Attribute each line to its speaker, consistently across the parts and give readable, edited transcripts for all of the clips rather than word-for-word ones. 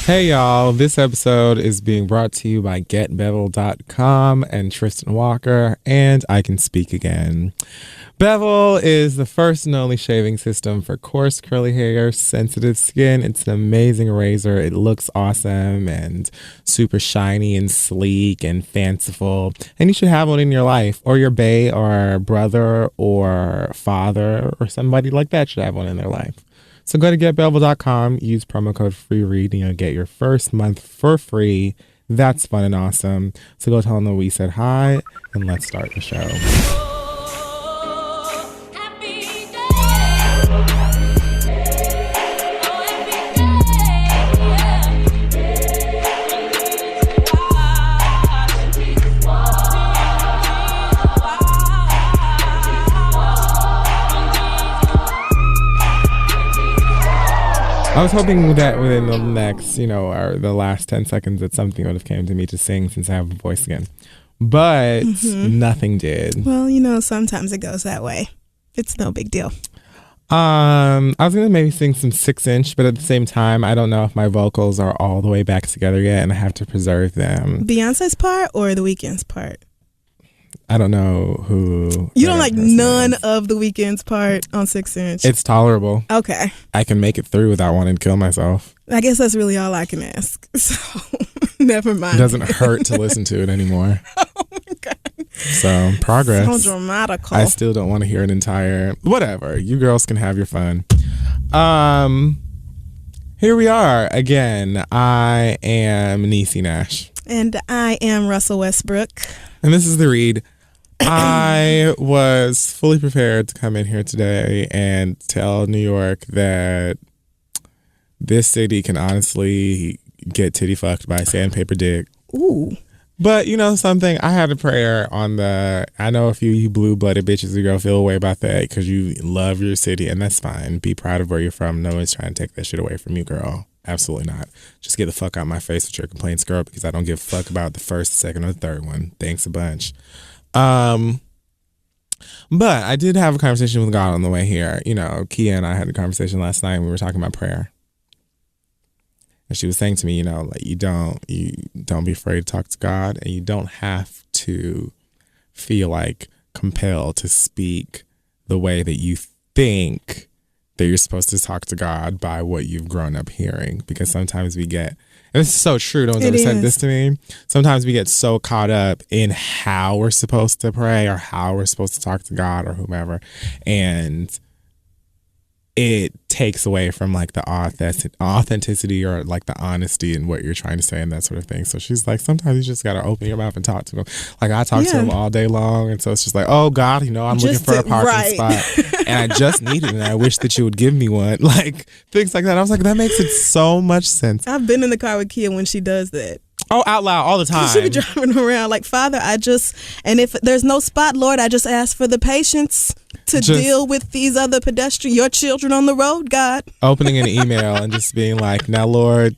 Speaker 1: Hey y'all, this episode is being brought to you by getbevel.com and Tristan Walker, and I Can Speak Again. Bevel is the first and only shaving system for coarse, curly hair, sensitive skin. It's an amazing razor. It looks awesome and super shiny and sleek and fanciful. And you should have one in your life, or your bae or brother or father or somebody like that should have one in their life. So go to getbevel.com, use promo code FREEREAD, and you'll get your first month for free. That's fun and awesome. So go tell them that we said hi, and let's start the show. I was hoping that within the next, or the last 10 seconds that something would have came to me to sing since I have a voice again. But nothing did.
Speaker 2: Well, sometimes it goes that way. It's no big deal.
Speaker 1: I was going to maybe sing some 6-inch, but at the same time, I don't know if my vocals are all the way back together yet, and I have to preserve them.
Speaker 2: Beyonce's part or The Weeknd's part?
Speaker 1: I don't know who.
Speaker 2: You don't like none of The Weeknd's part on 6-inch?
Speaker 1: It's tolerable.
Speaker 2: Okay.
Speaker 1: I can make it through without wanting to kill myself.
Speaker 2: I guess that's really all I can ask. So, never mind.
Speaker 1: It doesn't hurt to listen to it anymore.
Speaker 2: Oh, my God.
Speaker 1: So, progress.
Speaker 2: So dramatical.
Speaker 1: I still don't want to hear an entire... Whatever. You girls can have your fun. Here we are again. I am Niecy Nash.
Speaker 2: And I am Russell Westbrook.
Speaker 1: And this is The Read. I was fully prepared to come in here today and tell New York that this city can honestly get titty fucked by sandpaper dick.
Speaker 2: Ooh.
Speaker 1: But you know something? I had a prayer on I know a few you blue-blooded bitches are going to feel away about that because you love your city, and that's fine. Be proud of where you're from. No one's trying to take that shit away from you, girl. Absolutely not. Just get the fuck out of my face with your complaints, girl, because I don't give a fuck about the first, second, or third one. Thanks a bunch. But I did have a conversation with God on the way here. Kia and I had a conversation last night and we were talking about prayer. And she was saying to me, you don't be afraid to talk to God, and you don't have to feel like compelled to speak the way that you think that you're supposed to talk to God by what you've grown up hearing. Because sometimes we get, and this is so true, no one's ever said this to me, sometimes we get so caught up in how we're supposed to pray or how we're supposed to talk to God or whomever, and it takes away from like the authenticity or like the honesty in what you're trying to say and that sort of thing. So she's like, sometimes you just got to open your mouth and talk to him. Like I talk to him all day long. And so it's just like, oh God, I'm looking for a parking spot and I just need it and I wish that you would give me one. Like things like that. I was like, that makes it so much sense.
Speaker 2: I've been in the car with Kia when she does that.
Speaker 1: Oh, out loud all the time.
Speaker 2: She be driving around like, Father, and if there's no spot, Lord, I just ask for the patience to deal with these other your children on the road, God.
Speaker 1: Opening an email and just being like, now, Lord,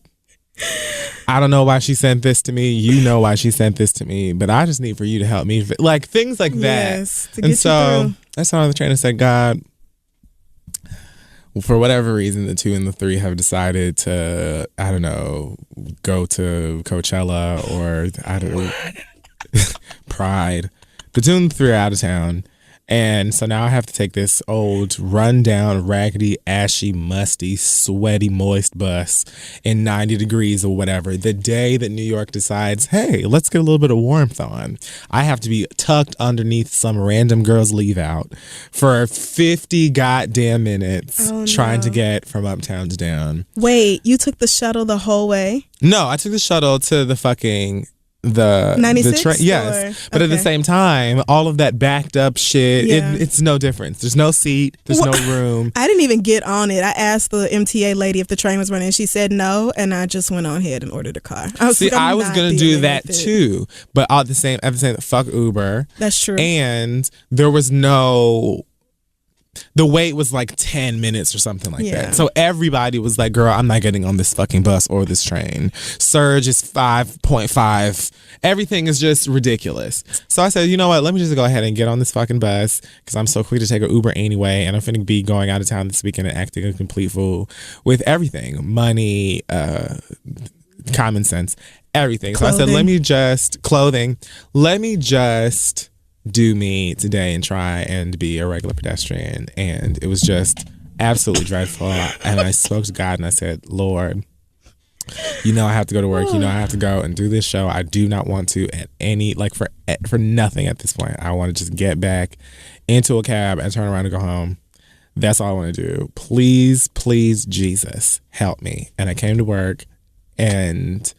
Speaker 1: I don't know why she sent this to me. You know why she sent this to me, but I just need for you to help me. Like things like that.
Speaker 2: Yes, to get you through.
Speaker 1: That's how the trainer said, God, for whatever reason, the 2 and the 3 have decided to, I don't know, go to Coachella or, I don't know, Pride. The 2 and the 3 are out of town. And so now I have to take this old rundown, raggedy, ashy, musty, sweaty, moist bus in 90 degrees or whatever. The day that New York decides, hey, let's get a little bit of warmth on, I have to be tucked underneath some random girl's leave out for 50 goddamn minutes trying to get from uptown to down.
Speaker 2: Wait, you took the shuttle the whole way?
Speaker 1: No, I took the shuttle to the fucking... the
Speaker 2: 96
Speaker 1: yes, but at the same time, all of that backed up shit, it's no difference. There's no seat, there's no room.
Speaker 2: I didn't even get on it. I asked the MTA lady if the train was running, and she said no, and I just went on ahead and ordered a car. I was
Speaker 1: gonna do that too, but at the same fuck Uber.
Speaker 2: That's true.
Speaker 1: And there was no. The wait was like 10 minutes or something like that. So everybody was like, girl, I'm not getting on this fucking bus or this train. Surge is 5.5. Everything is just ridiculous. So I said, you know what? Let me just go ahead and get on this fucking bus because I'm so quick to take an Uber anyway. And I'm finna be going out of town this weekend and acting a complete fool with everything. Money, common sense, everything. So I said,
Speaker 2: Clothing.
Speaker 1: let me just do me today and try and be a regular pedestrian. And it was just absolutely dreadful. And I spoke to God and I said, Lord, you know I have to go to work. You know I have to go and do this show. I do not want to at any, like for nothing at this point. I want to just get back into a cab and turn around and go home. That's all I want to do. Please, please, Jesus, help me. And I came to work and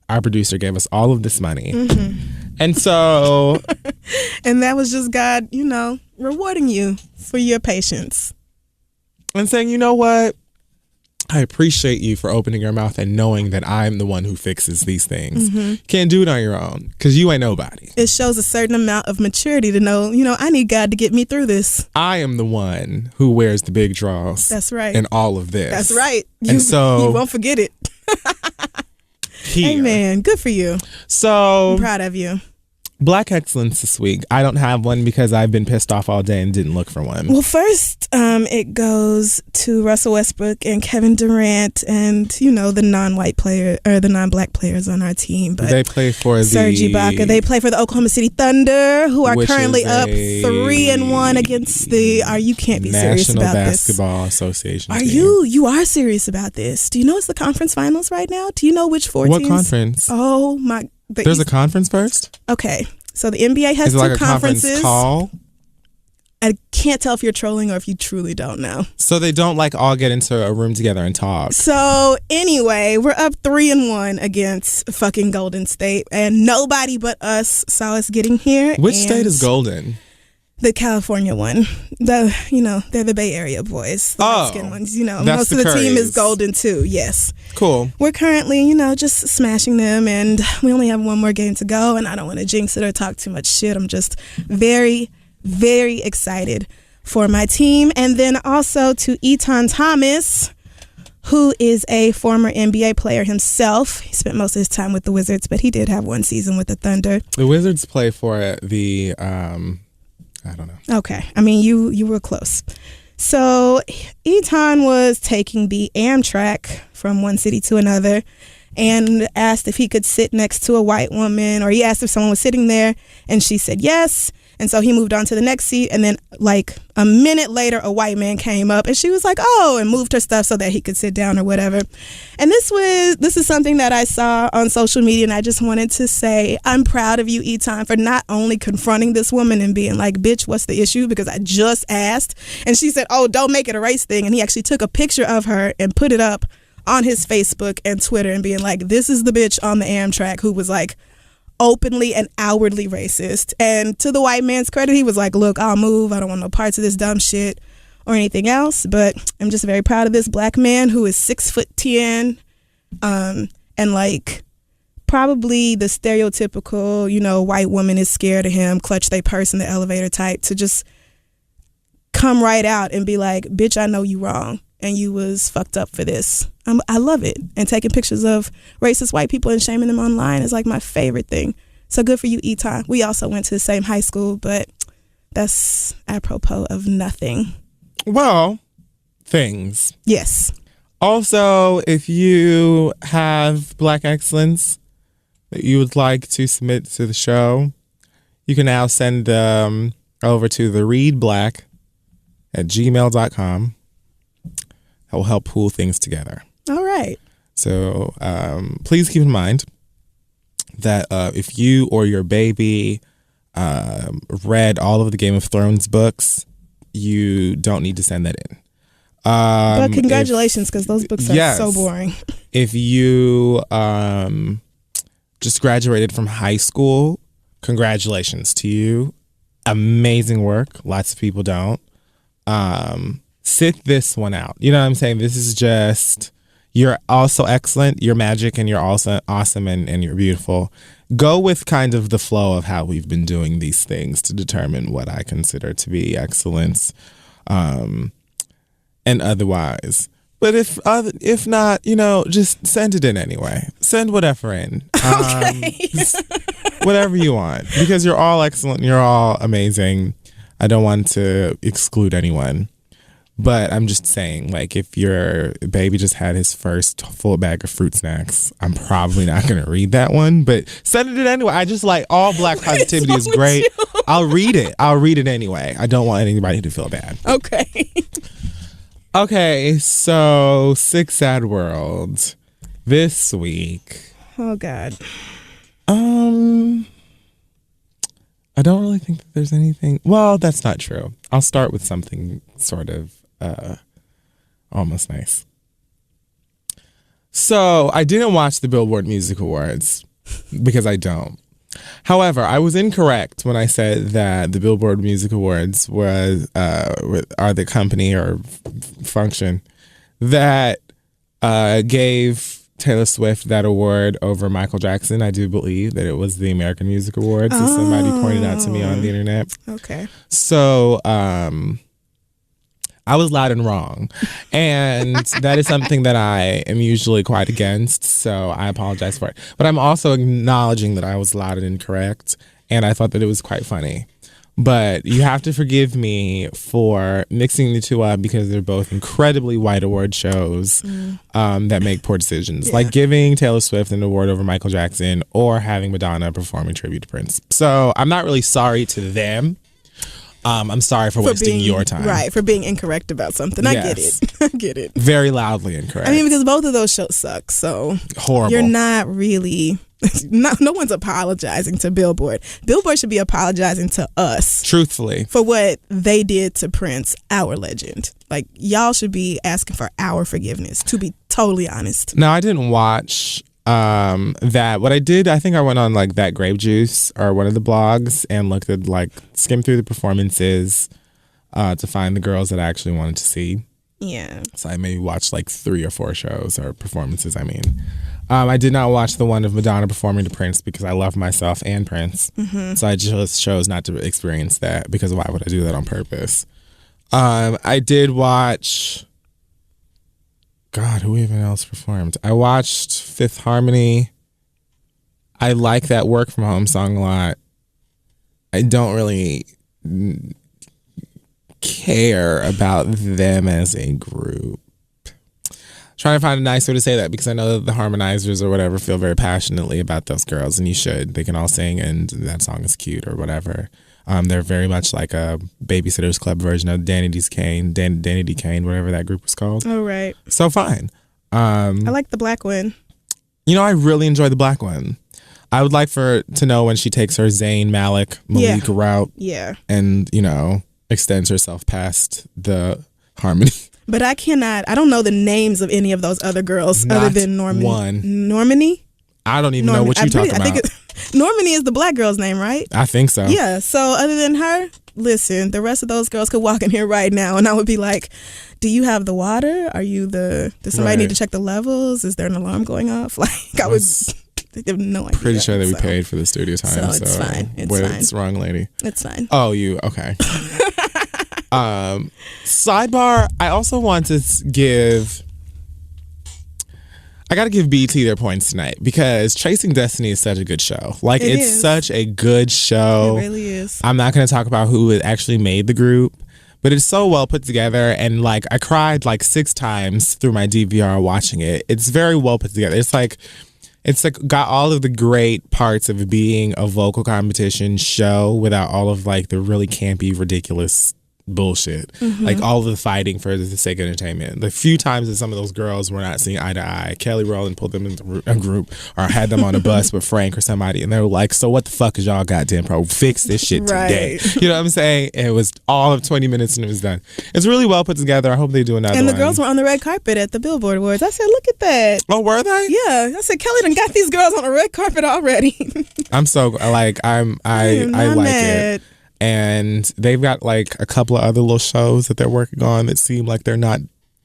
Speaker 1: our producer gave us all of this money. And so...
Speaker 2: and that was just God, you know, rewarding you for your patience.
Speaker 1: And saying, you know what? I appreciate you for opening your mouth and knowing that I'm the one who fixes these things. You can't do it on your own because you ain't nobody.
Speaker 2: It shows a certain amount of maturity to know, you know, I need God to get me through this.
Speaker 1: I am the one who wears the big draws.
Speaker 2: That's right.
Speaker 1: In all of this.
Speaker 2: That's right.
Speaker 1: And so
Speaker 2: you won't forget it. Amen. Good for you.
Speaker 1: So
Speaker 2: I'm proud of you.
Speaker 1: Black excellence this week. I don't have one because I've been pissed off all day and didn't look for one.
Speaker 2: Well, first, it goes to Russell Westbrook and Kevin Durant and, you know, the non-white player or the non-black players on our team. But
Speaker 1: they play for
Speaker 2: Serge Ibaka. They play for the Oklahoma City Thunder, who are currently up 3-1 against the. You can't be serious about this.
Speaker 1: National Basketball Association.
Speaker 2: Are you? You are serious about this? Do you know it's the conference finals right now? Do you know which four teams?
Speaker 1: What conference?
Speaker 2: Oh my.
Speaker 1: There's a conference first?
Speaker 2: Okay. So the NBA has
Speaker 1: two
Speaker 2: conferences.
Speaker 1: Conference call?
Speaker 2: I can't tell if you're trolling or if you truly don't know.
Speaker 1: So they don't like all get into a room together and talk.
Speaker 2: So anyway, we're up 3-1 against fucking Golden State, and nobody but us saw us getting here.
Speaker 1: Which state is Golden?
Speaker 2: The California one. They're the Bay Area boys. The light-skinned ones. Most of the team is Golden too. Yes.
Speaker 1: Cool.
Speaker 2: We're currently, just smashing them, and we only have one more game to go, and I don't want to jinx it or talk too much shit. I'm just very, very excited for my team. And then also to Etan Thomas, who is a former NBA player himself. He spent most of his time with the Wizards, but he did have one season with the Thunder.
Speaker 1: The Wizards play for the... I don't know.
Speaker 2: Okay. I mean, you were close. So Etan was taking the Amtrak from one city to another and asked if he could sit next to a white woman, or he asked if someone was sitting there, and she said yes. And so he moved on to the next seat, and then like a minute later, a white man came up, and she was like, oh, and moved her stuff so that he could sit down or whatever. And this is something that I saw on social media, and I just wanted to say I'm proud of you, Etan, for not only confronting this woman and being like, bitch, what's the issue? Because I just asked. And she said, oh, don't make it a race thing. And he actually took a picture of her and put it up on his Facebook and Twitter and being like, this is the bitch on the Amtrak who was like, openly and outwardly racist. And to the white man's credit, he was like, look, I'll move. I don't want no parts of this dumb shit or anything else. But I'm just very proud of this black man who is 6'10", and like probably the stereotypical, white woman is scared of him, clutch they purse in the elevator type, to just come right out and be like, bitch, I know you wrong and you was fucked up for this. I love it. And taking pictures of racist white people and shaming them online is like my favorite thing. So good for you, Etan. We also went to the same high school, but that's apropos of nothing.
Speaker 1: Well, things.
Speaker 2: Yes.
Speaker 1: Also, if you have Black excellence that you would like to submit to the show, you can now send them over to thereadblack@gmail.com. That will help pull things together.
Speaker 2: All right.
Speaker 1: So please keep in mind that if you or your baby read all of the Game of Thrones books, you don't need to send that in.
Speaker 2: But congratulations, because those books are so boring.
Speaker 1: If you just graduated from high school, congratulations to you. Amazing work. Lots of people don't. Sit this one out. You know what I'm saying? This is just, you're also excellent, you're magic, and you're also awesome, and you're beautiful. Go with kind of the flow of how we've been doing these things to determine what I consider to be excellence, and otherwise. But if not, just send it in anyway. Send whatever in.
Speaker 2: Okay.
Speaker 1: Whatever you want, because you're all excellent, you're all amazing. I don't want to exclude anyone. But I'm just saying, like, if your baby just had his first full bag of fruit snacks, I'm probably not going to read that one. But send it anyway. I just like all Black positivity is great. I'll read it. I'll read it anyway. I don't want anybody to feel bad.
Speaker 2: Okay.
Speaker 1: Okay, so Sick Sad World this week.
Speaker 2: Oh God.
Speaker 1: I don't really think that there's anything. Well, that's not true. I'll start with something sort of almost nice. So I didn't watch the Billboard Music Awards because I don't. However, I was incorrect when I said that the Billboard Music Awards are the company or function that gave Taylor Swift that award over Michael Jackson. I do believe that it was the American Music Awards, as somebody pointed out to me on the internet.
Speaker 2: Okay.
Speaker 1: So I was loud and wrong. And that is something that I am usually quite against. So I apologize for it. But I'm also acknowledging that I was loud and incorrect. And I thought that it was quite funny. But you have to forgive me for mixing the two up because they're both incredibly white award shows that make poor decisions. Yeah. Like giving Taylor Swift an award over Michael Jackson or having Madonna performing tribute to Prince. So I'm not really sorry to them. I'm sorry for wasting your time.
Speaker 2: Right, for being incorrect about something. I get it. I get it.
Speaker 1: Very loudly incorrect.
Speaker 2: I mean, because both of those shows suck. So
Speaker 1: horrible.
Speaker 2: You're not really... no one's apologizing to Billboard. Billboard should be apologizing to us.
Speaker 1: Truthfully.
Speaker 2: For what they did to Prince, our legend. Like, y'all should be asking for our forgiveness, to be totally honest.
Speaker 1: No, I didn't watch that. What I did, I think I went on like That Grape Juice or one of the blogs and looked at skimmed through the performances to find the girls that I actually wanted to see.
Speaker 2: Yeah.
Speaker 1: So I maybe watched like 3 or 4 shows or performances, I mean. I did not watch the one of Madonna performing to Prince because I love myself and Prince. Mm-hmm. So I just chose not to experience that because why would I do that on purpose? I did watch... God, who even else performed? I watched Fifth Harmony. I like that Work From Home song a lot. I don't really care about them as a group. Trying to find a nice way to say that because I know that the harmonizers or whatever feel very passionately about those girls, and you should. They can all sing, and that song is cute or whatever. They're very much like a Babysitter's Club version of Danny D. Kane, whatever that group was called.
Speaker 2: Oh, right.
Speaker 1: So fine.
Speaker 2: I like the black one.
Speaker 1: You know, I really enjoy the black one. I would like to know when she takes her Zayn Malik route.
Speaker 2: Yeah.
Speaker 1: And, extends herself past the harmony.
Speaker 2: But I don't know the names of any of those other girls other than Normani.
Speaker 1: One.
Speaker 2: Normani?
Speaker 1: I don't even know what you're talking about.
Speaker 2: Normani is the black girl's name, right?
Speaker 1: I think so.
Speaker 2: Yeah. So other than her, listen, the rest of those girls could walk in here right now and I would be like, do you have the water? Does somebody need to check the levels? Is there an alarm going off? Like, I would have no idea.
Speaker 1: Pretty sure that we paid for the studio time.
Speaker 2: So it's fine.
Speaker 1: It's wrong, lady.
Speaker 2: It's fine.
Speaker 1: Oh, you, okay. Sidebar, I also want to I gotta give BT their points tonight because Chasing Destiny is such a good show. Like, it's such a good show.
Speaker 2: It really is.
Speaker 1: I'm not gonna talk about who actually made the group, but it's so well put together, and like I cried like 6 times through my DVR watching it. It's very well put together. It's like got all of the great parts of being a vocal competition show without all of like the really campy, ridiculous bullshit. Mm-hmm. Like all of the fighting for the sake of entertainment. The few times that some of those girls were not seeing eye to eye, Kelly Rowland pulled them into a group or had them on a bus with Frank or somebody, and they were like, so what the fuck is y'all goddamn pro? Fix this shit today. You know what I'm saying? And it was all of 20 minutes and it was done. It's really well put together. I hope they do another one.
Speaker 2: And the girls were on the red carpet at the Billboard Awards. I said, look at that.
Speaker 1: Oh, were they?
Speaker 2: Yeah. I said, Kelly done got these girls on the red carpet already.
Speaker 1: I'm so like I like it. And they've got like a couple of other little shows that they're working on that seem like they're not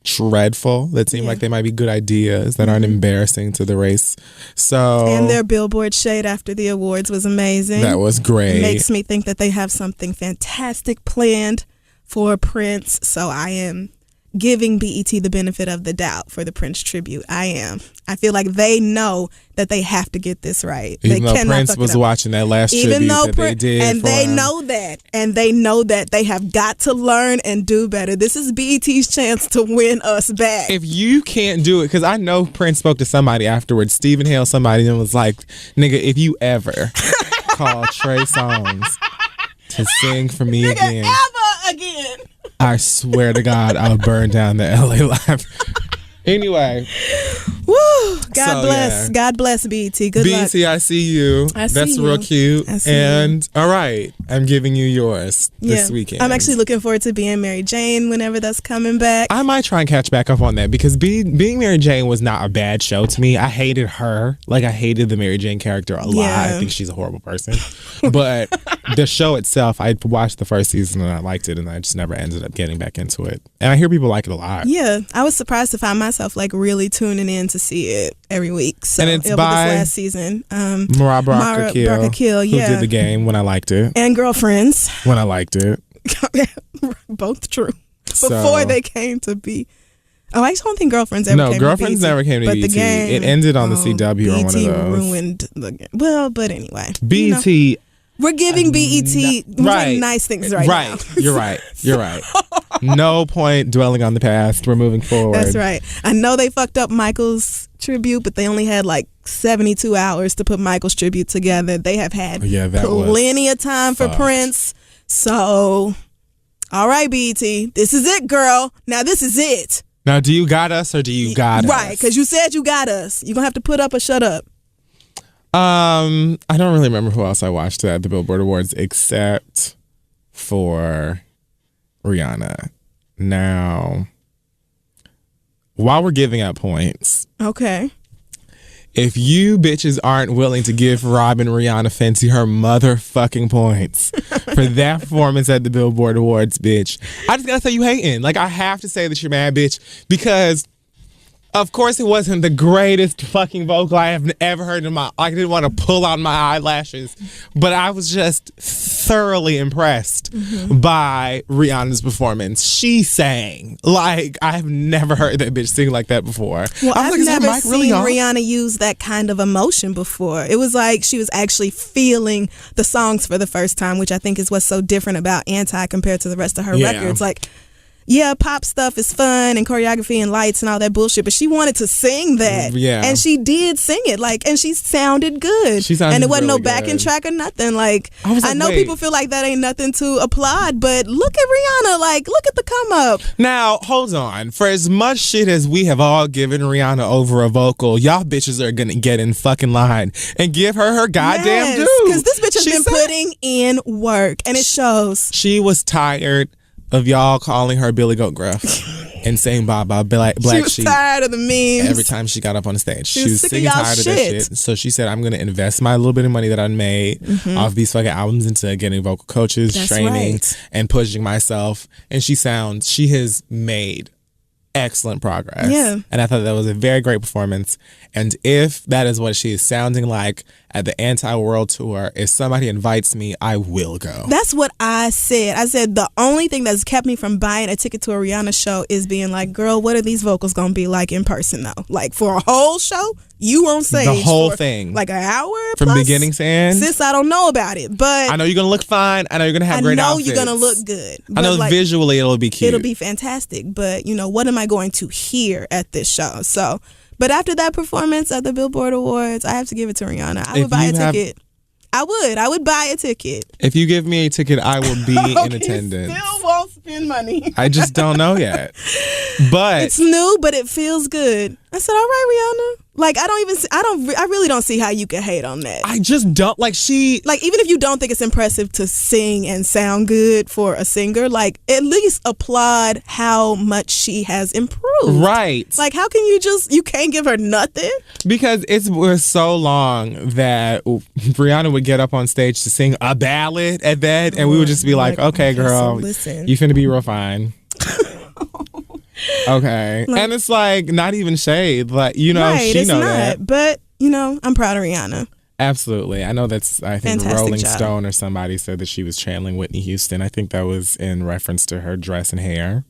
Speaker 1: dreadful, that seem like they might be good ideas that aren't embarrassing to the race. So,
Speaker 2: and their Billboard shade after the awards was amazing.
Speaker 1: That was great.
Speaker 2: It makes me think that they have something fantastic planned for Prince. So I am giving BET the benefit of the doubt for the Prince tribute. I am. I feel like they know that they have to get this right.
Speaker 1: Even
Speaker 2: they
Speaker 1: though Prince was watching that last tribute that they did,
Speaker 2: and they know that, and they know that they have got to learn and do better. This is BET's chance to win us back.
Speaker 1: If you can't do it, because I know Prince spoke to somebody afterwards, Stephen Hale, somebody, and was like, "Nigga, if you ever call Trey Songz to sing for me again, I swear to God, I'll burn down the LA Live." Anyway.
Speaker 2: Woo! God bless. Yeah. God bless BET. Good luck.
Speaker 1: BET, I see you. That's real cute. And all right, I'm giving you yours this weekend.
Speaker 2: I'm actually looking forward to Being Mary Jane whenever that's coming back.
Speaker 1: I might try and catch back up on that because Being Mary Jane was not a bad show to me. I hated her. Like, I hated the Mary Jane character a lot. I think she's a horrible person. But the show itself, I watched the first season and I liked it, and I just never ended up getting back into it. And I hear people like it a lot.
Speaker 2: Yeah, I was surprised to find myself like really tuning in to see it every week. So
Speaker 1: and it's
Speaker 2: it'll
Speaker 1: by
Speaker 2: be this last season.
Speaker 1: Mara Brock-Akil, who did The Game when I liked it,
Speaker 2: and Girlfriends
Speaker 1: when I liked it.
Speaker 2: Both true. Before they came to be. Oh, I just don't think Girlfriends ever came to BET.
Speaker 1: No, Girlfriends never came to BET.
Speaker 2: The Game,
Speaker 1: it ended on the CW or one of those.
Speaker 2: Ruined the game. Well, but anyway.
Speaker 1: BET.
Speaker 2: We're giving BET nice things right now.
Speaker 1: You're right. You're right. No point dwelling on the past. We're moving forward.
Speaker 2: That's right. I know they fucked up Michael's tribute, but they only had like 72 hours to put Michael's tribute together. They have had plenty of time for Prince. So, all right, BET. This is it, girl. Now this is it.
Speaker 1: Now, do you got us or do you got us?
Speaker 2: Right, because you said you got us. You're going to have to put up or shut up.
Speaker 1: I don't really remember who else I watched at the Billboard Awards except for Rihanna. Now, while we're giving out points,
Speaker 2: okay,
Speaker 1: if you bitches aren't willing to give Robin Rihanna Fenty her motherfucking points for that performance at the Billboard Awards, bitch, I just gotta say you hating. Like, I have to say that you're mad, bitch, because of course it wasn't the greatest fucking vocal I have ever heard in my... I didn't want to pull out my eyelashes, but I was just thoroughly impressed by Rihanna's performance. She sang like I have never heard that bitch sing like that before.
Speaker 2: Well, I've never seen Rihanna use that kind of emotion before. It was like she was actually feeling the songs for the first time, which I think is what's so different about Anti compared to the rest of her records. Like, yeah, pop stuff is fun and choreography and lights and all that bullshit, but she wanted to sing that. Yeah. And she did sing it. Like, and she sounded good. And it wasn't really no backing track or nothing. Like, I know people feel like that ain't nothing to applaud, but look at Rihanna. Like, look at the come up.
Speaker 1: Now, hold on. For as much shit as we have all given Rihanna over a vocal, y'all bitches are gonna get in fucking line and give her her goddamn due.
Speaker 2: Because this bitch has been putting in work, and it shows.
Speaker 1: She was tired of y'all calling her Billy Goat Gruff and saying Black Sheep.
Speaker 2: She was tired of the memes.
Speaker 1: Every time she got up on the stage. She was sick and tired of that shit. So she said, I'm going to invest my little bit of money that I made off these fucking albums into getting vocal coaches, training, and pushing myself. And she has made excellent progress. Yeah. And I thought that was a very great performance. And if that is what she is sounding like at the Anti-World Tour, if somebody invites me, I will go.
Speaker 2: That's what I said. I said the only thing that's kept me from buying a ticket to a Rihanna show is being like, girl, what are these vocals going to be like in person though? Like, for a whole show, you on stage.
Speaker 1: The whole thing.
Speaker 2: Like an hour
Speaker 1: from
Speaker 2: plus?
Speaker 1: Beginning to end?
Speaker 2: Sis, I don't know about it, but
Speaker 1: I know you're going to look fine. I know you're going to have great outfits.
Speaker 2: I know you're going to look good.
Speaker 1: I know visually it'll be cute.
Speaker 2: It'll be fantastic, but you know, what am I going to hear at this show? So, but after that performance at the Billboard Awards, I have to give it to Rihanna. I would buy a ticket. I would buy a ticket.
Speaker 1: If you give me a ticket, I will be in attendance.
Speaker 2: Still won't spend money.
Speaker 1: I just don't know yet. But
Speaker 2: it's new, but it feels good. I said, all right, Rihanna. Like, I really don't see how you can hate on that.
Speaker 1: I just don't, like,
Speaker 2: even if you don't think it's impressive to sing and sound good for a singer, like, at least applaud how much she has improved.
Speaker 1: Right.
Speaker 2: Like, how can you can't give her nothing?
Speaker 1: Because it was so long that Rihanna would get up on stage to sing a ballad at that, and we would just be like, okay, girl, listen, you finna be real fine. Okay. And it's like not even shade. Like, you know, she know that.
Speaker 2: But, you know, I'm proud of Rihanna.
Speaker 1: Absolutely. I know that's, I think
Speaker 2: Fantastic
Speaker 1: Rolling
Speaker 2: job.
Speaker 1: Stone or somebody said that she was channeling Whitney Houston. I think that was in reference to her dress and hair.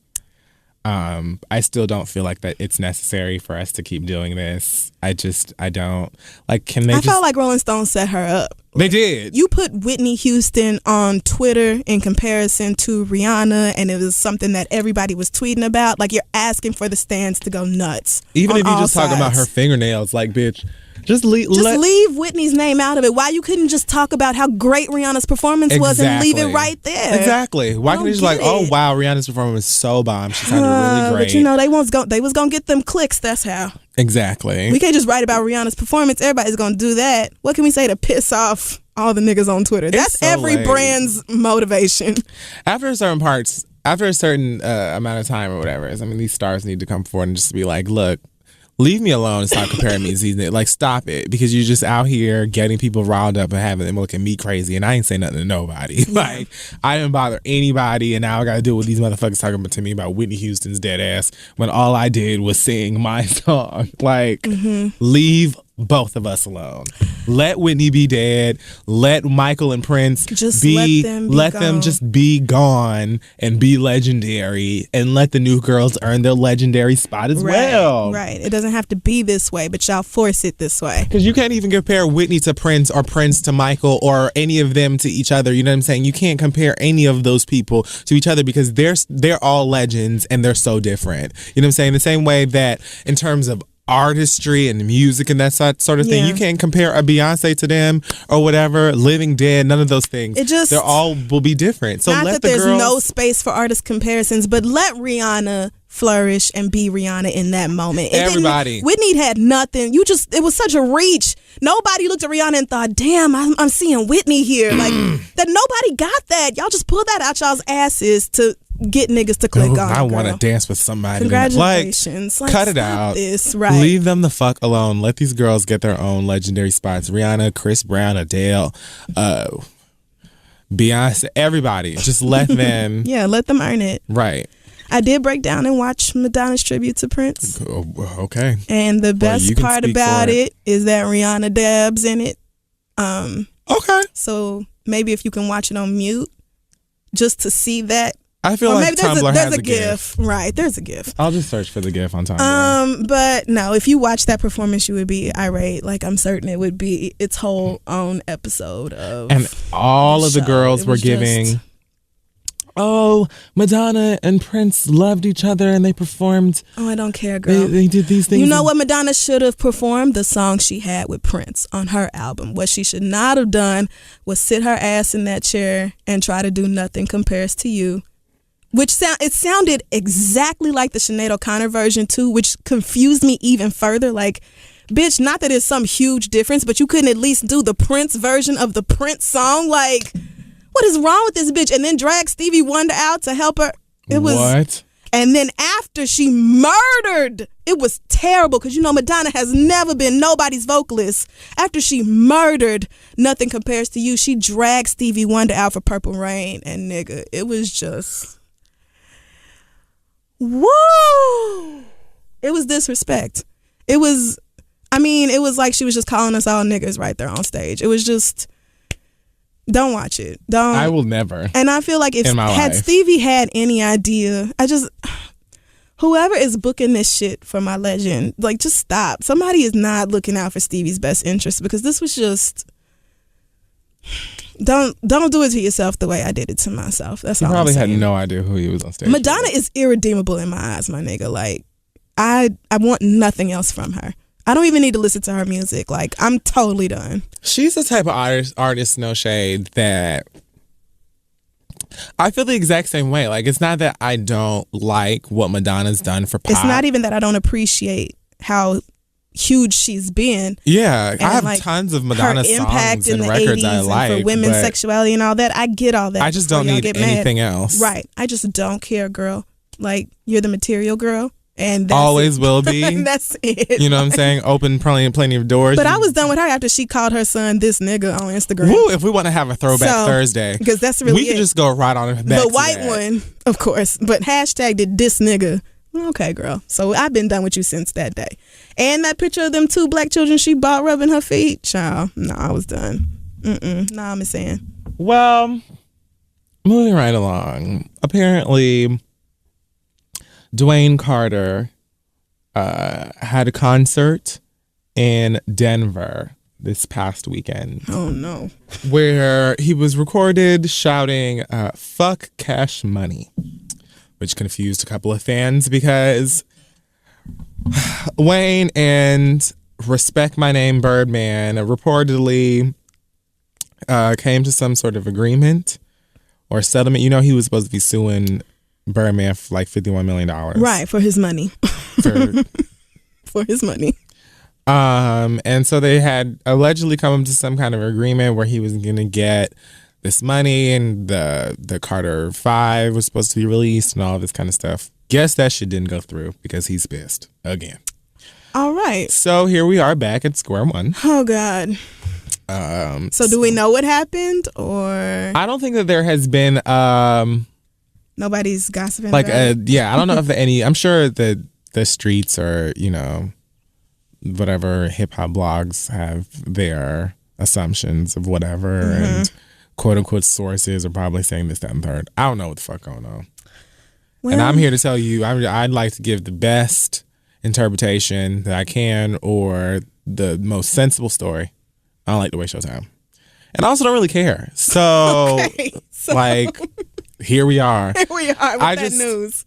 Speaker 1: I still don't feel like that it's necessary for us to keep doing this. I don't. Like, can they
Speaker 2: felt like Rolling Stone set her up.
Speaker 1: They did.
Speaker 2: You put Whitney Houston on Twitter in comparison to Rihanna, and it was something that everybody was tweeting about. Like, you're asking for the stands to go nuts.
Speaker 1: Even if you just
Speaker 2: talk
Speaker 1: talk about her fingernails, like, bitch, just leave
Speaker 2: Whitney's name out of it. Why you couldn't just talk about how great Rihanna's performance was and leave it right there?
Speaker 1: Exactly. Why can't you just oh wow, Rihanna's performance was so bomb. She sounded really great.
Speaker 2: But you know they was gonna get them clicks. That's how.
Speaker 1: Exactly.
Speaker 2: We can't just write about Rihanna's performance. Everybody's gonna do that. What can we say to piss off all the niggas on Twitter? That's so every brand's motivation.
Speaker 1: After a certain amount of time or whatever, I mean, these stars need to come forward and just be like, look, leave me alone and stop comparing me to these niggas. Like, stop it, because you're just out here getting people riled up and having them look at me crazy, and I ain't say nothing to nobody. Like, I didn't bother anybody, and now I gotta deal with these motherfuckers talking to me about Whitney Houston's dead ass when all I did was sing my song. Like, leave both of us alone. Let Whitney be dead. Let Michael and Prince let them just be gone and be legendary, and let the new girls earn their legendary spot as well.
Speaker 2: Right. It doesn't have to be this way, but y'all force it this way.
Speaker 1: Because you can't even compare Whitney to Prince or Prince to Michael or any of them to each other. You know what I'm saying? You can't compare any of those people to each other because they're all legends and they're so different. You know what I'm saying? The same way that in terms of artistry and music and that sort of thing, you can't compare a Beyonce to them or whatever, living, dead, none of those things. They're all will be different. So
Speaker 2: not
Speaker 1: let
Speaker 2: that
Speaker 1: the
Speaker 2: there's
Speaker 1: girls,
Speaker 2: no space for artist comparisons, but let Rihanna flourish and be Rihanna in that moment. Whitney had nothing. It was such a reach. Nobody looked at Rihanna and thought, damn, I'm seeing Whitney here. Like, that nobody got that. Y'all just pulled that out y'all's asses to get niggas to click on.
Speaker 1: I want to dance with somebody.
Speaker 2: Congratulations.
Speaker 1: Like, cut it out.
Speaker 2: Right.
Speaker 1: Leave them the fuck alone. Let these girls get their own legendary spots. Rihanna, Chris Brown, Adele, Beyonce, everybody. Just let them.
Speaker 2: Let them earn it.
Speaker 1: Right.
Speaker 2: I did break down and watch Madonna's tribute to Prince.
Speaker 1: Okay.
Speaker 2: And the best part about it is that Rihanna dabs in it.
Speaker 1: Okay.
Speaker 2: So maybe if you can watch it on mute, just to see that.
Speaker 1: I feel like Tumblr has a
Speaker 2: GIF. Right, there's a GIF.
Speaker 1: I'll just search for the GIF on Tumblr.
Speaker 2: But no, if you watch that performance, you would be irate. Like, I'm certain it would be its whole own episode of.
Speaker 1: And all of the girls were giving. Madonna and Prince loved each other and they performed.
Speaker 2: I don't care, girl.
Speaker 1: They did these things.
Speaker 2: You know what Madonna should have performed? The song she had with Prince on her album. What she should not have done was sit her ass in that chair and try to do Nothing Compares to You. It sounded exactly like the Sinead O'Connor version too, which confused me even further. Like, bitch, not that it's some huge difference, but you couldn't at least do the Prince version of the Prince song. Like, what is wrong with this bitch? And then drag Stevie Wonder out to help her.
Speaker 1: What?
Speaker 2: And then after she murdered, it was terrible because, you know, Madonna has never been nobody's vocalist. After she murdered Nothing Compares to You, she dragged Stevie Wonder out for Purple Rain. And nigga, it was just... woo! It was disrespect. It was like she was just calling us all niggas right there on stage. It was just, don't watch it. Don't.
Speaker 1: I will never.
Speaker 2: And I feel like had Stevie had any idea, whoever is booking this shit for my legend, like, just stop. Somebody is not looking out for Stevie's best interest, because this was just, don't do it to yourself the way I did it to myself. That's all I'm saying.
Speaker 1: Probably had no idea who he was on stage.
Speaker 2: Madonna is irredeemable in my eyes, my nigga. Like, I want nothing else from her. I don't even need to listen to her music. Like, I'm totally done.
Speaker 1: She's the type of artist, no shade, that I feel the exact same way. Like, it's not that I don't like what Madonna's done for pop.
Speaker 2: It's not even that I don't appreciate how huge she's been.
Speaker 1: Yeah, I have tons of Madonna songs and records I like.
Speaker 2: And for women's sexuality and all that, I get all that.
Speaker 1: I just don't need anything else.
Speaker 2: Right. I just don't care, girl. Like, you're the material girl. And that's
Speaker 1: always will be.
Speaker 2: And that's it.
Speaker 1: You know what I'm saying? Open plenty of doors.
Speaker 2: But I was done with her after she called her son this nigga on Instagram.
Speaker 1: Woo, if we want to have a throwback Thursday.
Speaker 2: Because that's really
Speaker 1: we could just go right on back
Speaker 2: the white one, of course. But hashtag did this nigga. Okay, girl. So I've been done with you since that day. And that picture of them 2 black children she bought rubbing her feet. Child. No, I was done. Nah, I'm saying.
Speaker 1: Well, moving right along. Apparently, Dwayne Carter had a concert in Denver this past weekend.
Speaker 2: Oh, no.
Speaker 1: Where he was recorded shouting, fuck Cash Money, which confused a couple of fans because Wayne and Respect My Name Birdman reportedly came to some sort of agreement or settlement. You know, he was supposed to be suing Birdman for like $51 million.
Speaker 2: Right, for his money. For his money.
Speaker 1: And so they had allegedly come to some kind of agreement where he was going to get this money, and the Carter 5 was supposed to be released and all this kind of stuff. Guess that shit didn't go through because he's pissed again.
Speaker 2: All right.
Speaker 1: So here we are back at square one.
Speaker 2: Oh, God. So do we know what happened, or
Speaker 1: I don't think that there has been
Speaker 2: nobody's gossiping
Speaker 1: like
Speaker 2: about it?
Speaker 1: I don't know if I'm sure that the streets or, you know, whatever hip hop blogs have their assumptions of whatever, and quote unquote sources are probably saying this, that, and third. I don't know what the fuck going on. Well, and I'm here to tell you, I'd like to give the best interpretation that I can, or the most sensible story. I don't like to waste your time. And I also don't really care. So, like, here we are.
Speaker 2: Here we are with that news.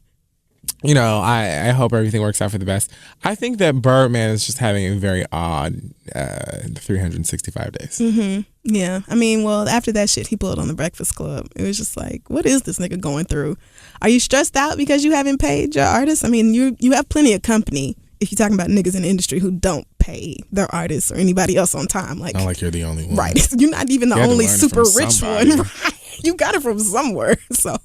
Speaker 1: You know, I hope everything works out for the best. I think that Birdman is just having a very odd 365 days.
Speaker 2: Mm-hmm. Yeah. I mean, well, after that shit he pulled on the Breakfast Club, it was just like, what is this nigga going through? Are you stressed out because you haven't paid your artists? I mean, you have plenty of company if you're talking about niggas in the industry who don't pay their artists or anybody else on time. Like,
Speaker 1: not like you're the only one.
Speaker 2: Right. You're not even the only super rich one. Right. You got it from somewhere. So,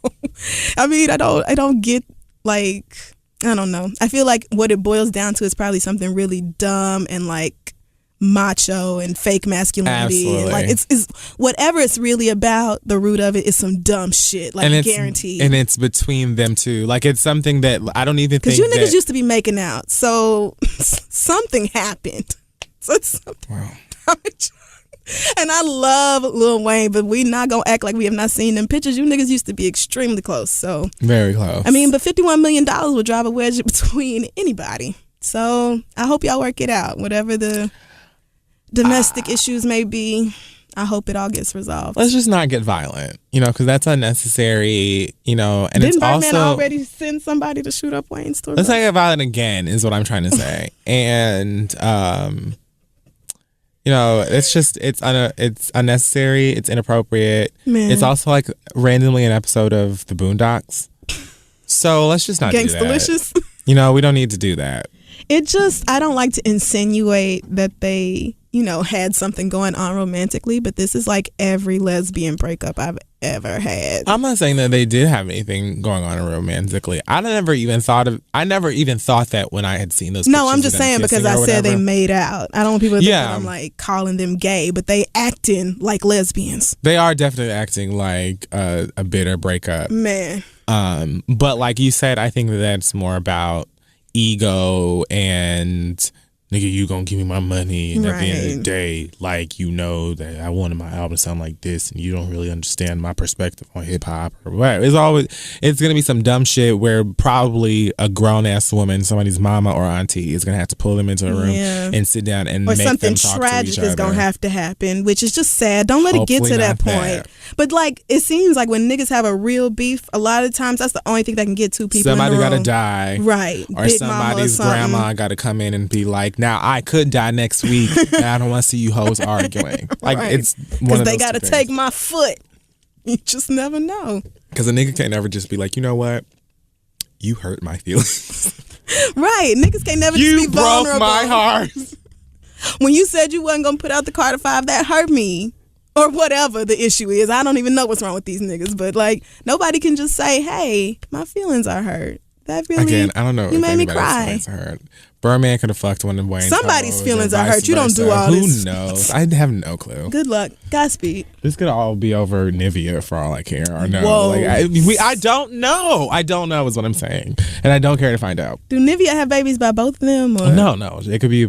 Speaker 2: I mean, I don't get, like, I don't know. I feel like what it boils down to is probably something really dumb and like macho and fake masculinity.
Speaker 1: Absolutely.
Speaker 2: And like it's whatever it's really about, the root of it is some dumb shit. Like,
Speaker 1: and
Speaker 2: guaranteed.
Speaker 1: And it's between them two. Like, it's something that I don't even think.
Speaker 2: Because you niggas used to be making out. So something happened. So it's something.
Speaker 1: Wow.
Speaker 2: And I love Lil Wayne, but we not gonna act like we have not seen them pictures. You niggas used to be extremely close. So
Speaker 1: very close.
Speaker 2: I mean, but $51 million would drive a wedge between anybody. So I hope y'all work it out. Whatever the domestic issues may be, I hope it all gets resolved.
Speaker 1: Let's just not get violent, you know, because that's unnecessary, you know. And
Speaker 2: didn't
Speaker 1: it's
Speaker 2: Birdman
Speaker 1: also
Speaker 2: already send somebody to shoot up Wayne's store?
Speaker 1: Let's not get violent again, is what I'm trying to say. And you know, it's unnecessary. It's inappropriate. Man. It's also like randomly an episode of The Boondocks. So let's just not do that.
Speaker 2: Gangstalicious.
Speaker 1: You know, we don't need to do that.
Speaker 2: I don't like to insinuate that they, you know, had something going on romantically, but this is like every lesbian breakup I've ever had.
Speaker 1: I'm not saying that they did have anything going on romantically. I never even thought that when I had seen those pictures.
Speaker 2: No, I'm just saying because I said they made out. I don't want people to think that I'm like calling them gay, but they acting like lesbians.
Speaker 1: They are definitely acting like a bitter breakup.
Speaker 2: Man.
Speaker 1: But like you said, I think that's more about ego and nigga, you gonna give me my money, and at the end of the day, like, you know that I wanted my album to sound like this, and you don't really understand my perspective on hip hop or whatever. It's gonna be some dumb shit where probably a grown ass woman, somebody's mama or auntie, is gonna have to pull them into a room and sit down and make them talk to each other. Or something tragic is
Speaker 2: gonna have to happen, which is just sad. Don't let it get to that point. But like, it seems like when niggas have a real beef, a lot of times that's the only thing that can get two people.
Speaker 1: Somebody
Speaker 2: in the
Speaker 1: gotta
Speaker 2: room.
Speaker 1: Die,
Speaker 2: right?
Speaker 1: Or somebody's grandma gotta come in and be like, now I could die next week, and I don't want to see you hoes arguing. Like, it's one of those
Speaker 2: because they gotta take my foot. You just never know.
Speaker 1: Because a nigga can't never just be like, you know what, you hurt my feelings.
Speaker 2: Right, niggas can't never just be vulnerable.
Speaker 1: You broke my heart.
Speaker 2: When you said you wasn't gonna put out the Carter 5, that hurt me. Or whatever the issue is. I don't even know what's wrong with these niggas, but like, nobody can just say, hey, my feelings are hurt. That really,
Speaker 1: again, I don't know.
Speaker 2: You made me cry.
Speaker 1: Hurt. Birdman could have fucked one of Wayne's.
Speaker 2: Somebody's feelings are hurt. You don't do all this.
Speaker 1: Who knows? I have no clue.
Speaker 2: Good luck. Godspeed.
Speaker 1: This could all be over Nivea for all I care. Or no.
Speaker 2: Whoa.
Speaker 1: Like, I don't know. I don't know is what I'm saying. And I don't care to find out.
Speaker 2: Do Nivea have babies by both of them? Or?
Speaker 1: No. It could be.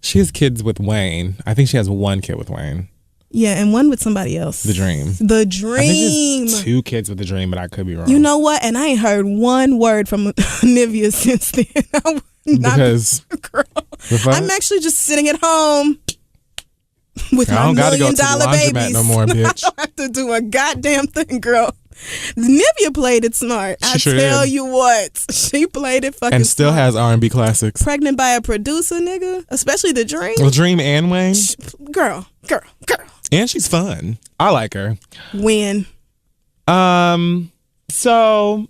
Speaker 1: She has kids with Wayne. I think she has one kid with Wayne.
Speaker 2: Yeah, and one with somebody else.
Speaker 1: The Dream.
Speaker 2: The Dream.
Speaker 1: I think it's 2 kids with The Dream, but I could be wrong.
Speaker 2: You know what? And I ain't heard one word from Nivea since then.
Speaker 1: Because
Speaker 2: girl, I'm actually just sitting at home with my $1 million babies.
Speaker 1: No more, bitch.
Speaker 2: I don't have to do a goddamn thing, girl. Nivea played it smart. I tell you what, she played it fucking
Speaker 1: and still
Speaker 2: smart.
Speaker 1: has R&B classics.
Speaker 2: Pregnant by a producer, nigga, especially The Dream.
Speaker 1: The Dream and Wayne.
Speaker 2: Girl.
Speaker 1: And she's fun. I like her.
Speaker 2: When?
Speaker 1: So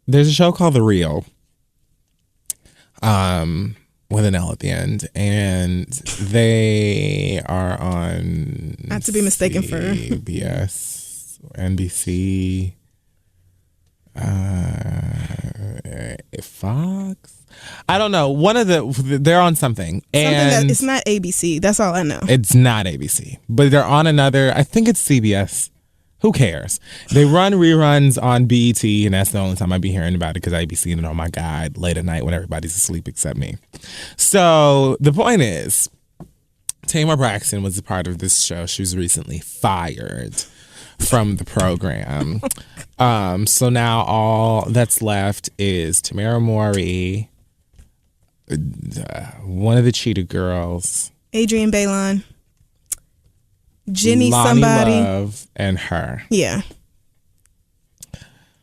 Speaker 1: there's a show called The Real. With an L at the end, and they are on
Speaker 2: not to be mistaken for
Speaker 1: CBS, NBC, Fox. I don't know. They're on something. And
Speaker 2: it's not ABC. That's all I know.
Speaker 1: It's not ABC, but they're on another. I think it's CBS. Who cares? They run reruns on BET, and that's the only time I'd be hearing about it because I'd be seeing it on my guide late at night when everybody's asleep except me. So the point is, Tamar Braxton was a part of this show. She was recently fired from the program. So now all that's left is Tamara Mowry, one of the Cheetah Girls,
Speaker 2: Adrienne Bailon, Jenny
Speaker 1: Lonnie
Speaker 2: somebody.
Speaker 1: Love, and her.
Speaker 2: Yeah.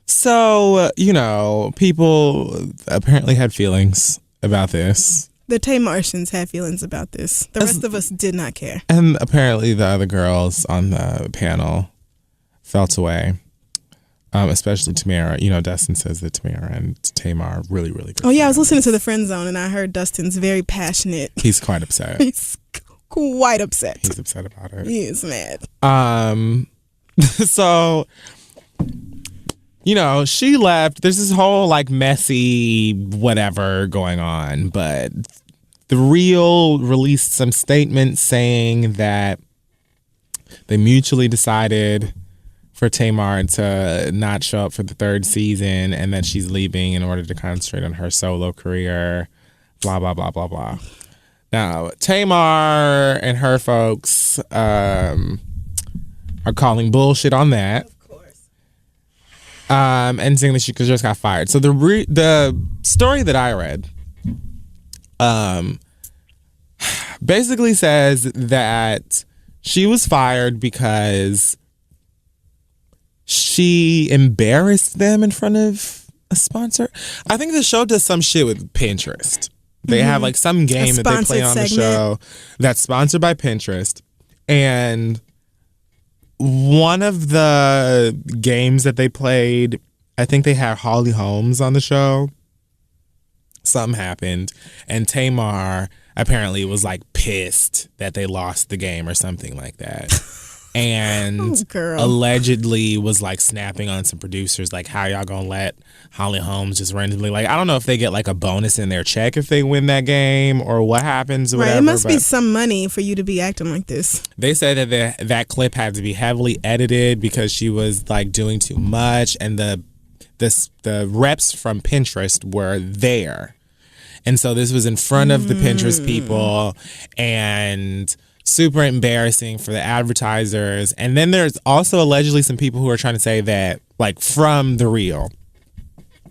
Speaker 1: So, people apparently had feelings about this.
Speaker 2: The Tamartians had feelings about this. The rest of us did not care.
Speaker 1: And apparently the other girls on the panel felt away. Especially Tamara. Dustin says that Tamara and Tamar are really, really good.
Speaker 2: Oh, yeah. I was listening to The Friend Zone, and I heard Dustin's very passionate.
Speaker 1: He's quite upset.
Speaker 2: He's quite upset.
Speaker 1: He's upset about it.
Speaker 2: He is mad.
Speaker 1: So, she left. There's this whole messy whatever going on, but The Real released some statements saying that they mutually decided for Tamar to not show up for the 3rd season and that she's leaving in order to concentrate on her solo career, blah, blah, blah, blah, blah. Now, Tamar and her folks are calling bullshit on that.
Speaker 2: Of course.
Speaker 1: And saying that she just got fired. So the story that I read basically says that she was fired because she embarrassed them in front of a sponsor. I think the show does some shit with Pinterest. They have some game that they play on the show that's sponsored by Pinterest. And one of the games that they played, I think they had Holly Holmes on the show. Something happened. And Tamar apparently was pissed that they lost the game or something like that. And allegedly was snapping on some producers, how y'all gonna let Holly Holmes just randomly, I don't know if they get a bonus in their check if they win that game or what happens or whatever.
Speaker 2: Right, it must be some money for you to be acting like this.
Speaker 1: They said that that clip had to be heavily edited because she was doing too much, and the reps from Pinterest were there. And so this was in front of the Pinterest people, and super embarrassing for the advertisers. And then there's also allegedly some people who are trying to say that, from The Real,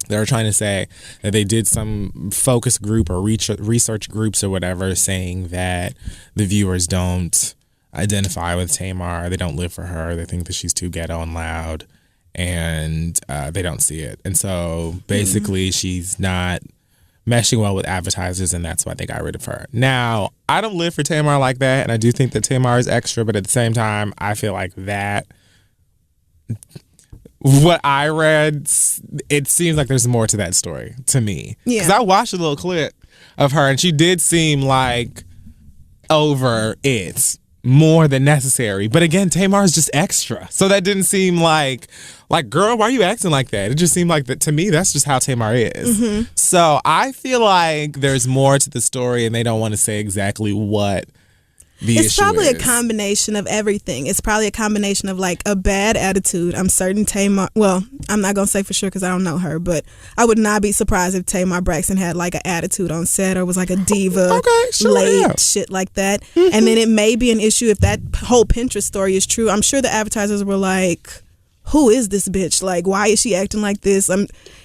Speaker 1: they're trying to say that they did some focus group or research groups or whatever saying that the viewers don't identify with Tamar. They don't live for her. They think that she's too ghetto and loud, and they don't see it. And so basically she's not meshing well with advertisers, and that's why they got rid of her. Now, I don't live for Tamar like that, and I do think that Tamar is extra, but at the same time, I feel like that, what I read, it seems like there's more to that story to me. Yeah. Because I watched a little clip of her, and she did seem over it more than necessary. But again, Tamar's just extra. So that didn't seem like, girl, why are you acting like that? It just seemed like that to me, that's just how Tamar is. Mm-hmm. So I feel like there's more to the story, and they don't want to say exactly what
Speaker 2: It's probably a combination of everything. It's probably a combination of like a bad attitude. I'm certain Tamar, well, I'm not going to say for sure because I don't know her, but I would not be surprised if Tamar Braxton had like an attitude on set or was like a diva, late, shit like that. And then it may be an issue if that whole Pinterest story is true. I'm sure the advertisers were like, who is this bitch? Like, why is she acting like this?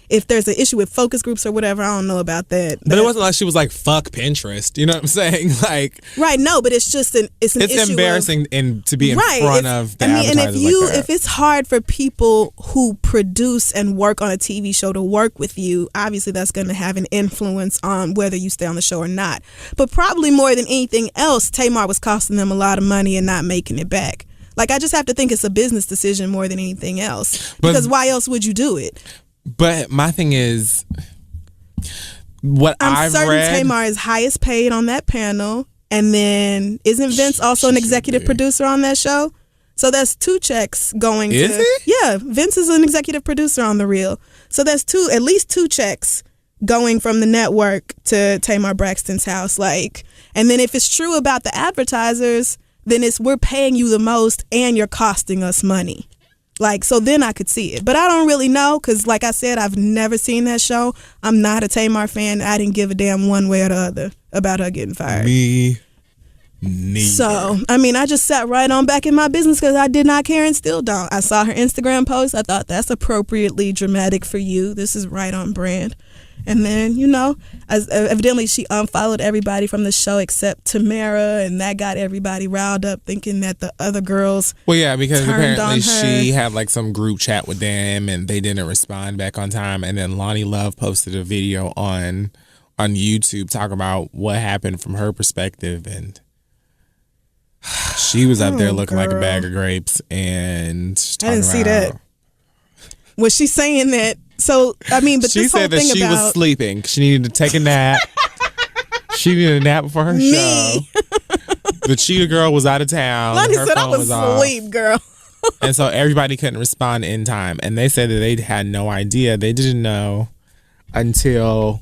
Speaker 2: If there's an issue with focus groups or whatever, I don't know about that.
Speaker 1: But it wasn't like she was like, fuck Pinterest. You know what I'm saying? Like,
Speaker 2: right, no, but it's just it's issue
Speaker 1: embarrassing to be in front of the advertisers
Speaker 2: and if it's hard for people who produce and work on a TV show to work with you, obviously that's going to have an influence on whether you stay on the show or not. But probably more than anything else, Tamar was costing them a lot of money and not making it back. Like, I just have to think it's a business decision more than anything else. Because why else would you do it?
Speaker 1: But my thing is, I'm
Speaker 2: certain Tamar is highest paid on that panel. And then, isn't Vince also an executive producer on that show? So that's 2 checks going
Speaker 1: Is he?
Speaker 2: Yeah, Vince is an executive producer on The Real. So that's at least 2 checks going from the network to Tamar Braxton's house. Like, and then if it's true about the advertisers, then we're paying you the most and you're costing us money. Like, so then I could see it. But I don't really know because, like I said, I've never seen that show. I'm not a Tamar fan. I didn't give a damn one way or the other about her getting fired.
Speaker 1: Me neither.
Speaker 2: So, I mean, I just sat right on back in my business because I did not care and still don't. I saw her Instagram post. I thought that's appropriately dramatic for you. This is right on brand. And then, evidently she unfollowed everybody from the show except Tamara, and that got everybody riled up thinking that the other girls
Speaker 1: because apparently she
Speaker 2: her.
Speaker 1: had like some group chat with them and they didn't respond back on time. And then Lonnie Love posted a video on YouTube talking about what happened from her perspective, and she was up there looking like a bag of grapes. And
Speaker 2: I didn't see that. Was she saying that? So, I mean, but
Speaker 1: she
Speaker 2: this whole
Speaker 1: said that
Speaker 2: thing
Speaker 1: she was sleeping. She needed to take a nap. She needed a nap before her show. The Cheetah Girl was out of town.
Speaker 2: Lonnie
Speaker 1: her
Speaker 2: said I
Speaker 1: phone
Speaker 2: was asleep, girl.
Speaker 1: And so everybody couldn't respond in time. And they said that they had no idea. They didn't know until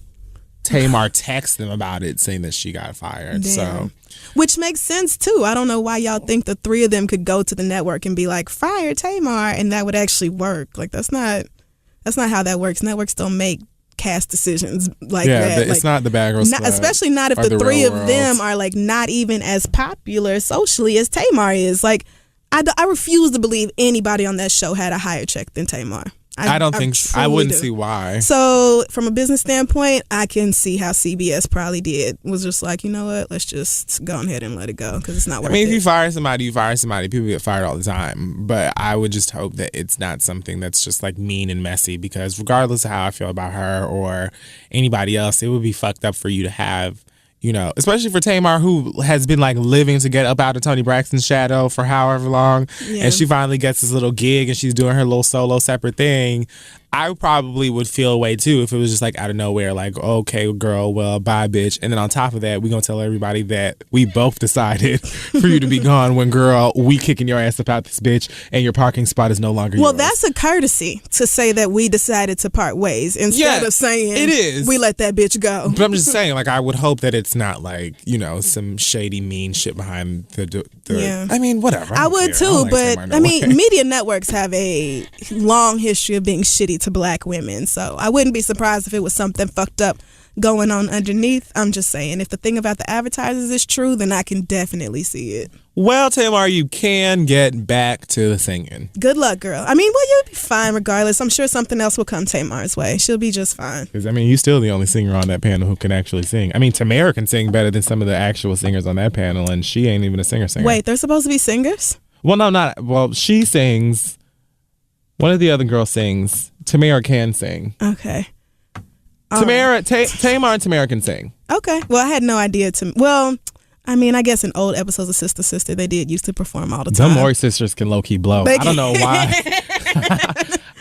Speaker 1: Tamar texted them about it, saying that she got fired.
Speaker 2: Damn. So, which makes sense too. I don't know why y'all think the 3 of them could go to the network and be like, fire Tamar, and that would actually work. Like, that's not how that works. Networks don't make cast decisions like that.
Speaker 1: It's not the Bad Girls Club,
Speaker 2: especially not if the 3 of them are like not even as popular socially as Tamar is. Like, I refuse to believe anybody on that show had a higher check than Tamar.
Speaker 1: I don't think so. I wouldn't see why.
Speaker 2: So from a business standpoint, I can see how CBS probably was just like, you know what, let's just go ahead and let it go because it's not worth it.
Speaker 1: If you fire somebody, you fire somebody. People get fired all the time. But I would just hope that it's not something that's just like mean and messy, because regardless of how I feel about her or anybody else, it would be fucked up for you to have, especially for Tamar, who has been like living to get up out of Toni Braxton's shadow for however long. Yeah. And she finally gets this little gig and she's doing her little solo separate thing. I probably would feel a way too if it was just like out of nowhere, like, okay, girl, well, bye, bitch. And then on top of that, we gonna tell everybody that we both decided for you to be gone when, girl, we kicking your ass up out this bitch and your parking spot is no longer yours.
Speaker 2: Well, that's a courtesy to say that we decided to part ways instead of saying
Speaker 1: it is.
Speaker 2: We let that bitch go.
Speaker 1: But I'm just saying, like, I would hope that it's not like, some shady, mean shit behind the
Speaker 2: yeah.
Speaker 1: I mean, whatever.
Speaker 2: I would too, but media networks have a long history of being shitty to black women, so I wouldn't be surprised if it was something fucked up going on underneath. I'm just saying, if the thing about the advertisers is true, then I can definitely see it.
Speaker 1: Well, Tamar, you can get back to the singing.
Speaker 2: Good luck, girl. I mean, well, you'll be fine regardless. I'm sure something else will come Tamar's way. She'll be just fine.
Speaker 1: Because, you're still the only singer on that panel who can actually sing. Tamara can sing better than some of the actual singers on that panel, and she ain't even a singer.
Speaker 2: Wait, they're supposed to be singers?
Speaker 1: Well, no, not. Well, she sings. One of the other girls sings. Tamara can sing.
Speaker 2: Okay.
Speaker 1: Tamar and Tamara can sing.
Speaker 2: Okay. Well, I had no idea. I guess in old episodes of Sister Sister, they did used to perform all the time.
Speaker 1: Them Maury sisters can low-key blow. I don't know why.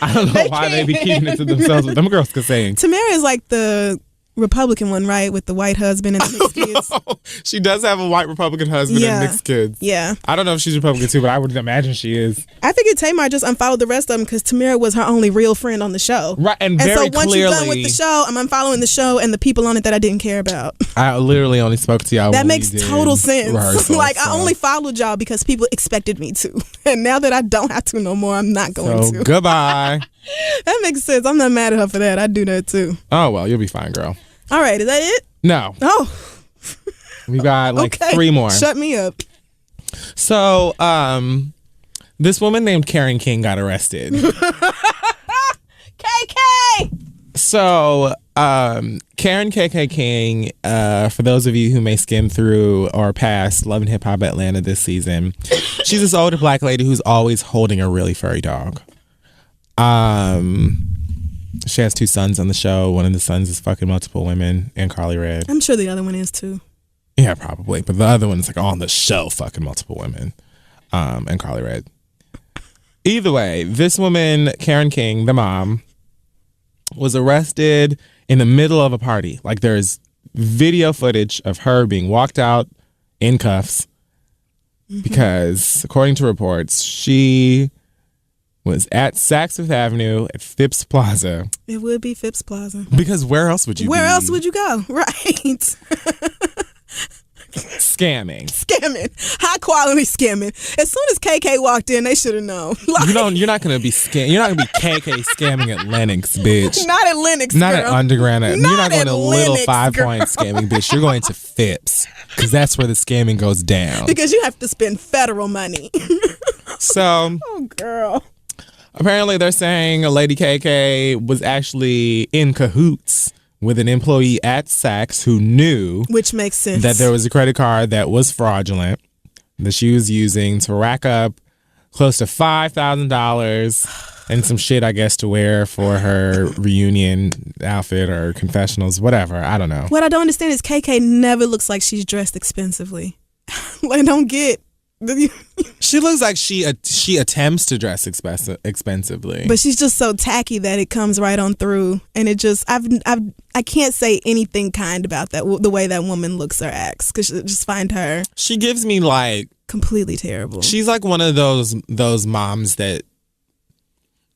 Speaker 1: I don't know why they be keeping it to themselves, but them girls can sing.
Speaker 2: Tamara is like the Republican one, right? With the white husband and the mixed kids.
Speaker 1: No. She does have a white Republican husband and mixed kids.
Speaker 2: Yeah.
Speaker 1: I don't know if she's Republican too, but I would imagine she is.
Speaker 2: I figured Tamar just unfollowed the rest of them because Tamara was her only real friend on the show.
Speaker 1: Right, and
Speaker 2: so
Speaker 1: very
Speaker 2: once you're done with the show, I'm unfollowing the show and the people on it that I didn't care about.
Speaker 1: I literally only spoke to y'all.
Speaker 2: That makes total sense. Like, I only followed y'all because people expected me to. And now that I don't have to no more, I'm not going to.
Speaker 1: Goodbye.
Speaker 2: That makes sense. I'm not mad at her for that. I do that too.
Speaker 1: Oh, well, you'll be fine, girl.
Speaker 2: All right, is that it?
Speaker 1: No.
Speaker 2: Oh.
Speaker 1: We got like 3 more.
Speaker 2: Shut me up.
Speaker 1: So, this woman named Karen King got arrested.
Speaker 2: KK!
Speaker 1: So, Karen KK King, for those of you who may skim through or pass Love and Hip Hop Atlanta this season, she's this older black lady who's always holding a really furry dog. She has 2 sons on the show. One of the sons is fucking multiple women and Carly Red.
Speaker 2: I'm sure the other one is too.
Speaker 1: Yeah, probably. But the other one's like on the show fucking multiple women and Carly Red. Either way, this woman, Karen King, the mom, was arrested in the middle of a party. Like, there's video footage of her being walked out in cuffs because, according to reports, she was at Saks Fifth Avenue at Phipps Plaza.
Speaker 2: It would be Phipps Plaza.
Speaker 1: Because where else would you
Speaker 2: Where else would you go? Right.
Speaker 1: Scamming.
Speaker 2: High quality scamming. As soon as KK walked in, they should have known. Like,
Speaker 1: you're not gonna be you're not gonna be KK scamming at Lennox, bitch.
Speaker 2: Not at Lennox,
Speaker 1: not
Speaker 2: girl.
Speaker 1: at Underground. You're not going to Little
Speaker 2: Lennox,
Speaker 1: 5 Point scamming, bitch. You're going to Phipps because that's where the scamming goes down.
Speaker 2: Because you have to spend federal money.
Speaker 1: So,
Speaker 2: oh girl.
Speaker 1: Apparently, they're saying Lady KK was actually in cahoots with an employee at Saks who knew,
Speaker 2: which makes sense,
Speaker 1: that there was a credit card that was fraudulent that she was using to rack up close to $5,000 and some shit, I guess, to wear for her reunion outfit or confessionals, whatever. I don't know.
Speaker 2: What I don't understand is KK never looks like she's dressed expensively. Like, I don't get.
Speaker 1: She looks like she attempts to dress expensively,
Speaker 2: but she's just so tacky that it comes right on through, and it just I can't say anything kind about that, the way that woman looks or acts, because I just find her,
Speaker 1: she gives me like
Speaker 2: completely terrible.
Speaker 1: She's like one of those moms that,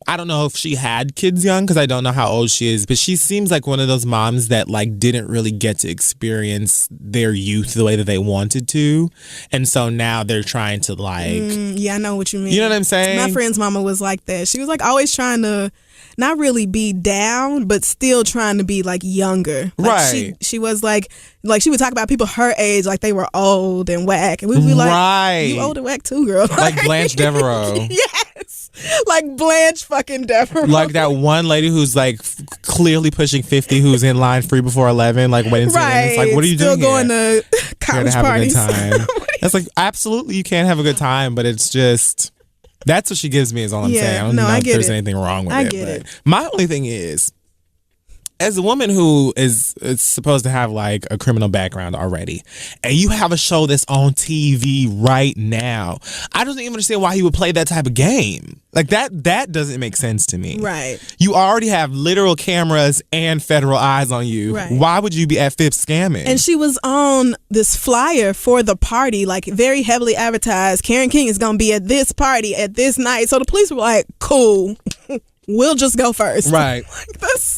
Speaker 1: I don't know if she had kids young because I don't know how old she is, but she seems like one of those moms that like didn't really get to experience their youth the way that they wanted to, and so now they're trying to like.
Speaker 2: Yeah, I know what you mean.
Speaker 1: You know what I'm saying?
Speaker 2: My friend's mama was like that. She was like always trying to not really be down, but still trying to be like younger. Like,
Speaker 1: right.
Speaker 2: She was like she would talk about people her age like they were old and whack, and we would be like,
Speaker 1: right.
Speaker 2: You old and whack too, girl.
Speaker 1: Like Blanche Devereaux.
Speaker 2: Yes. Like Blanche fucking Devereaux.
Speaker 1: Like that one lady who's like clearly pushing 50, who's in line 3 before 11, like waiting to
Speaker 2: right.
Speaker 1: It's like, what are you
Speaker 2: still
Speaker 1: doing
Speaker 2: going to college
Speaker 1: have
Speaker 2: parties.
Speaker 1: A good time. That's like, absolutely you can't have a good time, but it's just, that's what she gives me is all I'm saying. I don't know if there's anything wrong with
Speaker 2: I
Speaker 1: it.
Speaker 2: get
Speaker 1: but
Speaker 2: it.
Speaker 1: My only thing is, as a woman who is supposed to have like a criminal background already, and you have a show that's on TV right now, I don't even understand why he would play that type of game. Like that doesn't make sense to me.
Speaker 2: Right.
Speaker 1: You already have literal cameras and federal eyes on you.
Speaker 2: Right.
Speaker 1: Why would you be at Phipps scamming?
Speaker 2: And she was on this flyer for the party, like very heavily advertised. Karen King is going to be at this party at this night. So the police were like, cool. We'll just go first.
Speaker 1: Right.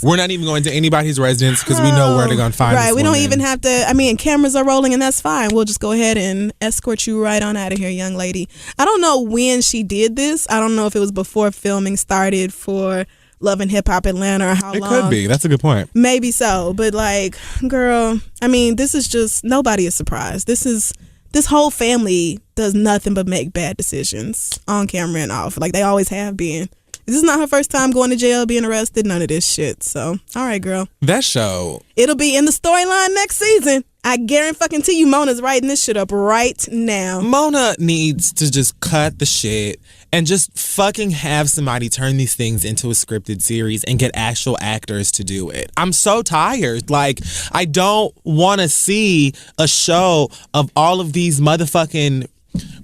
Speaker 1: We're not even going to anybody's residence because we know where they're going to find us.
Speaker 2: Right. We don't even have to. I mean, cameras are rolling and that's fine. We'll just go ahead and escort you right on out of here, young lady. I don't know when she did this. I don't know if it was before filming started for Love and Hip Hop Atlanta or how long.
Speaker 1: It could be. That's a good point.
Speaker 2: Maybe so. But like, girl, I mean, this is just, nobody is surprised. This whole family does nothing but make bad decisions on camera and off. Like they always have been. This is not her first time going to jail, being arrested, none of this shit. So, all right, girl.
Speaker 1: That show.
Speaker 2: It'll be in the storyline next season. I guarantee you Mona's writing this shit up right now.
Speaker 1: Mona needs to just cut the shit and just fucking have somebody turn these things into a scripted series and get actual actors to do it. I'm so tired. Like, I don't want to see a show of all of these motherfucking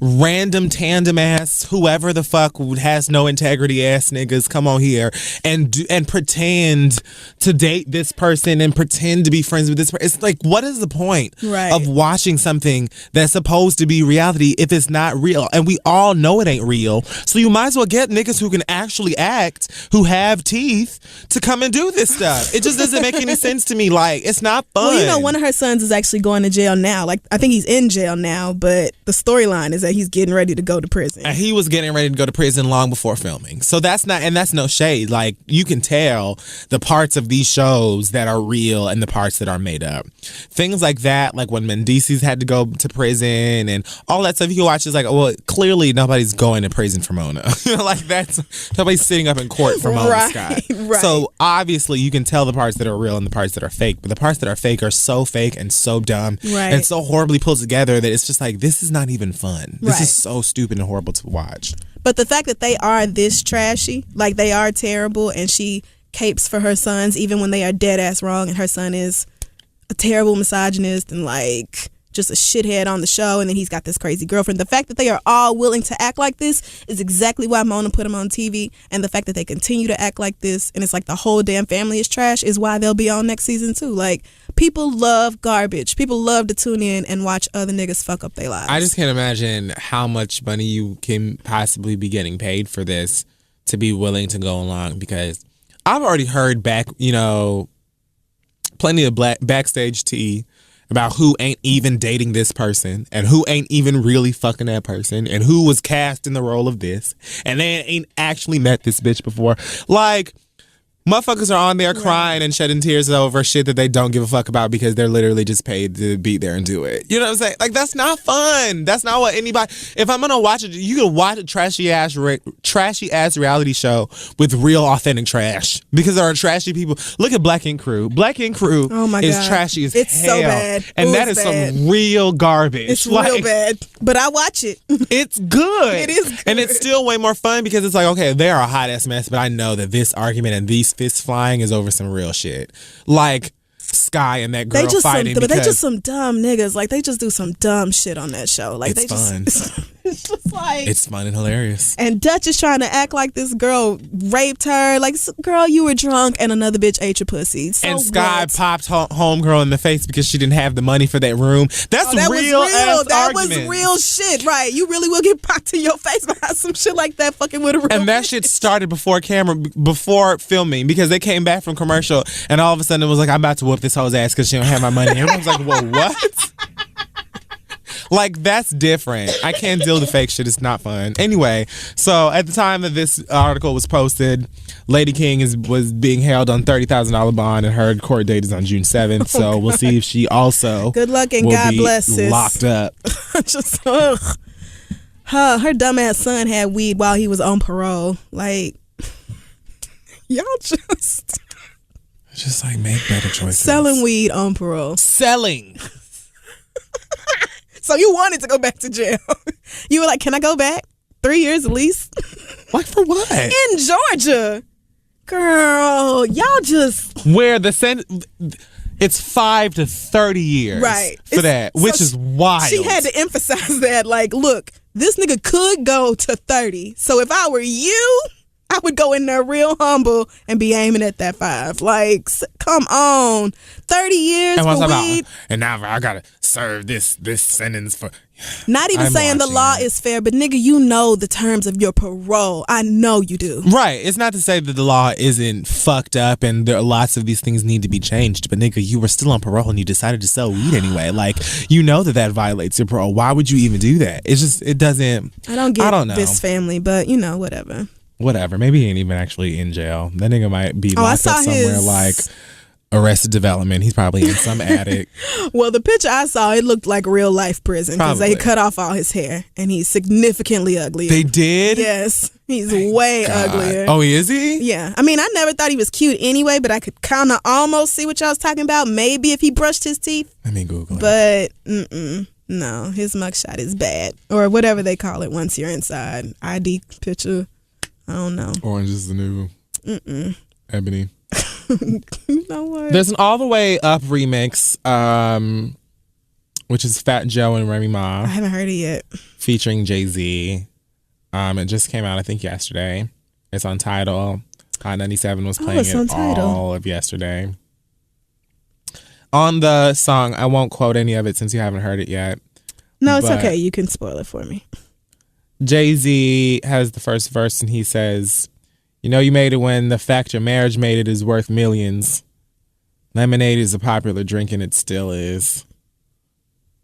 Speaker 1: random tandem ass, whoever the fuck has no integrity ass niggas come on here and pretend to date this person and pretend to be friends with this person. It's like, what is the point of watching something that's supposed to be reality if it's not real? And we all know it ain't real. So you might as well get niggas who can actually act, who have teeth, to come and do this stuff. It just doesn't make any sense to me. Like, it's not fun.
Speaker 2: Well, you know, one of her sons is actually going to jail now. Like, I think he's in jail now, but the storyline is that he's getting ready to go to prison.
Speaker 1: And he was getting ready to go to prison long before filming. So that's no shade. Like, you can tell the parts of these shows that are real and the parts that are made up. Things like that, like when Mendices had to go to prison and all that stuff, you can watch. It's like, well, clearly nobody's going to prison for Mona. Like, that's nobody's sitting up in court for Mona Scott.
Speaker 2: Right.
Speaker 1: So obviously you can tell the parts that are real and the parts that are fake. But the parts that are fake are so fake and so dumb and so horribly pulled together that it's just like, this is not even fun. This is so stupid and horrible to watch.
Speaker 2: But the fact that they are this trashy, like they are terrible, and she capes for her sons even when they are dead ass wrong, and her son is a terrible misogynist and like just a shithead on the show, and then he's got this crazy girlfriend. The fact that they are all willing to act like this is exactly why Mona put them on TV, and the fact that they continue to act like this and it's like the whole damn family is trash is why they'll be on next season too. Like, people love garbage. People love to tune in and watch other niggas fuck up their lives.
Speaker 1: I just can't imagine how much money you can possibly be getting paid for this to be willing to go along, because I've already heard plenty of backstage tea about who ain't even dating this person and who ain't even really fucking that person and who was cast in the role of this and they ain't actually met this bitch before. Like, motherfuckers are on there crying and shedding tears over shit that they don't give a fuck about because they're literally just paid to be there and do it. You know what I'm saying? Like, that's not fun. That's not what anybody... If I'm gonna watch it, you can watch a trashy ass reality show with real authentic trash, because there are trashy people. Look at Black Ink Crew. Black Ink Crew is trashy as
Speaker 2: it's
Speaker 1: hell.
Speaker 2: So bad.
Speaker 1: And that is bad. Some real garbage.
Speaker 2: It's real bad. But I watch it.
Speaker 1: It's good.
Speaker 2: It is good.
Speaker 1: And it's still way more fun because it's like, okay, they're a hot ass mess, but I know that this argument and these fists flying is over some real shit. Like Sky and that girl fighting.
Speaker 2: But they just some dumb niggas. Like, they just do some dumb shit on that show. Like,
Speaker 1: it's fun.
Speaker 2: It's just like,
Speaker 1: it's fun and hilarious.
Speaker 2: And Dutch is trying to act like this girl raped her. Like, girl, you were drunk and another bitch ate your pussy. So
Speaker 1: and Sky popped homegirl in the face because she didn't have the money for that room. That's
Speaker 2: that
Speaker 1: real.
Speaker 2: That was real shit, right? You really will get popped in your face behind some shit like that, fucking with a real
Speaker 1: And that
Speaker 2: bitch.
Speaker 1: shit started before filming, because they came back from commercial and all of a sudden it was like, I'm about to whoop this hoe's ass because she don't have my money. Everyone's like, whoa, what? Like, that's different. I can't deal with the fake shit. It's not fun. Anyway, so at the time that this article was posted, Lady King was being held on $30,000 bond, and her court date is on June 7th. So we'll see if she also
Speaker 2: good luck and God bless, sis.
Speaker 1: Locked up.
Speaker 2: Just her dumbass son had weed while he was on parole. Like, y'all just
Speaker 1: like, make better choices.
Speaker 2: Selling weed on parole.
Speaker 1: Selling.
Speaker 2: So you wanted to go back to jail. You were like, can I go back? 3 years at least?
Speaker 1: Like, for what?
Speaker 2: In Georgia. Girl, y'all just...
Speaker 1: Where it's 5 to 30 years for that, which is wild.
Speaker 2: She had to emphasize that, like, look, this nigga could go to 30. So if I were you, I would go in there real humble and be aiming at that 5. Like, come on. 30 years for weed.
Speaker 1: And now I gotta serve this sentence for...
Speaker 2: Not even saying the law is fair, but nigga, you know the terms of your parole. I know you do.
Speaker 1: Right. It's not to say that the law isn't fucked up and there are lots of these things need to be changed, but nigga, you were still on parole and you decided to sell weed anyway. Like, you know that violates your parole. Why would you even do that? It's just, it doesn't...
Speaker 2: I don't know this family, but you know, whatever.
Speaker 1: Maybe he ain't even actually in jail. That nigga might be locked up somewhere like Arrested Development. He's probably in some attic.
Speaker 2: Well, the picture I saw, it looked like real life prison because they cut off all his hair and he's significantly uglier.
Speaker 1: They did?
Speaker 2: Yes. He's way uglier.
Speaker 1: Oh, is he?
Speaker 2: Yeah. I mean, I never thought he was cute anyway, but I could kind of almost see what y'all was talking about. Maybe if he brushed his teeth.
Speaker 1: Let me Google it.
Speaker 2: But, no, his mugshot is bad. Or whatever they call it once you're inside. ID picture. I don't know.
Speaker 1: Orange is the new Ebony.
Speaker 2: You know what?
Speaker 1: There's an All the Way Up remix which is Fat Joe and Remy Ma.
Speaker 2: I haven't heard it yet.
Speaker 1: Featuring Jay-Z. It just came out, I think, yesterday. It's on Tidal. Hot 97 was playing it all of yesterday. On the song, I won't quote any of it since you haven't heard it yet.
Speaker 2: No, it's okay. You can spoil it for me.
Speaker 1: Jay-Z has the first verse and he says, "You know you made it when the fact your marriage made it is worth millions. Lemonade is a popular drink and it still is."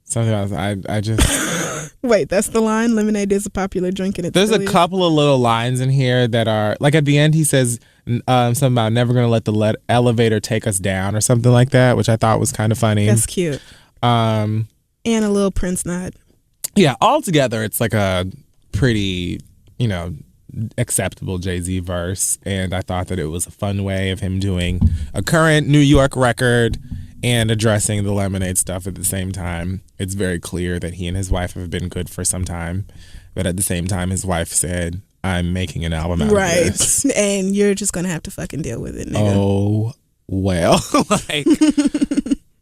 Speaker 1: Something else. I just...
Speaker 2: Wait, that's the line? Lemonade is a popular drink and it
Speaker 1: There's
Speaker 2: still
Speaker 1: a
Speaker 2: is?
Speaker 1: couple of little lines in here that are... Like at the end he says something about never going to let the elevator take us down or something like that, which I thought was kind of funny.
Speaker 2: That's cute. And a little Prince nod.
Speaker 1: Yeah, altogether it's like a pretty, acceptable Jay-Z verse. And I thought that it was a fun way of him doing a current New York record and addressing the Lemonade stuff at the same time. It's very clear that he and his wife have been good for some time. But at the same time, his wife said, "I'm making an album out of this."
Speaker 2: And you're just going to have to fucking deal with it, nigga.
Speaker 1: Oh, well.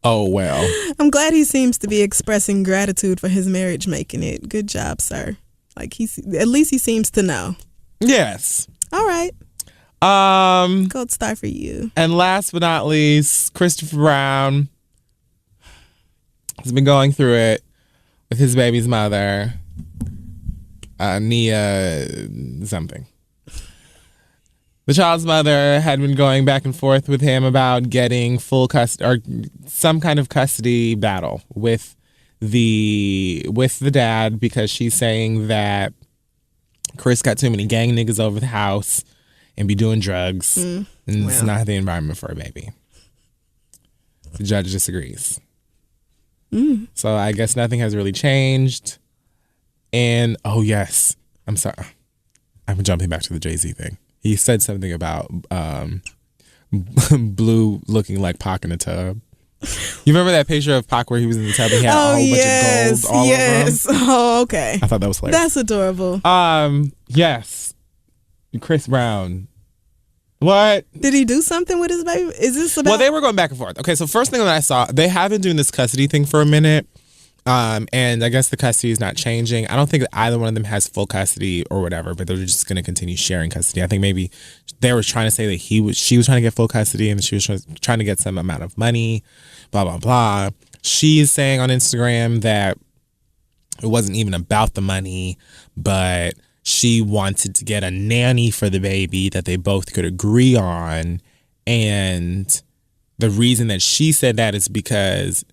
Speaker 1: Oh, well.
Speaker 2: I'm glad he seems to be expressing gratitude for his marriage making it. Good job, sir. Like, at least he seems to know.
Speaker 1: Yes.
Speaker 2: All right. Gold star for you.
Speaker 1: And last but not least, Christopher Brown has been going through it with his baby's mother, Nia something. The child's mother had been going back and forth with him about getting full custody or some kind of custody battle with the dad, because she's saying that Chris got too many gang niggas over the house and be doing drugs, and it's not the environment for a baby. The judge disagrees. So I guess nothing has really changed. And oh yes, I'm sorry, I'm jumping back to the Jay-Z thing. He said something about Blue looking like Pac in a tub. You remember that picture of Pac where he was in the tub and he had a whole bunch of gold all over him?
Speaker 2: Oh, okay.
Speaker 1: I thought that was hilarious.
Speaker 2: That's adorable.
Speaker 1: Yes. Chris Brown. What?
Speaker 2: Did he do something with his baby? Is this about...
Speaker 1: Well, they were going back and forth. Okay, so first thing that I saw, they have been doing this custody thing for a minute. And I guess the custody is not changing. I don't think that either one of them has full custody or whatever, but they're just going to continue sharing custody. I think maybe they were trying to say that she was trying to get full custody and she was trying to get some amount of money, blah, blah, blah. She's saying on Instagram that it wasn't even about the money, but she wanted to get a nanny for the baby that they both could agree on. And the reason that she said that is because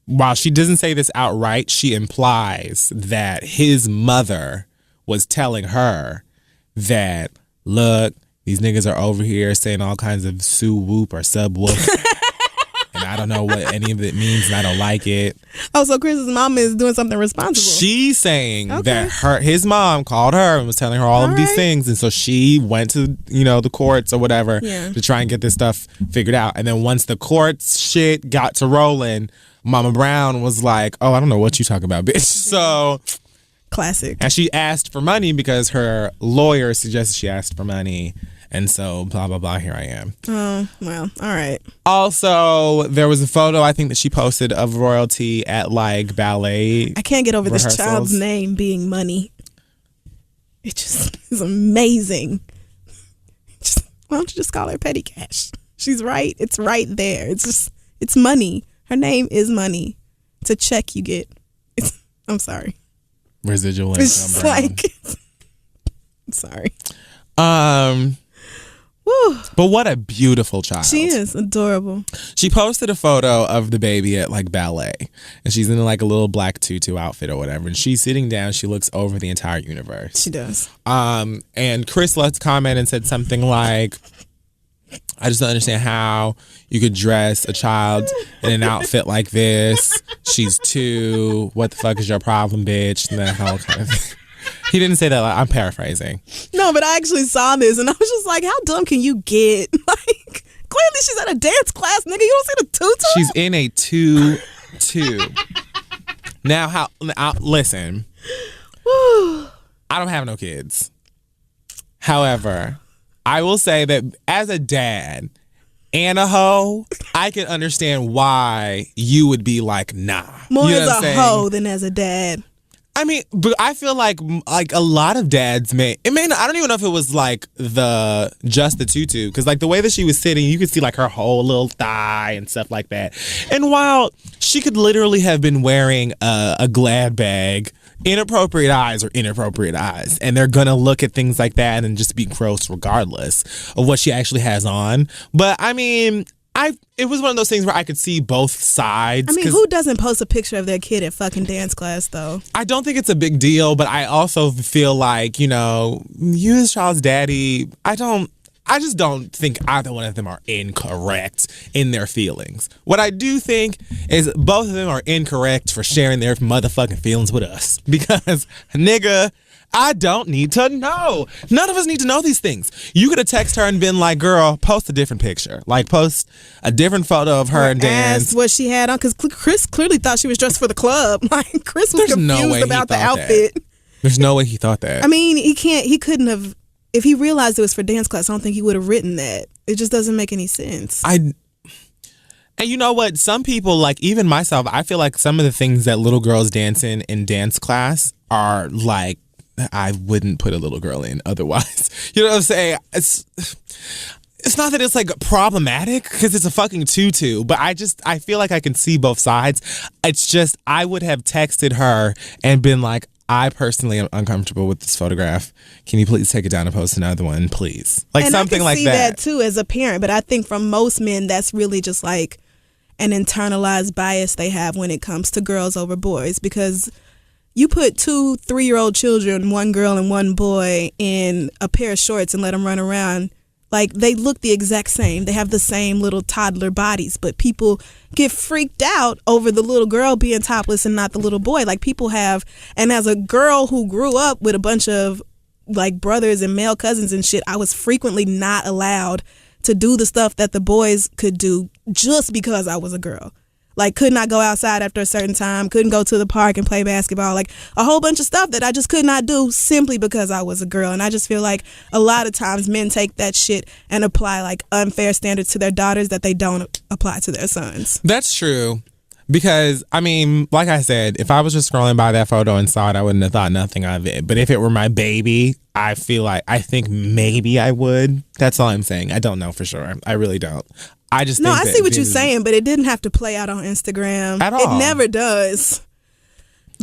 Speaker 1: while she doesn't say this outright, she implies that his mother was telling her that, look, these niggas are over here saying all kinds of sue whoop or sub whoop. And I don't know what any of it means and I don't like it.
Speaker 2: Oh, so Chris's mom is doing something responsible.
Speaker 1: She's saying that his mom called her and was telling her all of these things. And so she went to, the courts or whatever to try and get this stuff figured out. And then once the courts shit got to rolling, Mama Brown was like, "Oh, I don't know what you talking about, bitch." So
Speaker 2: classic.
Speaker 1: And she asked for money because her lawyer suggested she asked for money. And so blah, blah, blah, here I am.
Speaker 2: Oh, well, all right.
Speaker 1: Also, there was a photo I think that she posted of royalty at like ballet.
Speaker 2: I can't get over
Speaker 1: rehearsals.
Speaker 2: This child's name being Money. It just is amazing. Why don't you just call her Petty Cash? She's right. It's right there. It's money. Her name is Money. It's a check you get. I'm sorry.
Speaker 1: Residual income.
Speaker 2: It's like, I'm sorry.
Speaker 1: Woo. But what a beautiful child.
Speaker 2: She is adorable.
Speaker 1: She posted a photo of the baby at like ballet, and she's in like a little black tutu outfit or whatever, and she's sitting down. She looks over the entire universe.
Speaker 2: She does.
Speaker 1: And Chris left a comment and said something like, "I just don't understand how you could dress a child in an outfit like this. She's 2. What the fuck is your problem, bitch?" And that whole kind of thing. He didn't say that. I'm paraphrasing.
Speaker 2: No, but I actually saw this and I was just like, how dumb can you get? Like, clearly she's at a dance class, nigga. You don't see the tutu?
Speaker 1: She's in a tutu. Now, listen. I don't have no kids. However, I will say that as a dad and a hoe, I can understand why you would be like, nah.
Speaker 2: More
Speaker 1: you know
Speaker 2: as a hoe than as a dad.
Speaker 1: I mean, but I feel like a lot of dads I don't even know if it was like just the tutu, because like the way that she was sitting, you could see like her whole little thigh and stuff like that. And while she could literally have been wearing a Glad bag, inappropriate eyes are inappropriate eyes, and they're gonna look at things like that and just be gross regardless of what she actually has on. But I mean, it was one of those things where I could see both sides.
Speaker 2: I mean, who doesn't post a picture of their kid at fucking dance class, though?
Speaker 1: I don't think it's a big deal, but I also feel like, you as child's daddy, I just don't think either one of them are incorrect in their feelings. What I do think is both of them are incorrect for sharing their motherfucking feelings with us. Because, nigga, I don't need to know. None of us need to know these things. You could have texted her and been like, girl, post a different picture. Like, post a different photo of her and dance.
Speaker 2: What she had on, because Chris clearly thought she was dressed for the club. Like, Chris was confused about the outfit.
Speaker 1: There's no way he thought that.
Speaker 2: I mean, he couldn't have, if he realized it was for dance class, I don't think he would have written that. It just doesn't make any sense.
Speaker 1: And you know what? Some people, like even myself, I feel like some of the things that little girls dance in dance class are like, I wouldn't put a little girl in otherwise. You know what I'm saying? It's not that it's like problematic because it's a fucking tutu, but I feel like I can see both sides. It's just I would have texted her and been like, I personally am uncomfortable with this photograph. Can you please take it down and post another one, please? Like
Speaker 2: and
Speaker 1: something like
Speaker 2: that. I
Speaker 1: that.
Speaker 2: can see that too as a parent, but I think from most men, that's really just like an internalized bias they have when it comes to girls over boys, because you put 2 3-year-old children, one girl and one boy, in a pair of shorts and let them run around. Like, they look the exact same. They have the same little toddler bodies, but people get freaked out over the little girl being topless and not the little boy. Like, people have, and as a girl who grew up with a bunch of like brothers and male cousins and shit, I was frequently not allowed to do the stuff that the boys could do just because I was a girl. Like, could not go outside after a certain time, couldn't go to the park and play basketball, like a whole bunch of stuff that I just could not do simply because I was a girl. And I just feel like a lot of times men take that shit and apply like unfair standards to their daughters that they don't apply to their sons.
Speaker 1: That's true. Because, I mean, like I said, if I was just scrolling by that photo and saw it, I wouldn't have thought nothing of it. But if it were my baby, I think maybe I would. That's all I'm saying. I don't know for sure. I really don't. I
Speaker 2: see what you're saying, but it didn't have to play out on Instagram
Speaker 1: at all.
Speaker 2: It never does.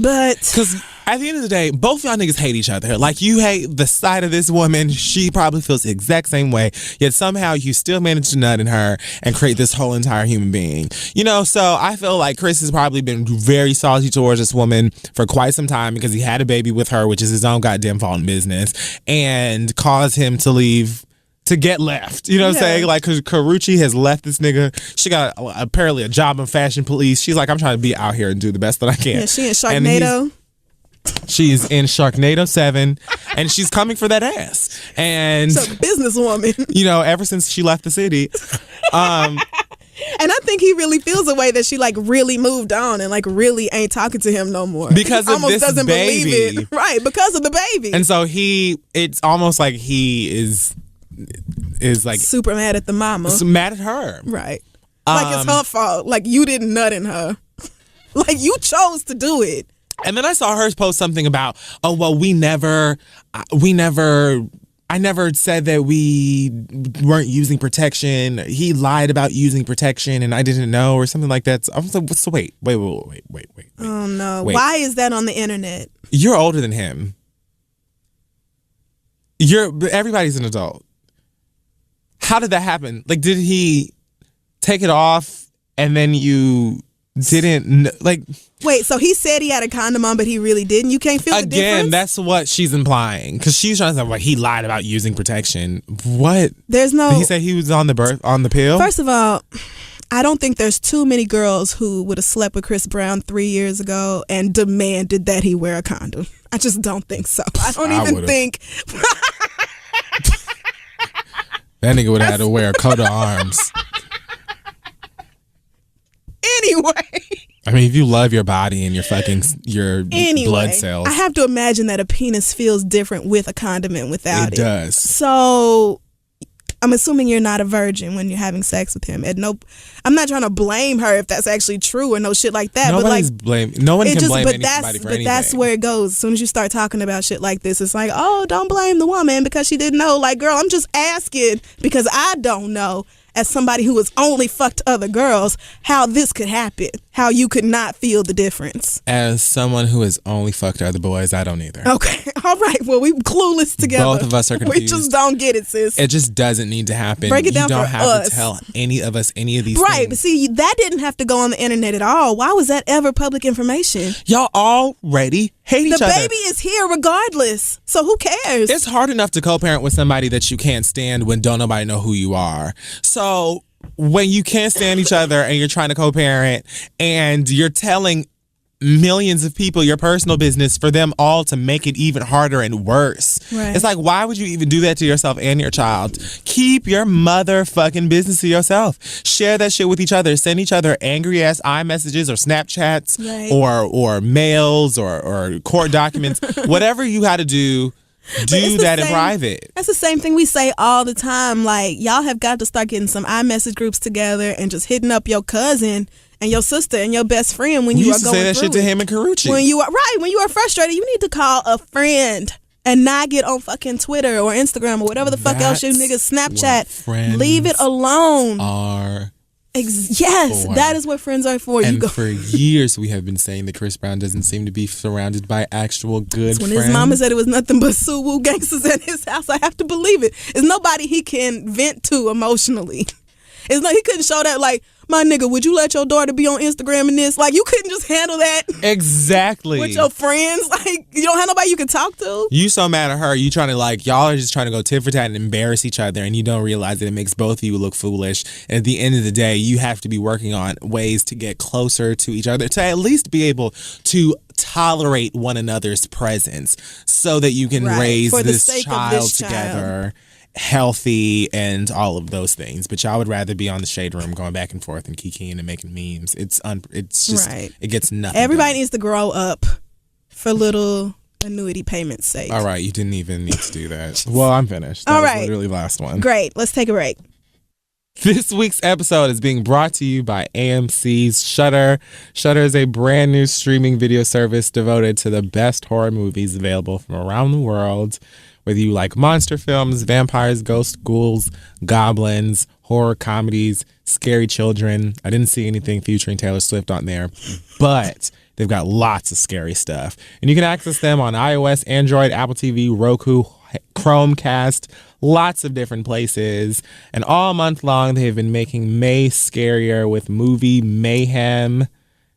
Speaker 2: But
Speaker 1: because at the end of the day, both y'all niggas hate each other. Like, you hate the sight of this woman. She probably feels the exact same way. Yet somehow you still manage to nut in her and create this whole entire human being. So I feel like Chris has probably been very salty towards this woman for quite some time because he had a baby with her, which is his own goddamn fault and business, and caused him to leave. To get left. You know what I'm saying? Like, Karrueche has left this nigga. She got apparently a job in fashion police. She's like, I'm trying to be out here and do the best that I can.
Speaker 2: Yeah, she in Sharknado.
Speaker 1: She's in Sharknado 7, and she's coming for that ass. And
Speaker 2: she's a businesswoman.
Speaker 1: Ever since she left the city.
Speaker 2: And I think he really feels a way that she like really moved on and like really ain't talking to him no more.
Speaker 1: Because of this
Speaker 2: doesn't
Speaker 1: baby.
Speaker 2: Believe it. Right, because of the baby.
Speaker 1: And so it's almost like he is like
Speaker 2: super mad at the mama.
Speaker 1: Mad at her.
Speaker 2: Right. Like it's her fault. Like you didn't nut in her. Like you chose to do it.
Speaker 1: And then I saw her post something about, oh, well, I never said that we weren't using protection. He lied about using protection and I didn't know, or something like that. So I was like, so wait.
Speaker 2: Oh no. Wait. Why is that on the internet?
Speaker 1: You're older than him. Everybody's an adult. How did that happen? Like, did he take it off and then you didn't, like...
Speaker 2: Wait, so he said he had a condom on, but he really didn't? You can't feel the difference?
Speaker 1: Again, that's what she's implying. Because she's trying to say, like, he lied about using protection. What?
Speaker 2: There's no...
Speaker 1: Did he say he was on the pill?
Speaker 2: First of all, I don't think there's too many girls who would have slept with Chris Brown 3 years ago and demanded that he wear a condom. I just don't think so. I don't even think...
Speaker 1: That nigga would have had to wear a coat of arms.
Speaker 2: Anyway.
Speaker 1: I mean, if you love your body and your blood cells.
Speaker 2: I have to imagine that a penis feels different with a condom and without it.
Speaker 1: It does.
Speaker 2: So, I'm assuming you're not a virgin when you're having sex with him. I'm not trying to blame her if that's actually true or no shit like that.
Speaker 1: Nobody's
Speaker 2: but
Speaker 1: no one can blame anybody for anything.
Speaker 2: But that's where it goes. As soon as you start talking about shit like this, it's like, oh, don't blame the woman because she didn't know. Like, girl, I'm just asking because I don't know, as somebody who has only fucked other girls, how this could happen, how you could not feel the difference.
Speaker 1: As someone who has only fucked other boys, I don't either.
Speaker 2: Okay, all right. Well, we clueless together.
Speaker 1: Both of us are confused.
Speaker 2: We just don't get it, sis.
Speaker 1: It just doesn't need to happen.
Speaker 2: Break it down
Speaker 1: You don't
Speaker 2: for
Speaker 1: have
Speaker 2: us.
Speaker 1: to tell any of us any of these
Speaker 2: right,
Speaker 1: things.
Speaker 2: but see, that didn't have to go on the internet at all. Why was that ever public information?
Speaker 1: Y'all already hate each
Speaker 2: The
Speaker 1: other.
Speaker 2: baby is here regardless, so who cares?
Speaker 1: It's hard enough to co-parent with somebody that you can't stand when don't nobody know who you are. So when you can't stand each other and you're trying to co-parent and you're telling millions of people your personal business for them all to make it even harder and worse.
Speaker 2: Right.
Speaker 1: It's like, why would you even do that to yourself and your child? Keep your motherfucking business to yourself. Share that shit with each other. Send each other angry ass iMessages or Snapchats,
Speaker 2: right,
Speaker 1: or mails or court documents. Whatever you got to do that in private.
Speaker 2: That's the same thing we say all the time. Like, y'all have got to start getting some iMessage groups together and just hitting up your cousin and your sister and your best friend when you are going through it.
Speaker 1: We used to say that shit to him and Karuchi.
Speaker 2: When you are frustrated, you need to call a friend and not get on fucking Twitter or Instagram or whatever the fuck else you niggas Snapchat. Leave it alone. Yes,
Speaker 1: for.
Speaker 2: That is what friends are for.
Speaker 1: And for years we have been saying that Chris Brown doesn't seem to be surrounded by actual good friends.
Speaker 2: When his mama said it was nothing but Suwoo gangsters at his house, I have to believe it. There's nobody he can vent to emotionally. It's like he couldn't show that, like, my nigga, would you let your daughter be on Instagram and this? Like, you couldn't just handle that.
Speaker 1: Exactly.
Speaker 2: With your friends. Like, you don't have nobody you can talk to.
Speaker 1: You so mad at her. You trying to, like, y'all are just trying to go tit for tat and embarrass each other, and you don't realize that it makes both of you look foolish. And at the end of the day, you have to be working on ways to get closer to each other, to at least be able to tolerate one another's presence so that you can raise this child together. Healthy and all of those things, but y'all would rather be on the shade room going back and forth and kikiing and making memes. It's just it gets nothing.
Speaker 2: Everybody needs to grow up for little annuity payments' sake.
Speaker 1: All right, you didn't even need to do that. Well, I'm finished. That was literally the last one.
Speaker 2: Great. Let's take a break.
Speaker 1: This week's episode is being brought to you by AMC's Shudder. Shudder is a brand new streaming video service devoted to the best horror movies available from around the world. Whether you like monster films, vampires, ghosts, ghouls, goblins, horror comedies, scary children. I didn't see anything featuring Taylor Swift on there, but they've got lots of scary stuff. And you can access them on iOS, Android, Apple TV, Roku, Chromecast, lots of different places. And all month long, they've been making May scarier with movie mayhem.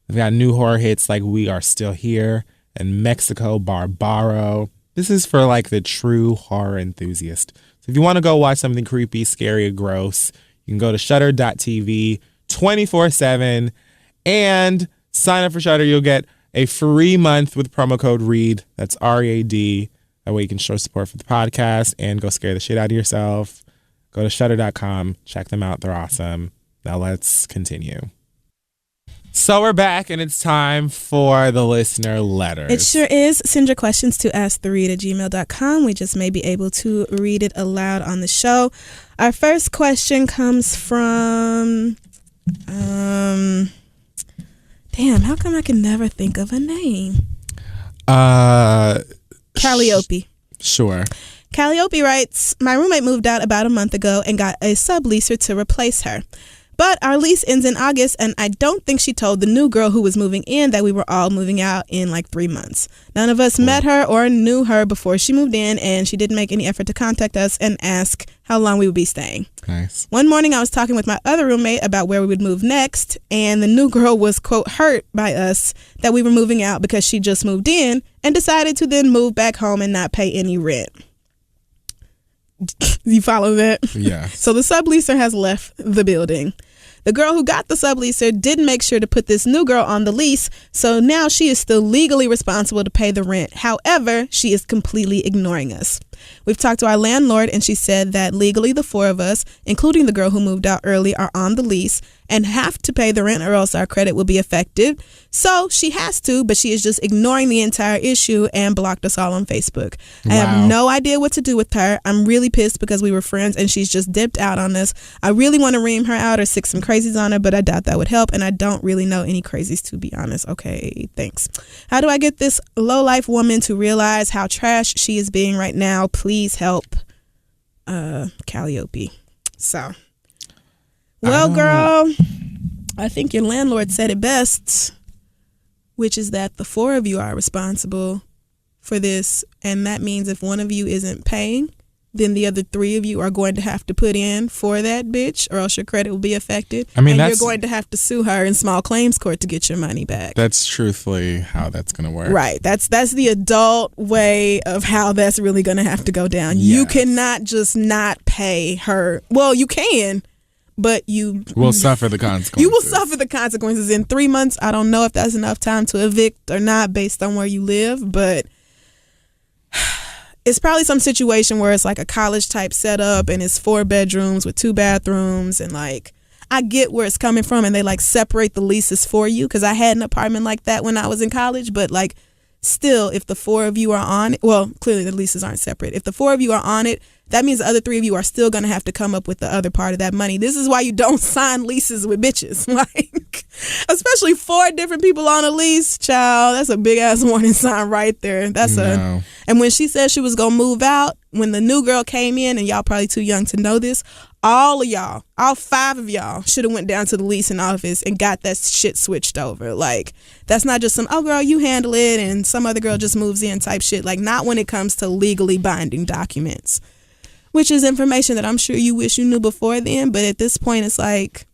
Speaker 1: They've got new horror hits like We Are Still Here and Mexico Barbaro. This is for, like, the true horror enthusiast. So if you want to go watch something creepy, scary, or gross, you can go to shudder.tv 24/7 and sign up for Shudder. You'll get a free month with promo code READ. That's READ. That way you can show support for the podcast and go scare the shit out of yourself. Go to shudder.com. Check them out. They're awesome. Now let's continue. So we're back, and it's time for the listener letters.
Speaker 2: It sure is. Send your questions to asktheread@gmail.com. We just may be able to read it aloud on the show. Our first question comes from... damn, how come I can never think of a name? Calliope.
Speaker 1: Sure.
Speaker 2: Calliope writes, my roommate moved out about a month ago and got a subleaser to replace her. But our lease ends in August, and I don't think she told the new girl who was moving in that we were all moving out in like 3 months. None of us met her or knew her before she moved in, and she didn't make any effort to contact us and ask how long we would be staying.
Speaker 1: Nice.
Speaker 2: One morning, I was talking with my other roommate about where we would move next, and the new girl was, quote, hurt by us that we were moving out because she just moved in and decided to then move back home and not pay any rent. You follow that?
Speaker 1: Yeah.
Speaker 2: So the subleaser has left the building. The girl who got the subleaser didn't make sure to put this new girl on the lease, so now she is still legally responsible to pay the rent. However, she is completely ignoring us. We've talked to our landlord, and she said that legally the four of us, including the girl who moved out early, are on the lease and have to pay the rent or else our credit will be affected. So she has to, but she is just ignoring the entire issue and blocked us all on Facebook. I have no idea what to do with her. I'm really pissed because we were friends and she's just dipped out on us. I really want to ream her out or sick some crazies on her, but I doubt that would help, and I don't really know any crazies, to be honest. Okay, thanks. How do I get this low-life woman to realize how trash she is being right now? Please help. Calliope. So, well, girl, I think your landlord said it best, which is that the four of you are responsible for this, and that means if one of you isn't paying, then the other three of you are going to have to put in for that bitch, or else your credit will be affected. I mean, and you're going to have to sue her in small claims court to get your money back.
Speaker 1: That's truthfully how that's going to work.
Speaker 2: Right. That's the adult way of how that's really going to have to go down. Yes. You cannot just not pay her. Well, you can, but you
Speaker 1: will suffer the consequences.
Speaker 2: You will suffer the consequences in 3 months. I don't know if that's enough time to evict or not based on where you live, but it's probably some situation where it's like a college type setup and it's 4 bedrooms with 2 bathrooms, and like I get where it's coming from, and they like separate the leases for you, because I had an apartment like that when I was in college. But like still, if the 4 of you are on it, well, clearly the leases aren't separate. If the 4 of you are on it, that means the other 3 of you are still going to have to come up with the other part of that money. This is why you don't sign leases with bitches. Like, especially 4 different people on a lease, child. That's a big ass warning sign right there. And when she said she was going to move out, when the new girl came in, and y'all probably too young to know this, all of y'all, all 5 of y'all should have went down to the leasing office and got that shit switched over. Like, that's not just some, oh girl, you handle it and some other girl just moves in type shit. Like, not when it comes to legally binding documents, which is information that I'm sure you wish you knew before then. But at this point, it's like,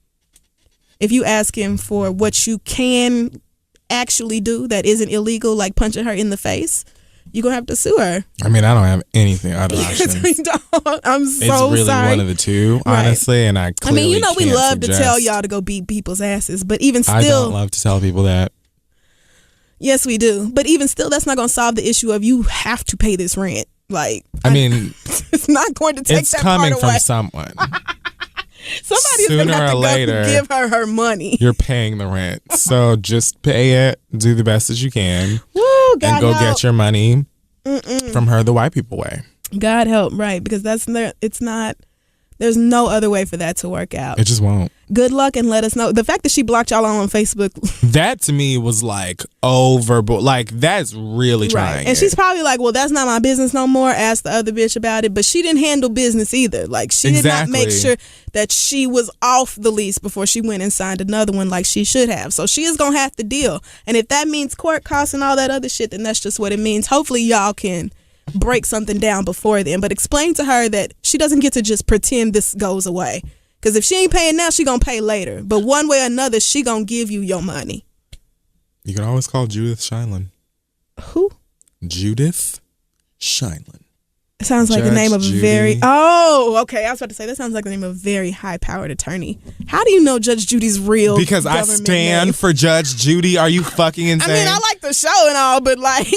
Speaker 2: if you ask him for what you can actually do that isn't illegal, like punching her in the face, you're going to have to sue her.
Speaker 1: I mean, I don't have anything other options.
Speaker 2: I'm so
Speaker 1: sorry. It's really
Speaker 2: sorry.
Speaker 1: one of the two, honestly, right. And I clearly
Speaker 2: you know, we love
Speaker 1: suggest.
Speaker 2: To tell y'all to go beat people's asses, but even still, I
Speaker 1: don't love to tell people that.
Speaker 2: Yes, we do. But even still, that's not going to solve the issue of you have to pay this rent. Like,
Speaker 1: I mean,
Speaker 2: it's not going to take that part away.
Speaker 1: It's coming from someone.
Speaker 2: Somebody's going to have to go give her money.
Speaker 1: You're paying the rent. So just pay it, do the best as you can,
Speaker 2: Woo, God
Speaker 1: and go
Speaker 2: help.
Speaker 1: get your money from her the white people way.
Speaker 2: God help, right? Because there's no other way for that to work out.
Speaker 1: It just won't.
Speaker 2: Good luck, and let us know. The fact that she blocked y'all on Facebook,
Speaker 1: that to me was like overboard. Like, that's really trying.
Speaker 2: Right. And she's probably like, well, that's not my business no more. Ask the other bitch about it. But she didn't handle business either. Like, she did not make sure that she was off the lease before she went and signed another one like she should have. So she is going to have to deal. And if that means court costs and all that other shit, then that's just what it means. Hopefully y'all can break something down before then, but explain to her that she doesn't get to just pretend this goes away, because if she ain't paying now, she gonna pay later, but one way or another she gonna give you your money.
Speaker 1: You can always call Judith Shineland.
Speaker 2: Who?
Speaker 1: Judith Shineland.
Speaker 2: It sounds like the name of a very okay, I was about to say that sounds like the name of a very high powered attorney. How do you know Judge Judy's real?
Speaker 1: Because I stand
Speaker 2: name?
Speaker 1: For Judge Judy. Are you fucking insane?
Speaker 2: I mean, I like the show and all, but like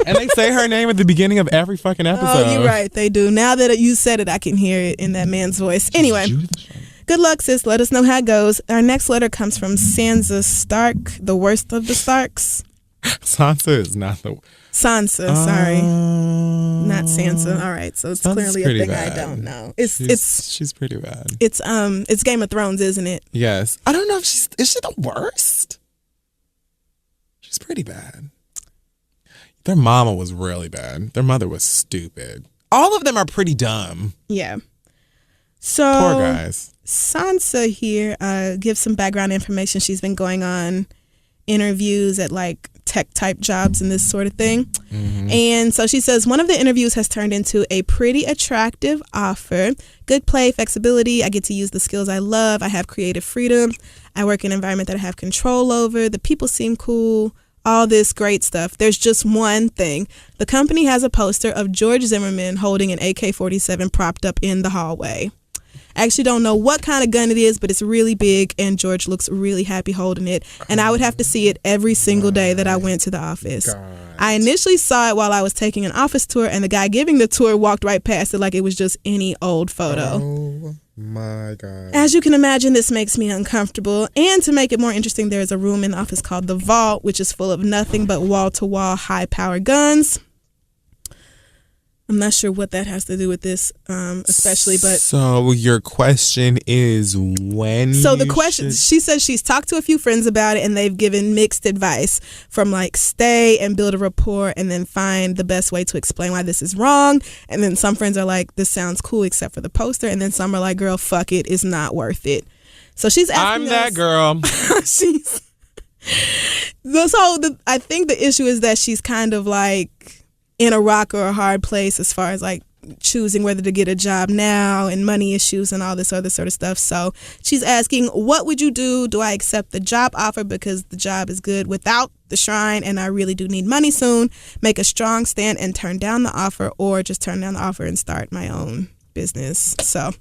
Speaker 1: and they say her name at the beginning of every fucking episode.
Speaker 2: Oh, you're right, they do. Now that you said it, I can hear it in that man's voice. Anyway, good luck, sis. Let us know how it goes. Our next letter comes from Sansa Stark, the worst of the Starks.
Speaker 1: Sansa is not the...
Speaker 2: Sansa, sorry. Not Sansa. All right, so it's
Speaker 1: Sansa's
Speaker 2: clearly a thing
Speaker 1: bad.
Speaker 2: I don't know.
Speaker 1: She's pretty bad.
Speaker 2: It's Game of Thrones, isn't it?
Speaker 1: Yes. I don't know if is she the worst? She's pretty bad. Their mama was really bad. Their mother was stupid. All of them are pretty dumb.
Speaker 2: Yeah. So
Speaker 1: poor guys.
Speaker 2: Sansa here gives some background information. She's been going on interviews at like tech type jobs and this sort of thing. Mm-hmm. And so she says one of the interviews has turned into a pretty attractive offer. Good play, flexibility. I get to use the skills I love. I have creative freedom. I work in an environment that I have control over. The people seem cool. All this great stuff. There's just one thing. The company has a poster of George Zimmerman holding an AK-47 propped up in the hallway. I actually don't know what kind of gun it is, but it's really big, and George looks really happy holding it. And I would have to see it every single day that I went to the office.
Speaker 1: God.
Speaker 2: I initially saw it while I was taking an office tour, and the guy giving the tour walked right past it like it was just any old photo.
Speaker 1: Oh my God.
Speaker 2: As you can imagine, this makes me uncomfortable. And to make it more interesting, there is a room in the office called the Vault, which is full of nothing but wall-to-wall high-powered guns. I'm not sure what that has to do with this, especially, but...
Speaker 1: So your question is when
Speaker 2: So the question, she says she's talked to a few friends about it, and they've given mixed advice from like stay and build a rapport and then find the best way to explain why this is wrong. And then some friends are like, this sounds cool except for the poster. And then some are like, girl, fuck it. It's not worth it. So she's asking
Speaker 1: I'm that girl.
Speaker 2: she's... I think the issue is that she's kind of like in a rock or a hard place as far as like choosing whether to get a job now and money issues and all this other sort of stuff. So she's asking, what would you do? Do I accept the job offer because the job is good without the shrine and I really do need money soon? Make a strong stand and turn down the offer, or just turn down the offer and start my own business? So,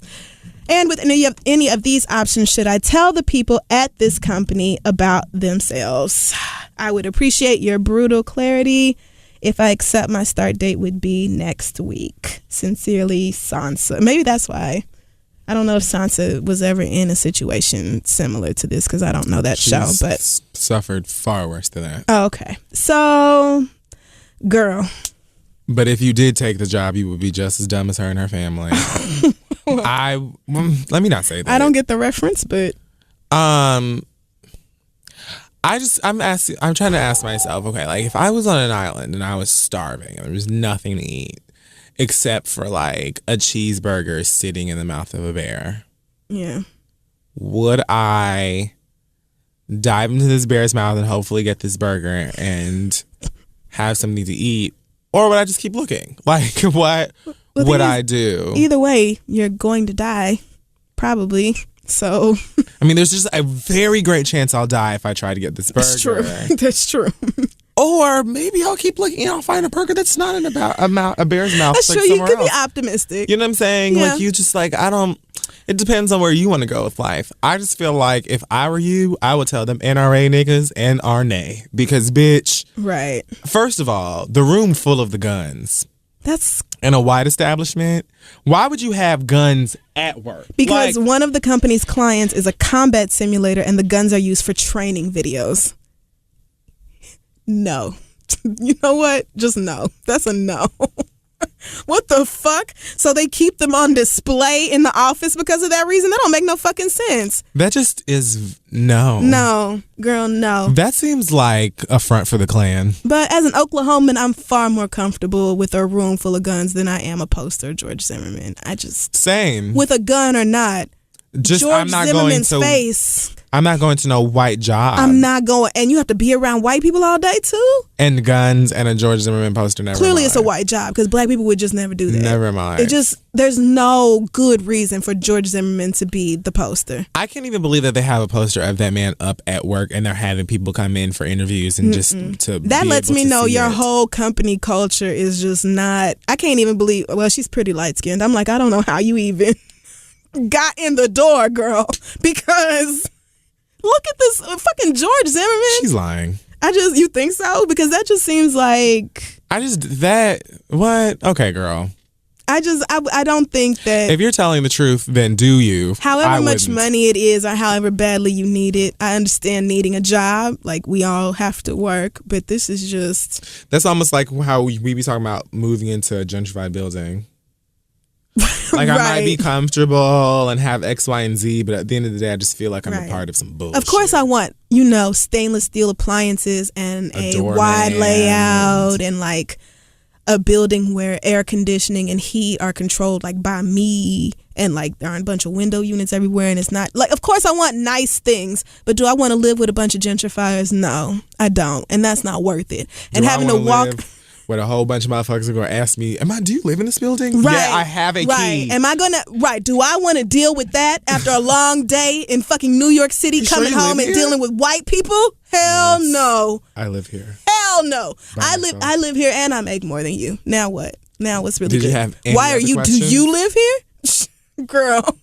Speaker 2: and with any of these options, should I tell the people at this company about themselves? I would appreciate your brutal clarity. If I accept, my start date would be next week. Sincerely, Sansa. Maybe that's why. I don't know if Sansa was ever in a situation similar to this because I don't know that show. But
Speaker 1: suffered far worse than that.
Speaker 2: Oh, okay. So, girl.
Speaker 1: But if you did take the job, you would be just as dumb as her and her family. Let me not say that.
Speaker 2: I don't get the reference, but
Speaker 1: I'm trying to ask myself, okay, like if I was on an island and I was starving and there was nothing to eat except for like a cheeseburger sitting in the mouth of a bear.
Speaker 2: Yeah.
Speaker 1: Would I dive into this bear's mouth and hopefully get this burger and have something to eat? Or would I just keep looking? Like, what would I do?
Speaker 2: Either way, you're going to die, probably. So,
Speaker 1: I mean, there's just a very great chance I'll die if I try to get this burger.
Speaker 2: That's true. That's true.
Speaker 1: Or maybe I'll keep looking and I'll find a burger that's not in a bear's mouth.
Speaker 2: That's
Speaker 1: like
Speaker 2: true. You could
Speaker 1: else.
Speaker 2: Be optimistic.
Speaker 1: You know what I'm saying?
Speaker 2: Yeah.
Speaker 1: Like, you just like, it depends on where you want to go with life. I just feel like if I were you, I would tell them NRA niggas and RNA. Because, bitch.
Speaker 2: Right.
Speaker 1: First of all, the room full of the guns.
Speaker 2: That's...
Speaker 1: In a white establishment, why would you have guns at work?
Speaker 2: Because one of the company's clients is a combat simulator and the guns are used for training videos. No. You know what? Just no. That's a no. What the fuck? So they keep them on display in the office because of that reason? That don't make no fucking sense.
Speaker 1: That just is no.
Speaker 2: No, girl, no.
Speaker 1: That seems like a front for the Klan.
Speaker 2: But as an Oklahoman, I'm far more comfortable with a room full of guns than I am a poster of George Zimmerman.
Speaker 1: Same.
Speaker 2: With a gun or not.
Speaker 1: Just
Speaker 2: George
Speaker 1: I'm not
Speaker 2: Zimmerman's
Speaker 1: going to
Speaker 2: face.
Speaker 1: I'm not going to no white job.
Speaker 2: I'm not going, and you have to be around white people all day too?
Speaker 1: And guns and a George Zimmerman poster, never
Speaker 2: Clearly
Speaker 1: mind.
Speaker 2: It's a white job because black people would just never do that.
Speaker 1: Never mind.
Speaker 2: There's no good reason for George Zimmerman to be the poster.
Speaker 1: I can't even believe that they have a poster of that man up at work and they're having people come in for interviews and just to
Speaker 2: that
Speaker 1: be
Speaker 2: lets
Speaker 1: able
Speaker 2: me
Speaker 1: to
Speaker 2: know
Speaker 1: see
Speaker 2: your
Speaker 1: it.
Speaker 2: whole company culture is just not. I can't even believe. Well, she's pretty light skinned. I'm like, I don't know how you even got in the door, girl, because look at this fucking George Zimmerman.
Speaker 1: She's lying.
Speaker 2: You think so? Because that just seems like
Speaker 1: what? Okay, girl.
Speaker 2: I don't think that.
Speaker 1: If you're telling the truth, then do you.
Speaker 2: However much money it is or however badly you need it, I understand needing a job. Like, we all have to work, but this is just.
Speaker 1: That's almost like how we be talking about moving into a gentrified building. Like,
Speaker 2: right.
Speaker 1: I might be comfortable and have X, Y, and Z, but at the end of the day, I just feel like I'm
Speaker 2: Right.
Speaker 1: a part of some bullshit.
Speaker 2: Of course, I want, stainless steel appliances and a wide
Speaker 1: doorman.
Speaker 2: layout and like a building where air conditioning and heat are controlled like by me, and like there aren't a bunch of window units everywhere, and it's not like, of course I want nice things, but do I want to live with a bunch of gentrifiers? No, I don't, and that's not worth it. And having to walk
Speaker 1: with a whole bunch of motherfuckers are going to ask me, do you live in this building?
Speaker 2: Right,
Speaker 1: yeah, I have a key.
Speaker 2: Am I gonna do I want to deal with that after a long day in fucking New York City, coming home and dealing with white people? Hell no.
Speaker 1: I live here.
Speaker 2: Hell no.
Speaker 1: By
Speaker 2: I live here and I make more than you. Now what? Now what's really
Speaker 1: Did
Speaker 2: good?
Speaker 1: you have any
Speaker 2: Why are
Speaker 1: other
Speaker 2: you
Speaker 1: questions?
Speaker 2: do you live here? Girl.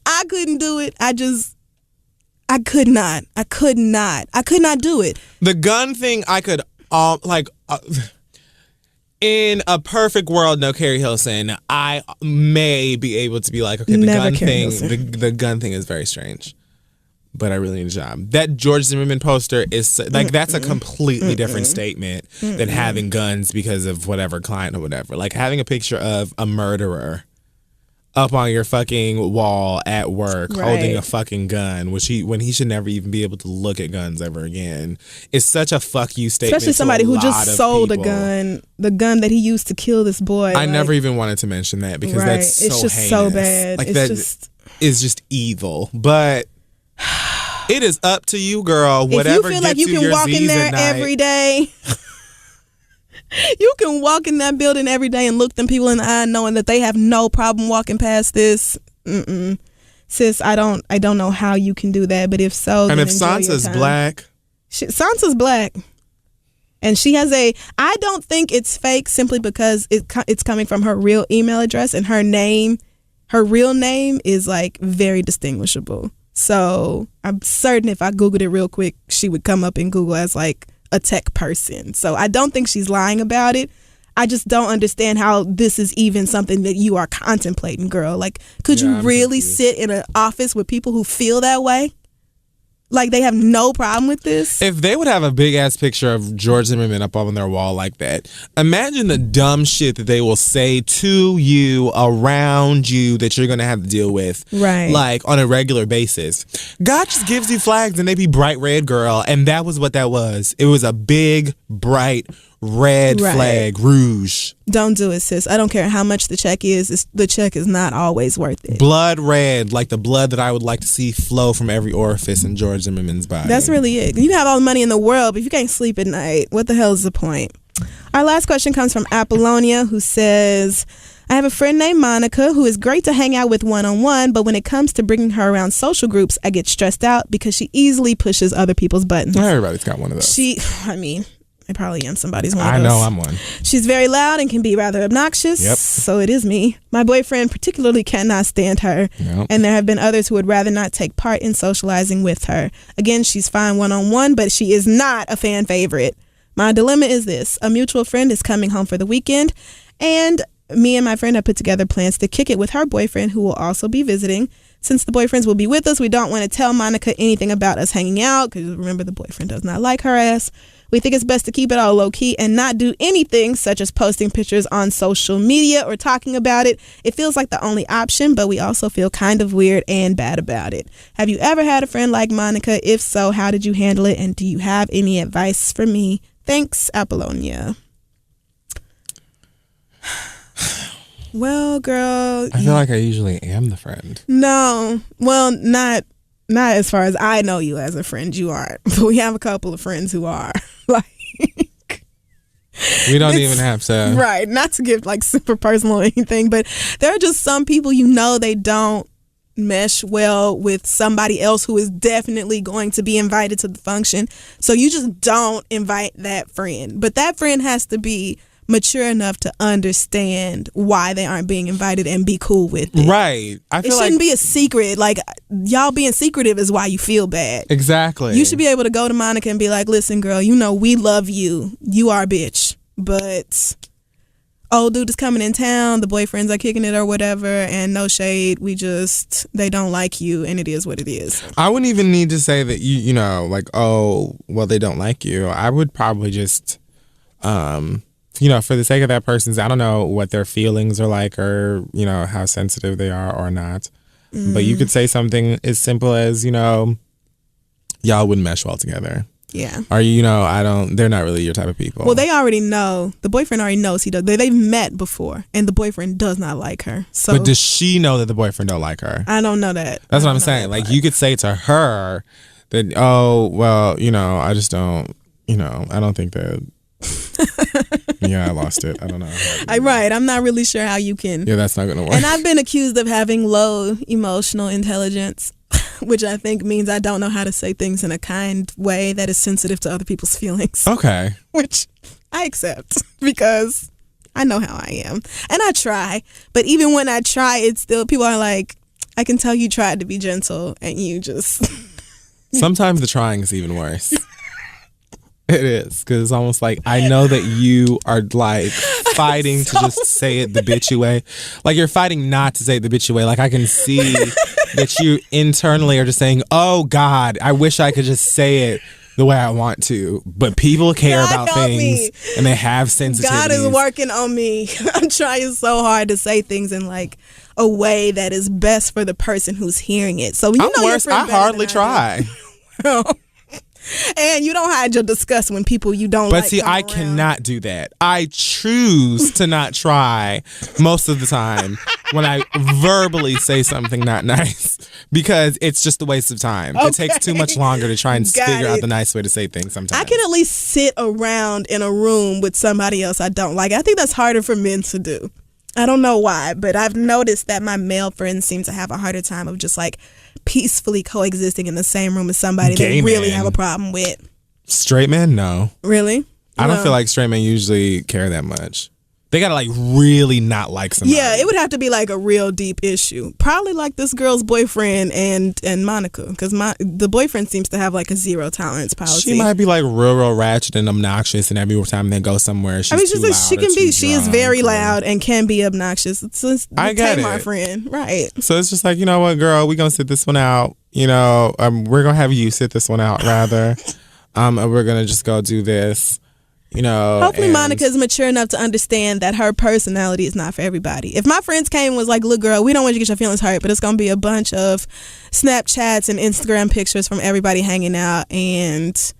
Speaker 2: I couldn't do it. I could not. I could not do it.
Speaker 1: The gun thing, I could, in a perfect world, no Carrie Hilson, I may be able to be like, okay, the gun thing is very strange, but I really need a job. That George Zimmerman poster is like, that's a completely different statement than having guns because of whatever client or whatever. Like having a picture of a murderer up on your fucking wall at work, holding a fucking gun, when he should never even be able to look at guns ever again. It's such a fuck you statement.
Speaker 2: Especially somebody who just sold a gun, the gun that he used to kill this boy.
Speaker 1: I never even wanted to mention that because that's so
Speaker 2: it's just
Speaker 1: heinous.
Speaker 2: So bad.
Speaker 1: Like
Speaker 2: it's
Speaker 1: is just evil. But it is up to you, girl. Whatever
Speaker 2: if you feel
Speaker 1: gets
Speaker 2: like you can
Speaker 1: your
Speaker 2: walk in
Speaker 1: Z's
Speaker 2: there
Speaker 1: at night.
Speaker 2: every day. You can walk in that building every day and look them people in the eye knowing that they have no problem walking past this. Sis, I don't know how you can do that, but if so,
Speaker 1: and
Speaker 2: then
Speaker 1: if Sansa's black,
Speaker 2: Sansa's black, and she has I don't think it's fake simply because it's coming from her real email address, and her real name is like very distinguishable. So I'm certain if I Googled it real quick, she would come up in Google as like a tech person. So I don't think she's lying about it. I just don't understand how this is even something that you are contemplating, girl. Like, could you really sit in an office with people who feel that way? Like, they have no problem with this?
Speaker 1: If they would have a big-ass picture of George Zimmerman up on their wall like that, imagine the dumb shit that they will say to you, around you, that you're going to have to deal with.
Speaker 2: Right.
Speaker 1: Like, on a regular basis. God just gives you flags, and they be bright red, girl. And that was what that was. It was a big, bright red flag, rouge.
Speaker 2: Don't do it, sis. I don't care how much the check is. The check is not always worth it.
Speaker 1: Blood red, like the blood that I would like to see flow from every orifice in George Zimmerman's body.
Speaker 2: That's really it. You can have all the money in the world, but if you can't sleep at night, what the hell is the point? Our last question comes from Apollonia, who says, I have a friend named Monica who is great to hang out with one-on-one, but when it comes to bringing her around social groups, I get stressed out because she easily pushes other people's buttons.
Speaker 1: Everybody's got one of those.
Speaker 2: I probably am somebody's one of
Speaker 1: I
Speaker 2: those.
Speaker 1: know I'm one.
Speaker 2: She's very loud and can be rather obnoxious.
Speaker 1: Yep.
Speaker 2: So it is me. My boyfriend particularly cannot stand her.
Speaker 1: Yep.
Speaker 2: And there have been others who would rather not take part in socializing with her. Again, she's fine one-on-one, but she is not a fan favorite. My dilemma is this. A mutual friend is coming home for the weekend, and me and my friend have put together plans to kick it with her boyfriend, who will also be visiting. Since the boyfriends will be with us, we don't want to tell Monica anything about us hanging out, because remember, the boyfriend does not like her ass. We think it's best to keep it all low-key and not do anything such as posting pictures on social media or talking about it. It feels like the only option, but we also feel kind of weird and bad about it. Have you ever had a friend like Monica? If so, how did you handle it? And do you have any advice for me? Thanks, Apollonia. Well, girl,
Speaker 1: I feel like I usually am the friend.
Speaker 2: No. Well, not as far as I know you as a friend, you aren't. But we have a couple of friends who are. Like,
Speaker 1: we don't even have to.
Speaker 2: Right. Not to get like super personal or anything, but there are just some people they don't mesh well with somebody else who is definitely going to be invited to the function. So you just don't invite that friend. But that friend has to be mature enough to understand why they aren't being invited and be cool with it.
Speaker 1: Right. I feel
Speaker 2: it shouldn't be a secret. Like, y'all being secretive is why you feel bad.
Speaker 1: Exactly.
Speaker 2: You should be able to go to Monica and be like, listen, girl, we love you. You are a bitch. But old dude is coming in town. The boyfriends are kicking it or whatever. And no shade. They don't like you. And it is what it is.
Speaker 1: I wouldn't even need to say that they don't like you. I would probably just, for the sake of that person's, I don't know what their feelings are like or, how sensitive they are or not. Mm. But you could say something as simple as, y'all wouldn't mesh well together.
Speaker 2: Yeah.
Speaker 1: Or, they're not really your type of people.
Speaker 2: Well, they already know. The boyfriend already knows he does. They've met before, and the boyfriend does not like her. So,
Speaker 1: but does she know that the boyfriend don't like her?
Speaker 2: I don't know that.
Speaker 1: That's what I'm saying. Like, you could say to her that, I just don't, I don't think that. Yeah, I lost it. I don't know.
Speaker 2: Right. I'm not really sure how you can.
Speaker 1: Yeah, that's not going to work.
Speaker 2: And I've been accused of having low emotional intelligence, which I think means I don't know how to say things in a kind way that is sensitive to other people's feelings.
Speaker 1: Okay.
Speaker 2: Which I accept because I know how I am. And I try. But even when I try, it's still, people are like, I can tell you tried to be gentle and you just...
Speaker 1: Sometimes the trying is even worse. It is, because it's almost like I know that you are like fighting to just say it the bitchy way. Like you're fighting not to say it the bitchy way. Like I can see that you internally are just saying, oh God, I wish I could just say it the way I want to. But people care about things and they have sensitivities.
Speaker 2: God is working on me. I'm trying so hard to say things in like a way that is best for the person who's hearing it. So you
Speaker 1: I'm worse. I hardly try.
Speaker 2: And you don't hide your disgust when people you don't like.
Speaker 1: But see, I cannot do that. I choose to not try most of the time when I verbally say something not nice because it's just a waste of time. Okay. It takes too much longer to try and figure out the nice way to say things sometimes.
Speaker 2: I can at least sit around in a room with somebody else I don't like. I think that's harder for men to do. I don't know why, but I've noticed that my male friends seem to have a harder time of just like peacefully coexisting in the same room as somebody they really have a problem with.
Speaker 1: Straight men, no.
Speaker 2: Really?
Speaker 1: I don't feel like straight men usually care that much. They gotta like really not like somebody.
Speaker 2: Yeah, it would have to be like a real deep issue. Probably like this girl's boyfriend and Monica, because the boyfriend seems to have like a zero tolerance policy.
Speaker 1: She might be like real ratchet and obnoxious, and every time they go somewhere, she's too loud.
Speaker 2: She is very loud and can be obnoxious. It's
Speaker 1: I get
Speaker 2: Tamar
Speaker 1: it,
Speaker 2: friend, right?
Speaker 1: So it's just like, you know what, girl, we gonna sit this one out. You know, we're gonna have you sit this one out rather. And we're gonna just go do this. You know,
Speaker 2: hopefully Monica is mature enough to understand that her personality is not for everybody. If my friends came and was like, look girl, we don't want you to get your feelings hurt, but it's gonna be a bunch of Snapchats and Instagram pictures from everybody hanging out, and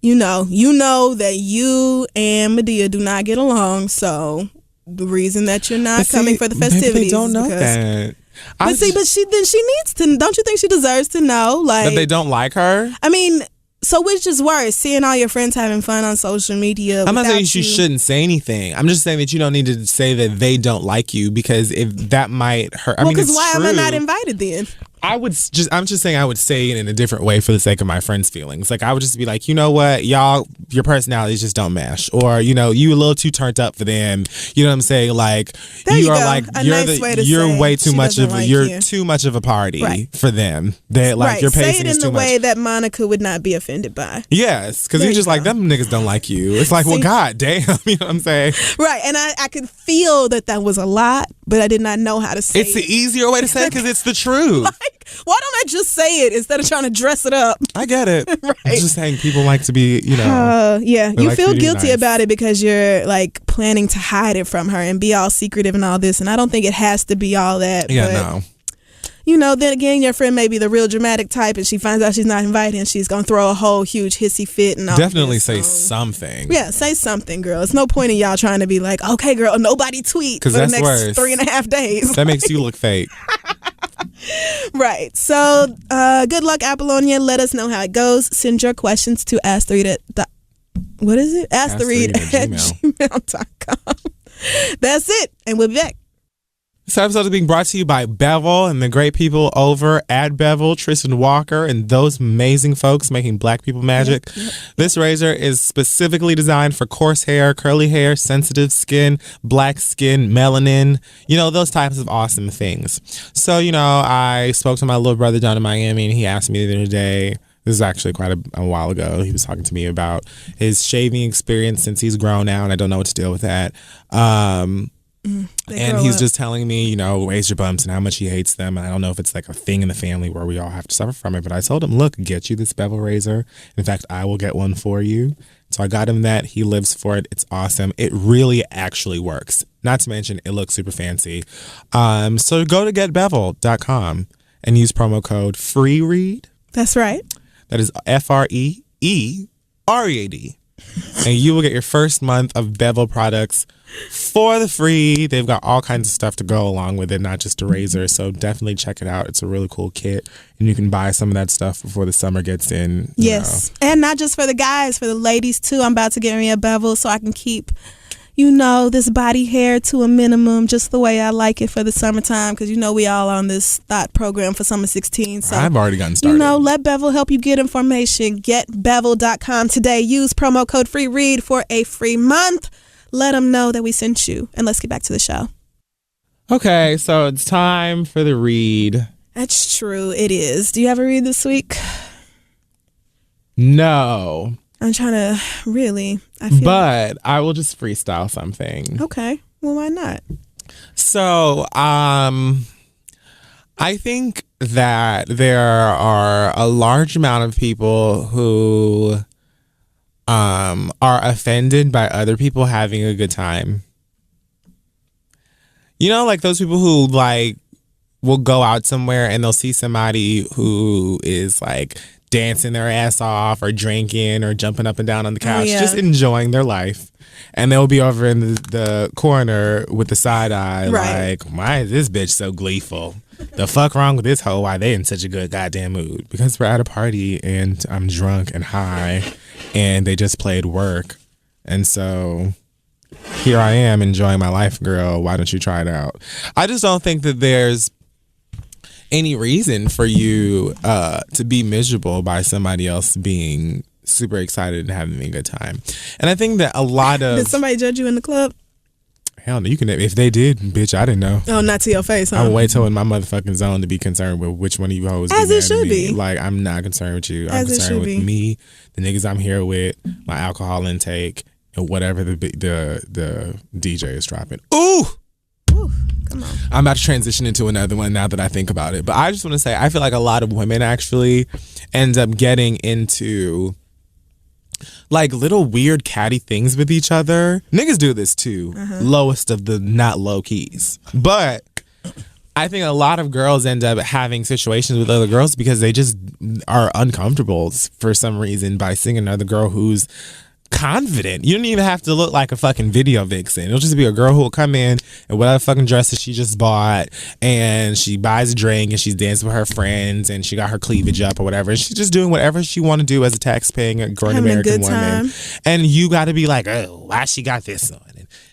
Speaker 2: you know that you and Medea do not get along, so the reason that you're not coming for the festivities,
Speaker 1: maybe they don't know that.
Speaker 2: But she needs to. Don't you think she deserves to know, like,
Speaker 1: that they don't like her?
Speaker 2: I mean, so which is worse, seeing all your friends having fun on social media?
Speaker 1: I'm not saying you shouldn't say anything. I'm just saying that you don't need to say that they don't like you, because if that might hurt.
Speaker 2: Well, because why am I not invited then?
Speaker 1: I'm just saying I would say it in a different way for the sake of my friends' feelings. Like I would just be like, you know what, y'all, your personalities just don't mesh, or you know, you a little too turned up for them. You know what I'm saying? Like you are like you're way too much of too much of a party for them. That like your pacing is too much. Say it in the way
Speaker 2: that Monica would not be offended by.
Speaker 1: Yes, because you're just like, them niggas don't like you. It's like, well, god damn, you know what I'm saying?
Speaker 2: Right, and I could feel that was a lot, but I did not know how to say it.
Speaker 1: It's the easier way to say it because it's the truth.
Speaker 2: Why don't I just say it instead of trying to dress it up?
Speaker 1: I get it. Right. I'm just saying people like to be, you know.
Speaker 2: Yeah, you feel guilty about it because you're like planning to hide it from her and be all secretive and all this. And I don't think it has to be all that.
Speaker 1: Yeah,
Speaker 2: but,
Speaker 1: no.
Speaker 2: You know, then again, your friend may be the real dramatic type and she finds out she's not invited and she's going to throw a whole huge hissy fit and all
Speaker 1: Definitely
Speaker 2: this,
Speaker 1: say something.
Speaker 2: Yeah, say something, girl. It's no point in y'all trying to be like, okay, girl, nobody tweet for the next
Speaker 1: worse.
Speaker 2: 3.5 days.
Speaker 1: That makes you look fake.
Speaker 2: Right. So, good luck, Apollonia. Let us know how it goes. Send your questions to what is it? ask3read@gmail.com. That's it. And we'll be back.
Speaker 1: This episode is being brought to you by Bevel and the great people over at Bevel, Tristan Walker, and those amazing folks making black people magic. Yep. This razor is specifically designed for coarse hair, curly hair, sensitive skin, black skin, melanin, you know, those types of awesome things. So, you know, I spoke to my little brother down in Miami, and he asked me the other day, this is actually quite a while ago, he was talking to me about his shaving experience since he's grown now, and I don't know what to deal with that. And he's just telling me, you know, razor bumps and how much he hates them. And I don't know if it's like a thing in the family where we all have to suffer from it. But I told him, look, get you this Bevel razor. In fact, I will get one for you. So I got him that. He lives for it. It's awesome. It really actually works. Not to mention, it looks super fancy. So go to getbevel.com and use promo code FREEREAD.
Speaker 2: That's right.
Speaker 1: That is FREEEREAD. And you will get your first month of Bevel products for the free. They've got all kinds of stuff to go along with it, not just a razor. So definitely check it out. It's a really cool kit. And you can buy some of that stuff before the summer gets in.
Speaker 2: Yes. And not just for the guys, for the ladies too. I'm about to get me a Bevel so I can keep, you know, this body hair to a minimum, just the way I like it for the summertime, because you know we all on this thought program for summer 16. So
Speaker 1: I've already gotten started.
Speaker 2: You know, let Bevel help you get information. Getbevel.com today. Use promo code FREEREAD for a free month. Let them know that we sent you. And let's get back to the show.
Speaker 1: Okay, so it's time for the read.
Speaker 2: That's true. It is. Do you have a read this week?
Speaker 1: No.
Speaker 2: I'm trying to
Speaker 1: But I will just freestyle something.
Speaker 2: Okay. Well, why not?
Speaker 1: So, I think that there are a large amount of people who are offended by other people having a good time. You know, like those people who like will go out somewhere and they'll see somebody who is like dancing their ass off or drinking or jumping up and down on the couch, just enjoying their life. And they'll be over in the corner with the side eye, like, why is this bitch so gleeful? The fuck wrong with this hoe? Why they in such a good goddamn mood? Because we're at a party and I'm drunk and high and they just played work. And so here I am enjoying my life, girl. Why don't you try it out? I just don't think that there's any reason for you to be miserable by somebody else being super excited and having a good time. And I think that a lot of...
Speaker 2: Did somebody judge you in the club?
Speaker 1: Hell no, you can. If they did, bitch, I didn't know.
Speaker 2: Oh, not to your face, huh?
Speaker 1: I'm way too in my motherfucking zone to be concerned with which one of you hoes.
Speaker 2: As it should be.
Speaker 1: Like, I'm not concerned with you. I'm concerned with me, the niggas I'm here with, my alcohol intake, and whatever the DJ is dropping. Ooh!
Speaker 2: Come on.
Speaker 1: I'm about to transition into another one now that I think about it. But I just want to say, I feel like a lot of women actually end up getting into like little weird catty things with each other. Niggas do this too. Lowest of the not low keys. But I think a lot of girls end up having situations with other girls because they just are uncomfortable for some reason by seeing another girl who's confident. You don't even have to look like a fucking video vixen. It'll just be a girl who will come in whatever fucking dress that she just bought, and she buys a drink and she's dancing with her friends and she got her cleavage up or whatever. And she's just doing whatever she want to do as a tax-paying grown American woman. And you got to be like, oh, why she got this on?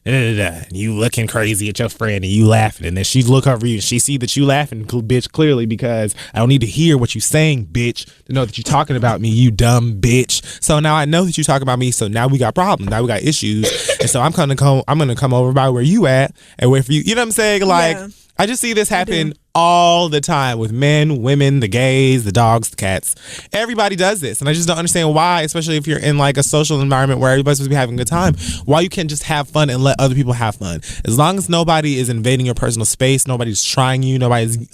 Speaker 1: And you looking crazy at your friend and you laughing, and then she look over you and she see that you laughing, bitch, clearly, because I don't need to hear what you saying, bitch, to know that you talking about me, you dumb bitch. So now I know that you talking about me, so now we got problems, now we got issues. And so I'm gonna come over by where you at and wait for you. You know what I'm saying? Like, I just see this happen all the time with men, women, the gays, the dogs, the cats. Everybody does this. And I just don't understand why, especially if you're in like a social environment where everybody's supposed to be having a good time, why you can't just have fun and let other people have fun. As long as nobody is invading your personal space, nobody's trying you, nobody's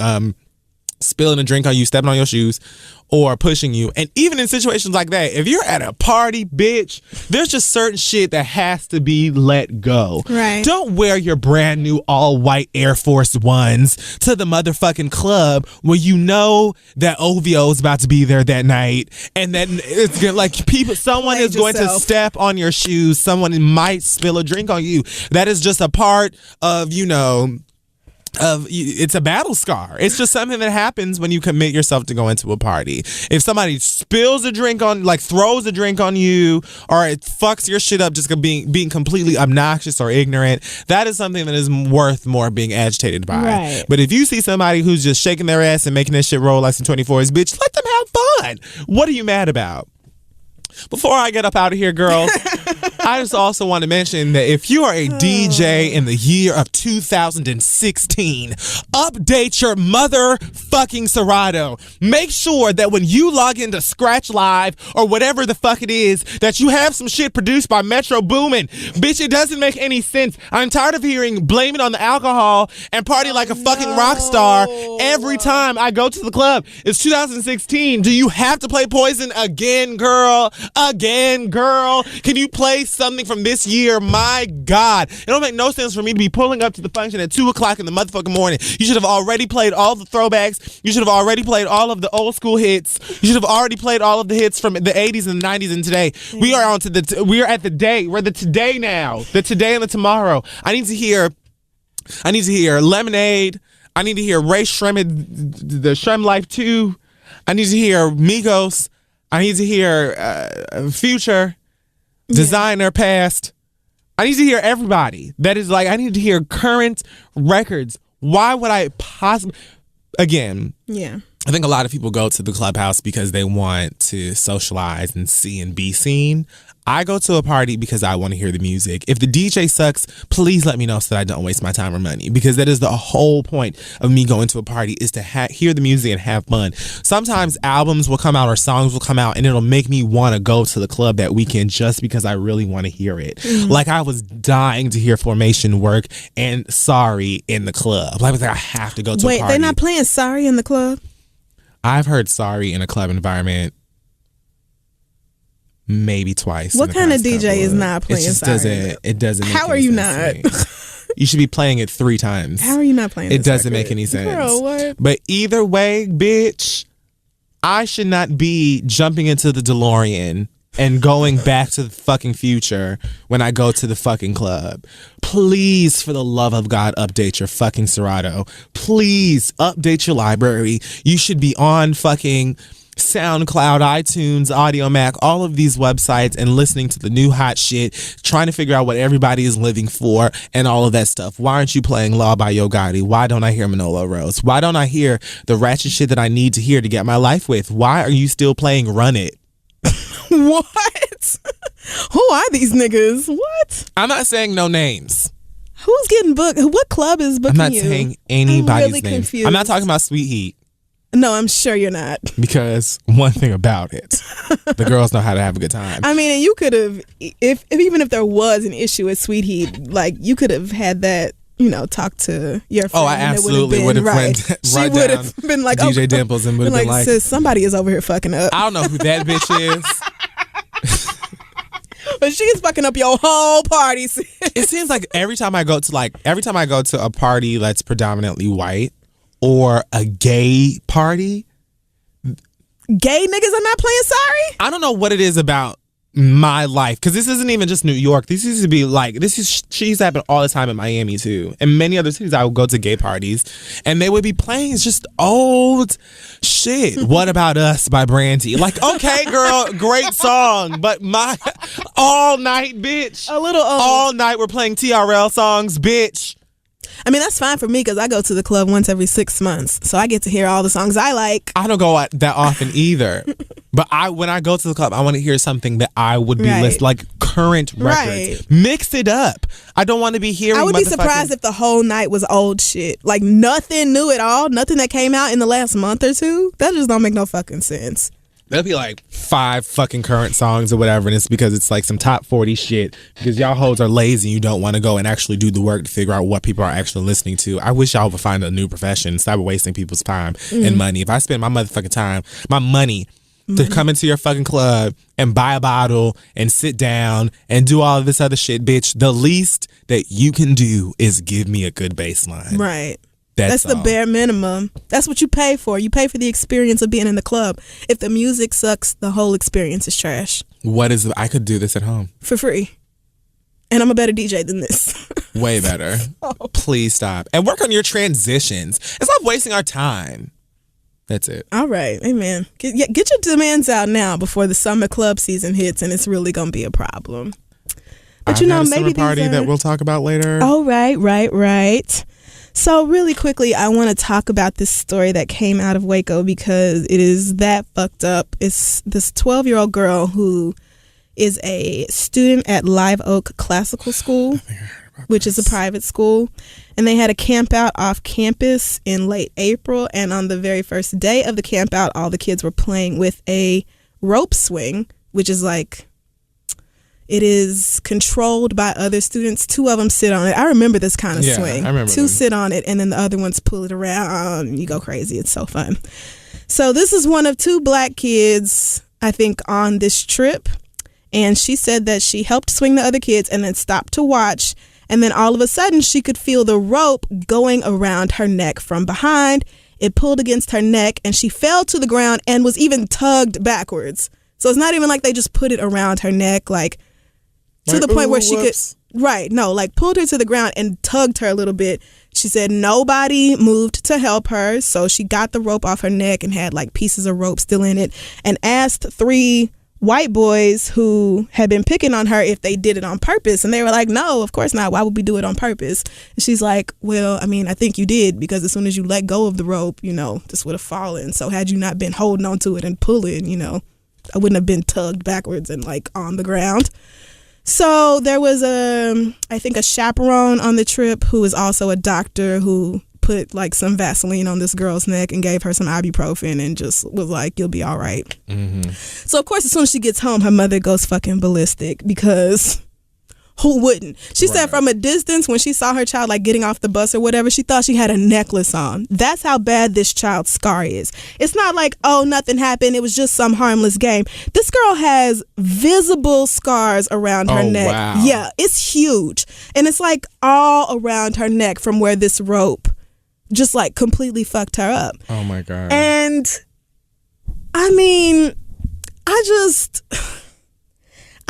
Speaker 1: spilling a drink on you, stepping on your shoes, or pushing you. And even in situations like that, if you're at a party, bitch, there's just certain shit that has to be let go.
Speaker 2: Right.
Speaker 1: Don't wear your brand new all white Air Force Ones to the motherfucking club where you know that OVO is about to be there that night, and then it's gonna, like, someone is going to step on your shoes, someone might spill a drink on you. That is just a part of, it's a battle scar. It's just something that happens when you commit yourself to go into a party. If somebody spills a drink on, like throws a drink on you, or it fucks your shit up just being completely obnoxious or ignorant, that is something that is worth more being agitated by.
Speaker 2: Right.
Speaker 1: But if you see somebody who's just shaking their ass and making that shit roll like some 24s, bitch, let them have fun. What are you mad about? Before I get up out of here, girls, I just also want to mention that if you are a DJ in the year of 2016, update your motherfucking Serato. Make sure that when you log into Scratch Live or whatever the fuck it is, that you have some shit produced by Metro Boomin. Bitch, it doesn't make any sense. I'm tired of hearing blame it on the alcohol and party like a fucking rock star every time I go to the club. It's 2016. Do you have to play Poison again, girl? Again, girl? Can you play something from this year? My God. It don't make no sense for me to be pulling up to the function at 2 o'clock in the motherfucking morning. You should have already played all the throwbacks. You should have already played all of the old school hits. You should have already played all of the hits from the 80s and the 90s and today. We are on to we are at the day. We're the today now. The today and the tomorrow. I need to hear Lemonade. I need to hear Ray Shrem, the Shrem Life 2. I need to hear Migos. I need to hear Future, Designer, Past. I need to hear everybody. That is like, I need to hear current records. Why would I possibly... Again, I think a lot of people go to the clubhouse because they want to socialize and see and be seen. I go to a party because I want to hear the music. If the DJ sucks, please let me know so that I don't waste my time or money, because that is the whole point of me going to a party, is to hear the music and have fun. Sometimes albums will come out or songs will come out and it'll make me want to go to the club that weekend just because I really want to hear it. Like I was dying to hear Formation work and Sorry in the club. Like I have to go to a party.
Speaker 2: Wait, they're not playing Sorry in the club?
Speaker 1: I've heard Sorry in a club environment maybe twice.
Speaker 2: What kind of DJ is not playing
Speaker 1: Sorry? It doesn't make
Speaker 2: How are you not?
Speaker 1: You should be playing it 3 times.
Speaker 2: How are you not playing
Speaker 1: it? Doesn't make any sense.
Speaker 2: Girl, what?
Speaker 1: But either way, bitch, I should not be jumping into the DeLorean and going back to the fucking future when I go to the fucking club. Please, for the love of God, update your fucking Serato. Please update your library. You should be on fucking SoundCloud, iTunes, AudioMac, all of these websites, and listening to the new hot shit, trying to figure out what everybody is living for and all of that stuff. Why aren't you playing Law by Yo Gotti? Why don't I hear Manolo Rose? Why don't I hear the ratchet shit that I need to hear to get my life with? Why are you still playing Run It?
Speaker 2: What? Who are these niggas? What?
Speaker 1: I'm not saying no names.
Speaker 2: Who's getting booked? What club is booking you?
Speaker 1: I'm not saying anybody's
Speaker 2: really
Speaker 1: name.
Speaker 2: confused.
Speaker 1: I'm not talking about Sweet Heat.
Speaker 2: No, I'm sure you're not.
Speaker 1: Because one thing about it, the girls know how to have a good time.
Speaker 2: I mean, and you could have, if even if there was an issue with Sweet Heat, like you could have had that, talk to your friend.
Speaker 1: Oh, I absolutely would have went right
Speaker 2: would
Speaker 1: down
Speaker 2: have been like
Speaker 1: DJ Dimples and would have been like,
Speaker 2: sis, somebody is over here fucking up.
Speaker 1: I don't know who that bitch is.
Speaker 2: But she's fucking up your whole party.
Speaker 1: It seems like every time I go to a party that's predominantly white or a gay party,
Speaker 2: gay niggas are not playing Sorry?
Speaker 1: I don't know what it is about my life, because this isn't even just New York. This used to be like, she used to happen all the time in Miami too, and many other cities. I would go to gay parties and they would be playing just old shit. What About Us by Brandy? Like, okay girl, great song, but my all night, bitch,
Speaker 2: a little old.
Speaker 1: All night we're playing TRL songs, bitch.
Speaker 2: I mean, that's fine for me because I go to the club once every 6 months, so I get to hear all the songs I like.
Speaker 1: I don't go out that often either, but when I go to the club, I want to hear something that I would be listening, like current records. Right. Mix it up. I don't want to be hearing.
Speaker 2: I would be surprised if the whole night was old shit, like nothing new at all, nothing that came out in the last month or two. That just don't make no fucking sense.
Speaker 1: There'll be like 5 fucking current songs or whatever, and it's because it's like some top 40 shit, because y'all hoes are lazy and you don't want to go and actually do the work to figure out what people are actually listening to. I wish y'all would find a new profession. Stop wasting people's time and money. If I spend my motherfucking time, my money to come into your fucking club and buy a bottle and sit down and do all of this other shit, bitch, the least that you can do is give me a good baseline.
Speaker 2: Right. That's the bare minimum. That's what you pay for. You pay for the experience of being in the club. If the music sucks, the whole experience is trash.
Speaker 1: I could do this at home.
Speaker 2: For free. And I'm a better DJ than this.
Speaker 1: Way better. Please stop. And work on your transitions. And stop wasting our time. That's it.
Speaker 2: All right. Amen. Get your demands out now before the summer club season hits and it's really going to be a problem. But
Speaker 1: I've got a summer party that we'll talk about later.
Speaker 2: Oh, right. So really quickly, I want to talk about this story that came out of Waco because it is that fucked up. It's this 12-year-old girl who is a student at Live Oak Classical School, which is a private school. And they had a camp out off campus in late April. And on the very first day of the camp out, all the kids were playing with a rope swing, which is like, it is controlled by other students. 2 of them sit on it. I remember this kind of swing.
Speaker 1: I remember
Speaker 2: 2 sit on it, and then the other ones pull it around. You go crazy. It's so fun. So this is one of 2 black kids, I think, on this trip. And she said that she helped swing the other kids and then stopped to watch. And then all of a sudden, she could feel the rope going around her neck from behind. It pulled against her neck, and she fell to the ground and was even tugged backwards. So it's not even like they just put it around her neck, like, to the point where she could, pulled her to the ground and tugged her a little bit. She said nobody moved to help her, so she got the rope off her neck and had like pieces of rope still in it, and asked 3 white boys who had been picking on her if they did it on purpose, and they were like, no, of course not. Why would we do it on purpose? And she's like, well, I mean, I think you did, because as soon as you let go of the rope, this would have fallen. So had you not been holding on to it and pulling, wouldn't have been tugged backwards and like on the ground. So there was I think a chaperone on the trip who was also a doctor who put like some Vaseline on this girl's neck and gave her some ibuprofen and just was like, you'll be all right. Mm-hmm. So of course, as soon as she gets home, her mother goes fucking ballistic because who wouldn't? She said from a distance when she saw her child like getting off the bus or whatever, she thought she had a necklace on. That's how bad this child's scar is. It's not like, oh, nothing happened, it was just some harmless game. This girl has visible scars around her neck. Wow. Yeah, it's huge. And it's like all around her neck from where this rope just like completely fucked her up.
Speaker 1: Oh my God.
Speaker 2: And I mean, I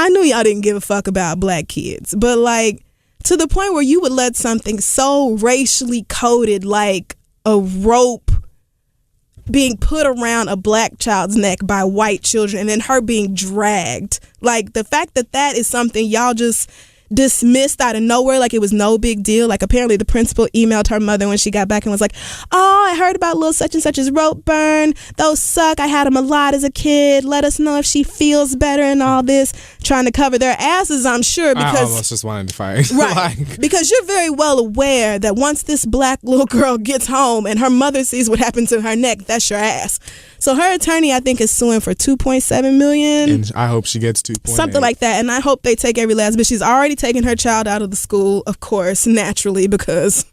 Speaker 2: knew y'all didn't give a fuck about black kids, but like to the point where you would let something so racially coded like a rope being put around a black child's neck by white children and then her being dragged. Like the fact that that is something y'all just dismissed out of nowhere like it was no big deal. Like apparently the principal emailed her mother when she got back and was like, oh, I heard about little such and such's rope burn. Those suck. I had them a lot as a kid. Let us know if she feels better and all this. Trying to cover their asses, I'm sure, because
Speaker 1: I almost just wanted to fight.
Speaker 2: Right. Because you're very well aware that once this black little girl gets home and her mother sees what happened to her neck, that's your ass. So her attorney, I think, is suing for $2.7 million.
Speaker 1: And I hope she gets 2.8.
Speaker 2: Something like that. And I hope they take every last bit. She's already taken her child out of the school, of course, naturally, because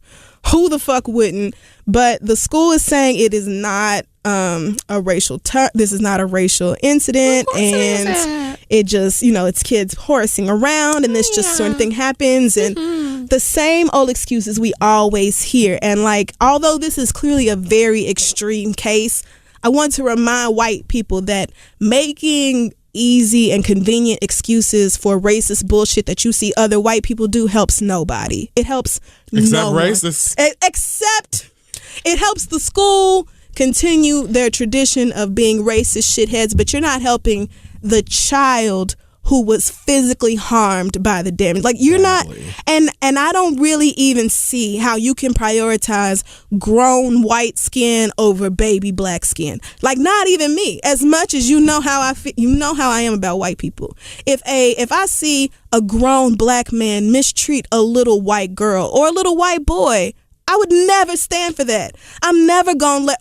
Speaker 2: who the fuck wouldn't? But the school is saying it is not a racial this is not a racial incident, and it just, you know, it's kids horsing around and this just sort of thing happens, and the same old excuses we always hear. And like, although this is clearly a very extreme case, I want to remind white people that making easy and convenient excuses for racist bullshit that you see other white people do helps nobody. It helps
Speaker 1: except racists.
Speaker 2: Except it helps the school continue their tradition of being racist shitheads, but you're not helping the child who was physically harmed by the damage. Like you're not, and I don't really even see how you can prioritize grown white skin over baby black skin. Like not even me, as much as you know how I feel, you know how I am about white people. If I see a grown black man mistreat a little white girl or a little white boy, I would never stand for that. I'm never gonna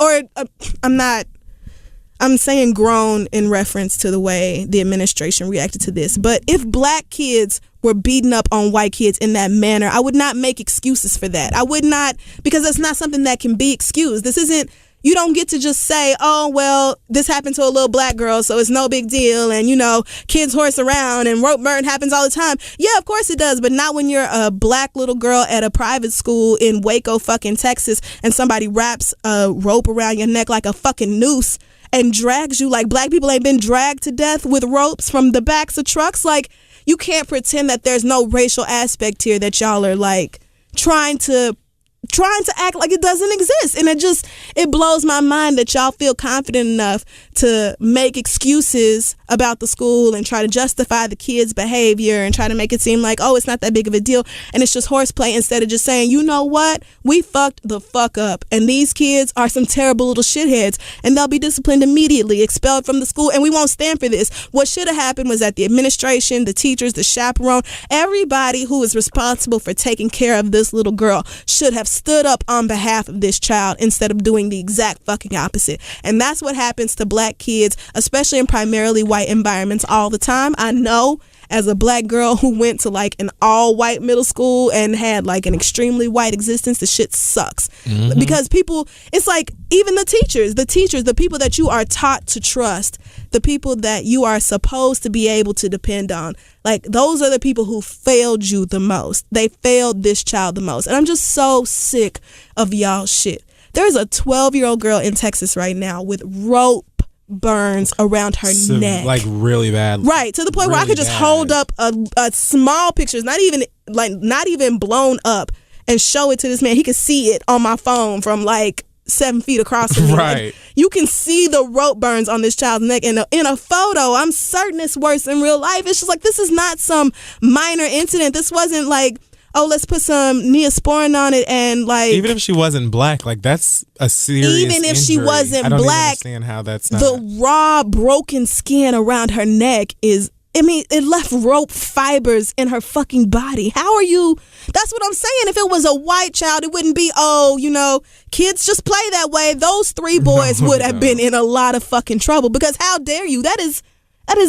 Speaker 2: I'm saying grown in reference to the way the administration reacted to this. But if black kids were beating up on white kids in that manner, I would not make excuses for that. I would not, because that's not something that can be excused. This isn't, you don't get to just say, oh, well, this happened to a little black girl, so it's no big deal. And, you know, kids horse around and rope burn happens all the time. Yeah, of course it does. But not when you're a black little girl at a private school in Waco, fucking Texas, and somebody wraps a rope around your neck like a fucking noose and drags you. Like black people ain't been dragged to death with ropes from the backs of trucks. Like you can't pretend that there's no racial aspect here, that y'all are like trying to act like it doesn't exist. And it blows my mind that y'all feel confident enough to make excuses about the school and try to justify the kids' behavior and try to make it seem like, oh, it's not that big of a deal and it's just horseplay, instead of just saying, you know what, we fucked the fuck up and these kids are some terrible little shitheads and they'll be disciplined immediately, expelled from the school, and we won't stand for this. What should have happened was that the administration, the teachers, the chaperone, everybody who is responsible for taking care of this little girl should have stood up on behalf of this child instead of doing the exact fucking opposite. And that's what happens to black kids, especially in primarily white environments, all the time. I know, as a black girl who went to like an all white middle school and had like an extremely white existence, the shit sucks. Mm-hmm. Because people, it's like even the teachers, the people that you are taught to trust, the people that you are supposed to be able to depend on, like those are the people who failed you the most. They failed this child the most. And I'm just so sick of y'all shit. There's a 12-year-old girl in Texas right now with rope burns around her neck,
Speaker 1: like really bad,
Speaker 2: right, to the point where I could just hold up a small picture, not even blown up, and show it to this man. He could see it on my phone from like 7 feet across from me.
Speaker 1: Right,
Speaker 2: you can see the rope burns on this child's neck in a photo. I'm certain it's worse in real life. It's just like, this is not some minor incident. This wasn't like, oh, let's put some Neosporin on it and like.
Speaker 1: Even if she wasn't black, like that's a serious
Speaker 2: Even if she
Speaker 1: injury.
Speaker 2: wasn't
Speaker 1: I don't
Speaker 2: black,
Speaker 1: understand how that's not.
Speaker 2: The raw, broken skin around her neck is. I mean, it left rope fibers in her fucking body. How are you? That's what I'm saying. If it was a white child, it wouldn't be, kids just play that way. Those 3 boys would have been in a lot of fucking trouble because how dare you? That is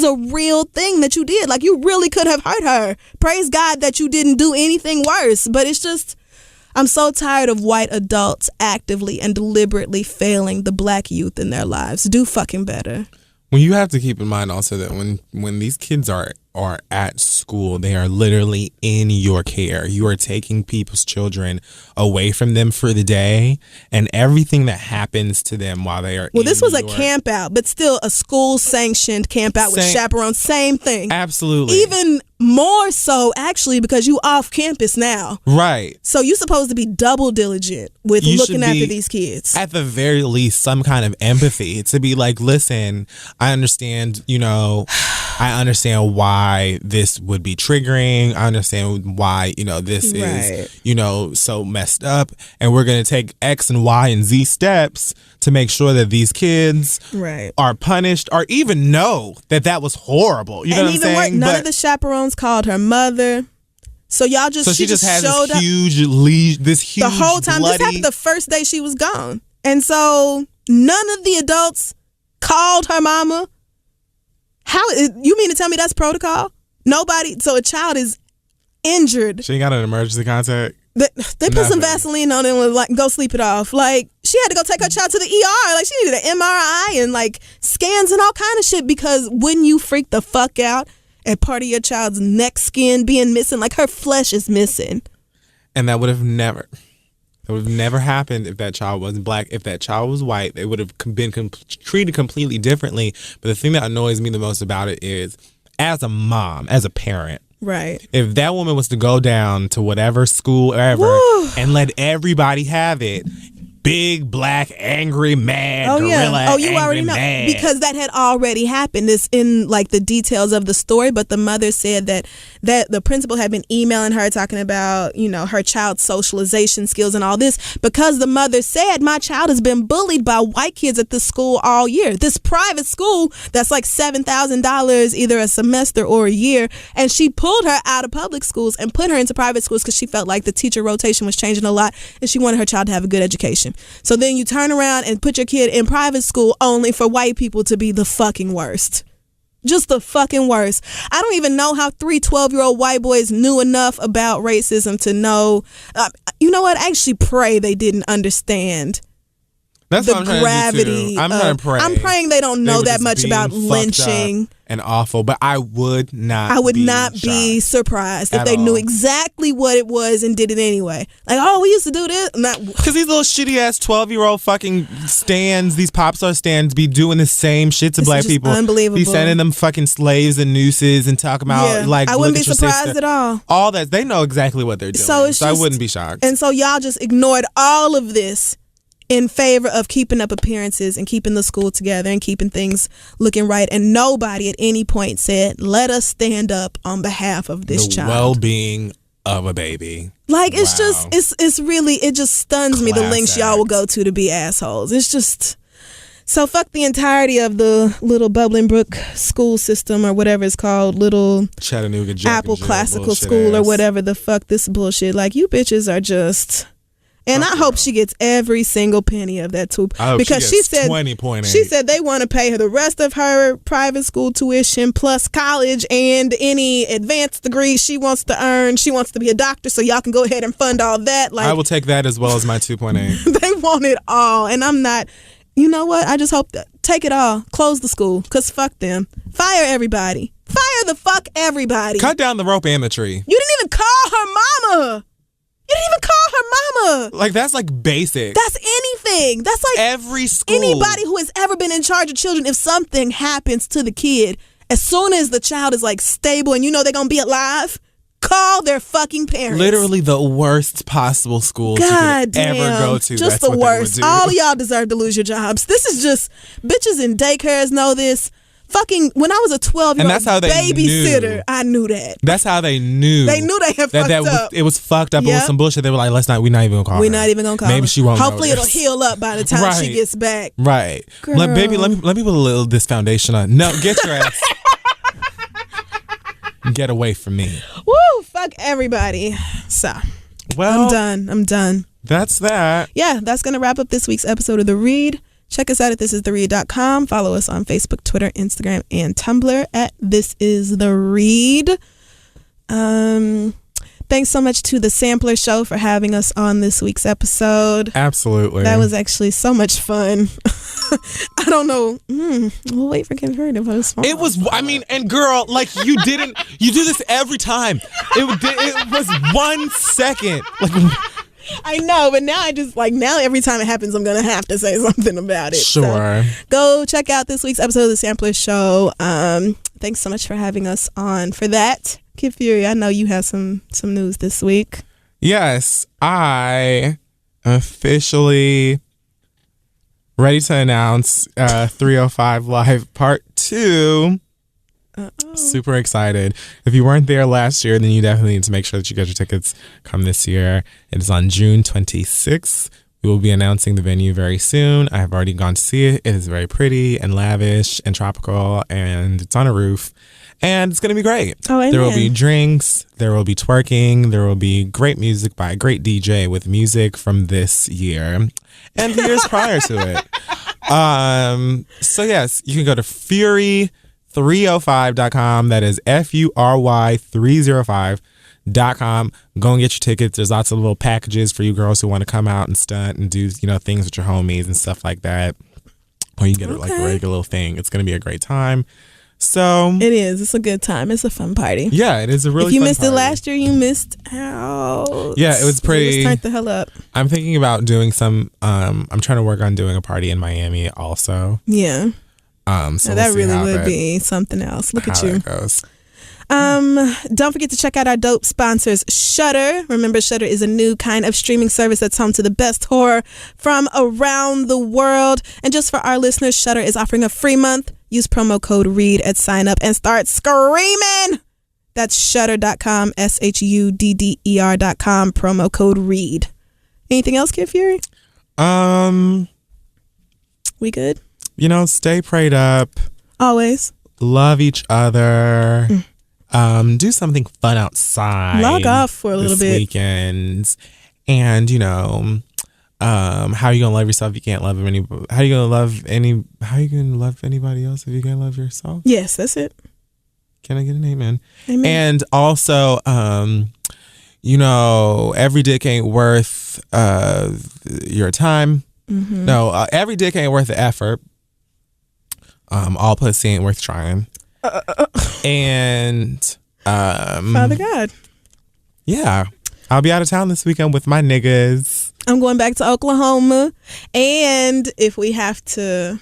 Speaker 2: a real thing that you did. Like, you really could have hurt her. Praise God that you didn't do anything worse. But it's just, I'm so tired of white adults actively and deliberately failing the black youth in their lives. Do fucking better.
Speaker 1: Well, you have to keep in mind also that when these kids are at school, they are literally in your care. You are taking people's children away from them for the day, and everything that happens to them while they are.
Speaker 2: Well, this was a camp out, but still a school sanctioned camp out with chaperones. Same thing.
Speaker 1: Absolutely.
Speaker 2: Even more so, actually, because you off campus now.
Speaker 1: Right.
Speaker 2: So you're supposed to be double diligent with looking after these kids.
Speaker 1: At the very least, some kind of empathy to be like, listen, I understand, I understand why this would be triggering. I understand why, this is, so messed up. And we're going to take X and Y and Z steps to make sure that these kids are punished or even know that was horrible. You know what I'm saying?
Speaker 2: None of the chaperones called her mother. So y'all just,
Speaker 1: she just had
Speaker 2: showed
Speaker 1: this huge
Speaker 2: the whole time.
Speaker 1: Bloody,
Speaker 2: this happened the first day she was gone. And so none of the adults called her mama. You mean to tell me that's protocol? Nobody. So a child is injured.
Speaker 1: She ain't got an emergency contact.
Speaker 2: They put some Vaseline on it and was like, go sleep it off. Like, she had to go take her child to the ER. Like, she needed an MRI and like scans and all kind of shit because when you freak the fuck out at part of your child's neck skin being missing, like her flesh is missing.
Speaker 1: And that would have never happened if that child wasn't black. If that child was white, they would have been treated completely differently. But the thing that annoys me the most about it is, as a mom, as a parent,
Speaker 2: right?
Speaker 1: If that woman was to go down to whatever school ever and let everybody have it, big, black, angry, mad, gorilla,
Speaker 2: you already know.
Speaker 1: Mad.
Speaker 2: Because that had already happened. It's in like the details of the story, but the mother said that the principal had been emailing her talking about, her child's socialization skills and all this, because the mother said, my child has been bullied by white kids at this school all year. This private school that's like $7,000 either a semester or a year, and she pulled her out of public schools and put her into private schools because she felt like the teacher rotation was changing a lot and she wanted her child to have a good education. So then you turn around and put your kid in private school only for white people to be the fucking worst. Just the fucking worst. I don't even know how 3 12-year-old white boys knew enough about racism to know. You know what? I actually pray they didn't understand.
Speaker 1: That's
Speaker 2: the
Speaker 1: what I'm
Speaker 2: gravity.
Speaker 1: Trying to pray.
Speaker 2: I'm praying they don't know that much about lynching.
Speaker 1: And awful, but I would not.
Speaker 2: I would not be surprised if they knew exactly what it was and did it anyway. Like, oh, we used to do this.
Speaker 1: Because these little shitty ass 12-year-old fucking stands, these pop star stands, be doing the same shit to black people.
Speaker 2: Unbelievable.
Speaker 1: Be sending them fucking slaves and nooses and talking about like.
Speaker 2: I wouldn't be surprised at all.
Speaker 1: All that, they know exactly what they're doing. So I wouldn't be shocked.
Speaker 2: And so y'all just ignored all of this in favor of keeping up appearances and keeping the school together and keeping things looking right. And nobody at any point said, let us stand up on behalf of this child.
Speaker 1: The well-being of a baby.
Speaker 2: Like, it's just, it's really, it just stuns me the lengths y'all will go to be assholes. It's just, so fuck the entirety of the little Bubbling Brook school system or whatever it's called, little
Speaker 1: Chattanooga Jack
Speaker 2: Apple Classical School or whatever the fuck this bullshit. Like, you bitches are just... And I hope she gets every single penny of that too, because she said
Speaker 1: 20.8.
Speaker 2: She said they want to pay her the rest of her private school tuition plus college and any advanced degree she wants to earn. She wants to be a doctor, so y'all can go ahead and fund all that. Like,
Speaker 1: I will take that as well as my 2.8.
Speaker 2: They want it all, and I'm not. You know what? I just hope that take it all, close the school, cause fuck them, fire everybody, fire the fuck everybody,
Speaker 1: cut down the rope and the tree.
Speaker 2: You didn't even call her mama. You didn't even call her mama.
Speaker 1: Like, that's like basic.
Speaker 2: That's anything. That's like
Speaker 1: every school.
Speaker 2: Anybody who has ever been in charge of children, if something happens to the kid, as soon as the child is like stable and you know they're going to be alive, call their fucking parents.
Speaker 1: Literally the worst possible schools you could ever go to.
Speaker 2: Just the worst. All of y'all deserve to lose your jobs. This is just, bitches in daycares know this. fucking when I was a 12-year-old babysitter,
Speaker 1: knew.
Speaker 2: I knew that.
Speaker 1: That's how they knew.
Speaker 2: They knew they had fucked up.
Speaker 1: It was fucked up. It was some bullshit. They were like, we're not even gonna call her.
Speaker 2: We're not even gonna call
Speaker 1: Maybe
Speaker 2: her.
Speaker 1: she won't.
Speaker 2: Hopefully it'll heal up by the time she gets back.
Speaker 1: Right.
Speaker 2: Girl.
Speaker 1: Let me put a little this foundation on. No, get your ass. Get away from me.
Speaker 2: Woo, fuck everybody. So,
Speaker 1: well,
Speaker 2: I'm done.
Speaker 1: That's that.
Speaker 2: Yeah, that's going to wrap up this week's episode of The Read. Check us out at thisistheread.com. Follow us on Facebook, Twitter, Instagram, and Tumblr at This Is The Read. Thanks so much to the Sampler Show for having us on this week's episode.
Speaker 1: Absolutely.
Speaker 2: That was actually so much fun. I don't know. We'll wait for Kim Heard if I was small.
Speaker 1: It was, and girl, like you do this every time. It was 1 second.
Speaker 2: I know, but now now every time it happens, I'm going to have to say something about it.
Speaker 1: Sure.
Speaker 2: So go check out this week's episode of the Sampler Show. Thanks so much for having us on for that. Kid Fury, I know you have some news this week.
Speaker 1: Yes, I officially ready to announce 305 Live Part 2. Super excited. If you weren't there last year, then you definitely need to make sure that you get your tickets come this year. It is on June 26th. We will be announcing the venue very soon. I have already gone to see it. It is very pretty and lavish and tropical, and it's on a roof. And it's going to be great.
Speaker 2: Oh, amen.
Speaker 1: There will be drinks. There will be twerking. There will be great music by a great DJ with music from this year and the years prior to it. So, yes, you can go to Fury305.com. That is FURY305.com. Go and get your tickets. There's lots of little packages for you girls who want to come out and stunt and do, things with your homies and stuff like that. Or you can get it like a regular little thing. It's going to be a great time. So
Speaker 2: it is. It's a good time. It's a fun party.
Speaker 1: Yeah, it is a really.
Speaker 2: If you
Speaker 1: fun
Speaker 2: missed
Speaker 1: party.
Speaker 2: it last year, you missed out.
Speaker 1: Yeah, it was pretty.
Speaker 2: Just turned the hell up.
Speaker 1: I'm thinking about doing some. I'm trying to work on doing a party in Miami also.
Speaker 2: Yeah.
Speaker 1: So
Speaker 2: that really would be something else. Look at you.
Speaker 1: That goes.
Speaker 2: Don't forget to check out our dope sponsors, Shudder. Remember, Shudder is a new kind of streaming service that's home to the best horror from around the world. And just for our listeners, Shudder is offering a free month. Use promo code READ at sign up and start screaming. That's shudder.com, SHUDDER.com, promo code READ. Anything else, Kid Fury? We good?
Speaker 1: Stay prayed up.
Speaker 2: Always.
Speaker 1: Love each other. Do something fun outside.
Speaker 2: Log off for a little bit.
Speaker 1: Weekends. And, how are you gonna love yourself if you can't love anybody? How are you gonna love anybody else if you can't love yourself?
Speaker 2: Yes, that's it.
Speaker 1: Can I get an amen?
Speaker 2: Amen.
Speaker 1: And also, every dick ain't worth your time.
Speaker 2: Mm-hmm.
Speaker 1: No, every dick ain't worth the effort. All pussy ain't worth trying. And
Speaker 2: Father God.
Speaker 1: Yeah. I'll be out of town this weekend with my niggas.
Speaker 2: I'm going back to Oklahoma. And if we have to,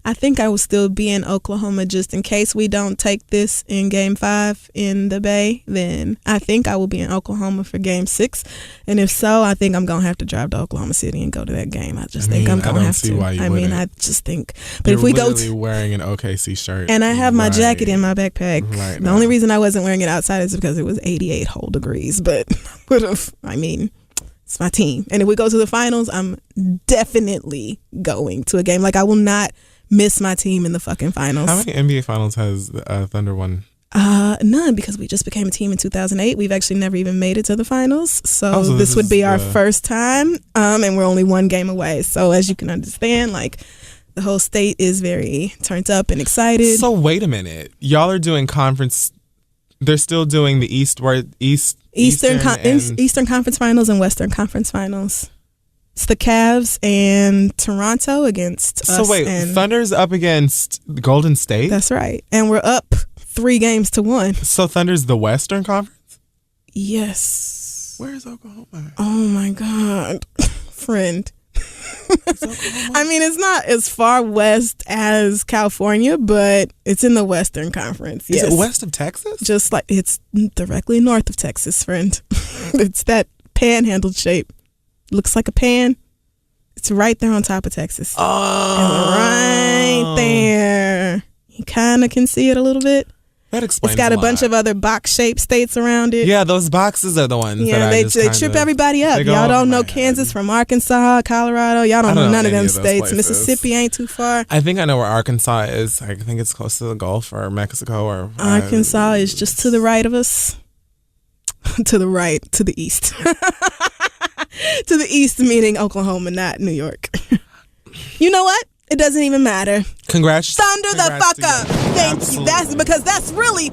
Speaker 2: I think I will still be in Oklahoma just in case we don't take this in Game 5 in the Bay. Then I think I will be in Oklahoma for Game 6. And if so, I think I'm going to have to drive to Oklahoma City and go to that game. I think I'm going to have to. I just think. But if we go to
Speaker 1: wearing an OKC shirt.
Speaker 2: And I have my jacket in my backpack.
Speaker 1: Right
Speaker 2: the only reason I wasn't wearing it outside is because it was 88 whole degrees. But it's my team. And if we go to the finals, I'm definitely going to a game. I will not miss my team in the fucking finals.
Speaker 1: How many NBA finals has Thunder won?
Speaker 2: None, because we just became a team in 2008. We've actually never even made it to the finals. So this would be our first time. And we're only one game away. So as you can understand, the whole state is very turned up and excited.
Speaker 1: So wait a minute. Y'all are doing conference. They're still doing the Eastern
Speaker 2: Conference Finals and Western Conference Finals. It's the Cavs and Toronto against us.
Speaker 1: So wait, Thunder's up against Golden State?
Speaker 2: That's right. And we're up 3-1.
Speaker 1: So Thunder's the Western Conference?
Speaker 2: Yes.
Speaker 1: Where's Oklahoma?
Speaker 2: Oh my God. Friend. It's not as far west as California, but it's in the Western Conference. Yes.
Speaker 1: Is it west of Texas?
Speaker 2: Just it's directly north of Texas, friend. It's that panhandle shape. Looks like a pan. It's right there on top of Texas.
Speaker 1: Oh.
Speaker 2: And we're right there. You kind of can see it a little bit.
Speaker 1: That explains.
Speaker 2: It's got a
Speaker 1: lot.
Speaker 2: bunch of other box-shaped states around it.
Speaker 1: Yeah, those boxes are the ones.
Speaker 2: Yeah,
Speaker 1: that
Speaker 2: they trip everybody up. Y'all don't know Kansas from Arkansas, Colorado. Y'all don't know none of them states. Mississippi ain't too far.
Speaker 1: I think I know where Arkansas is. I think it's close to the Gulf or Mexico or.
Speaker 2: Arkansas is just to the right of us. To the right, to the east. To the east, meaning Oklahoma, not New York. You know what? It doesn't even matter.
Speaker 1: Congrats.
Speaker 2: Thunder the fuck up. Thank you. That's because that's really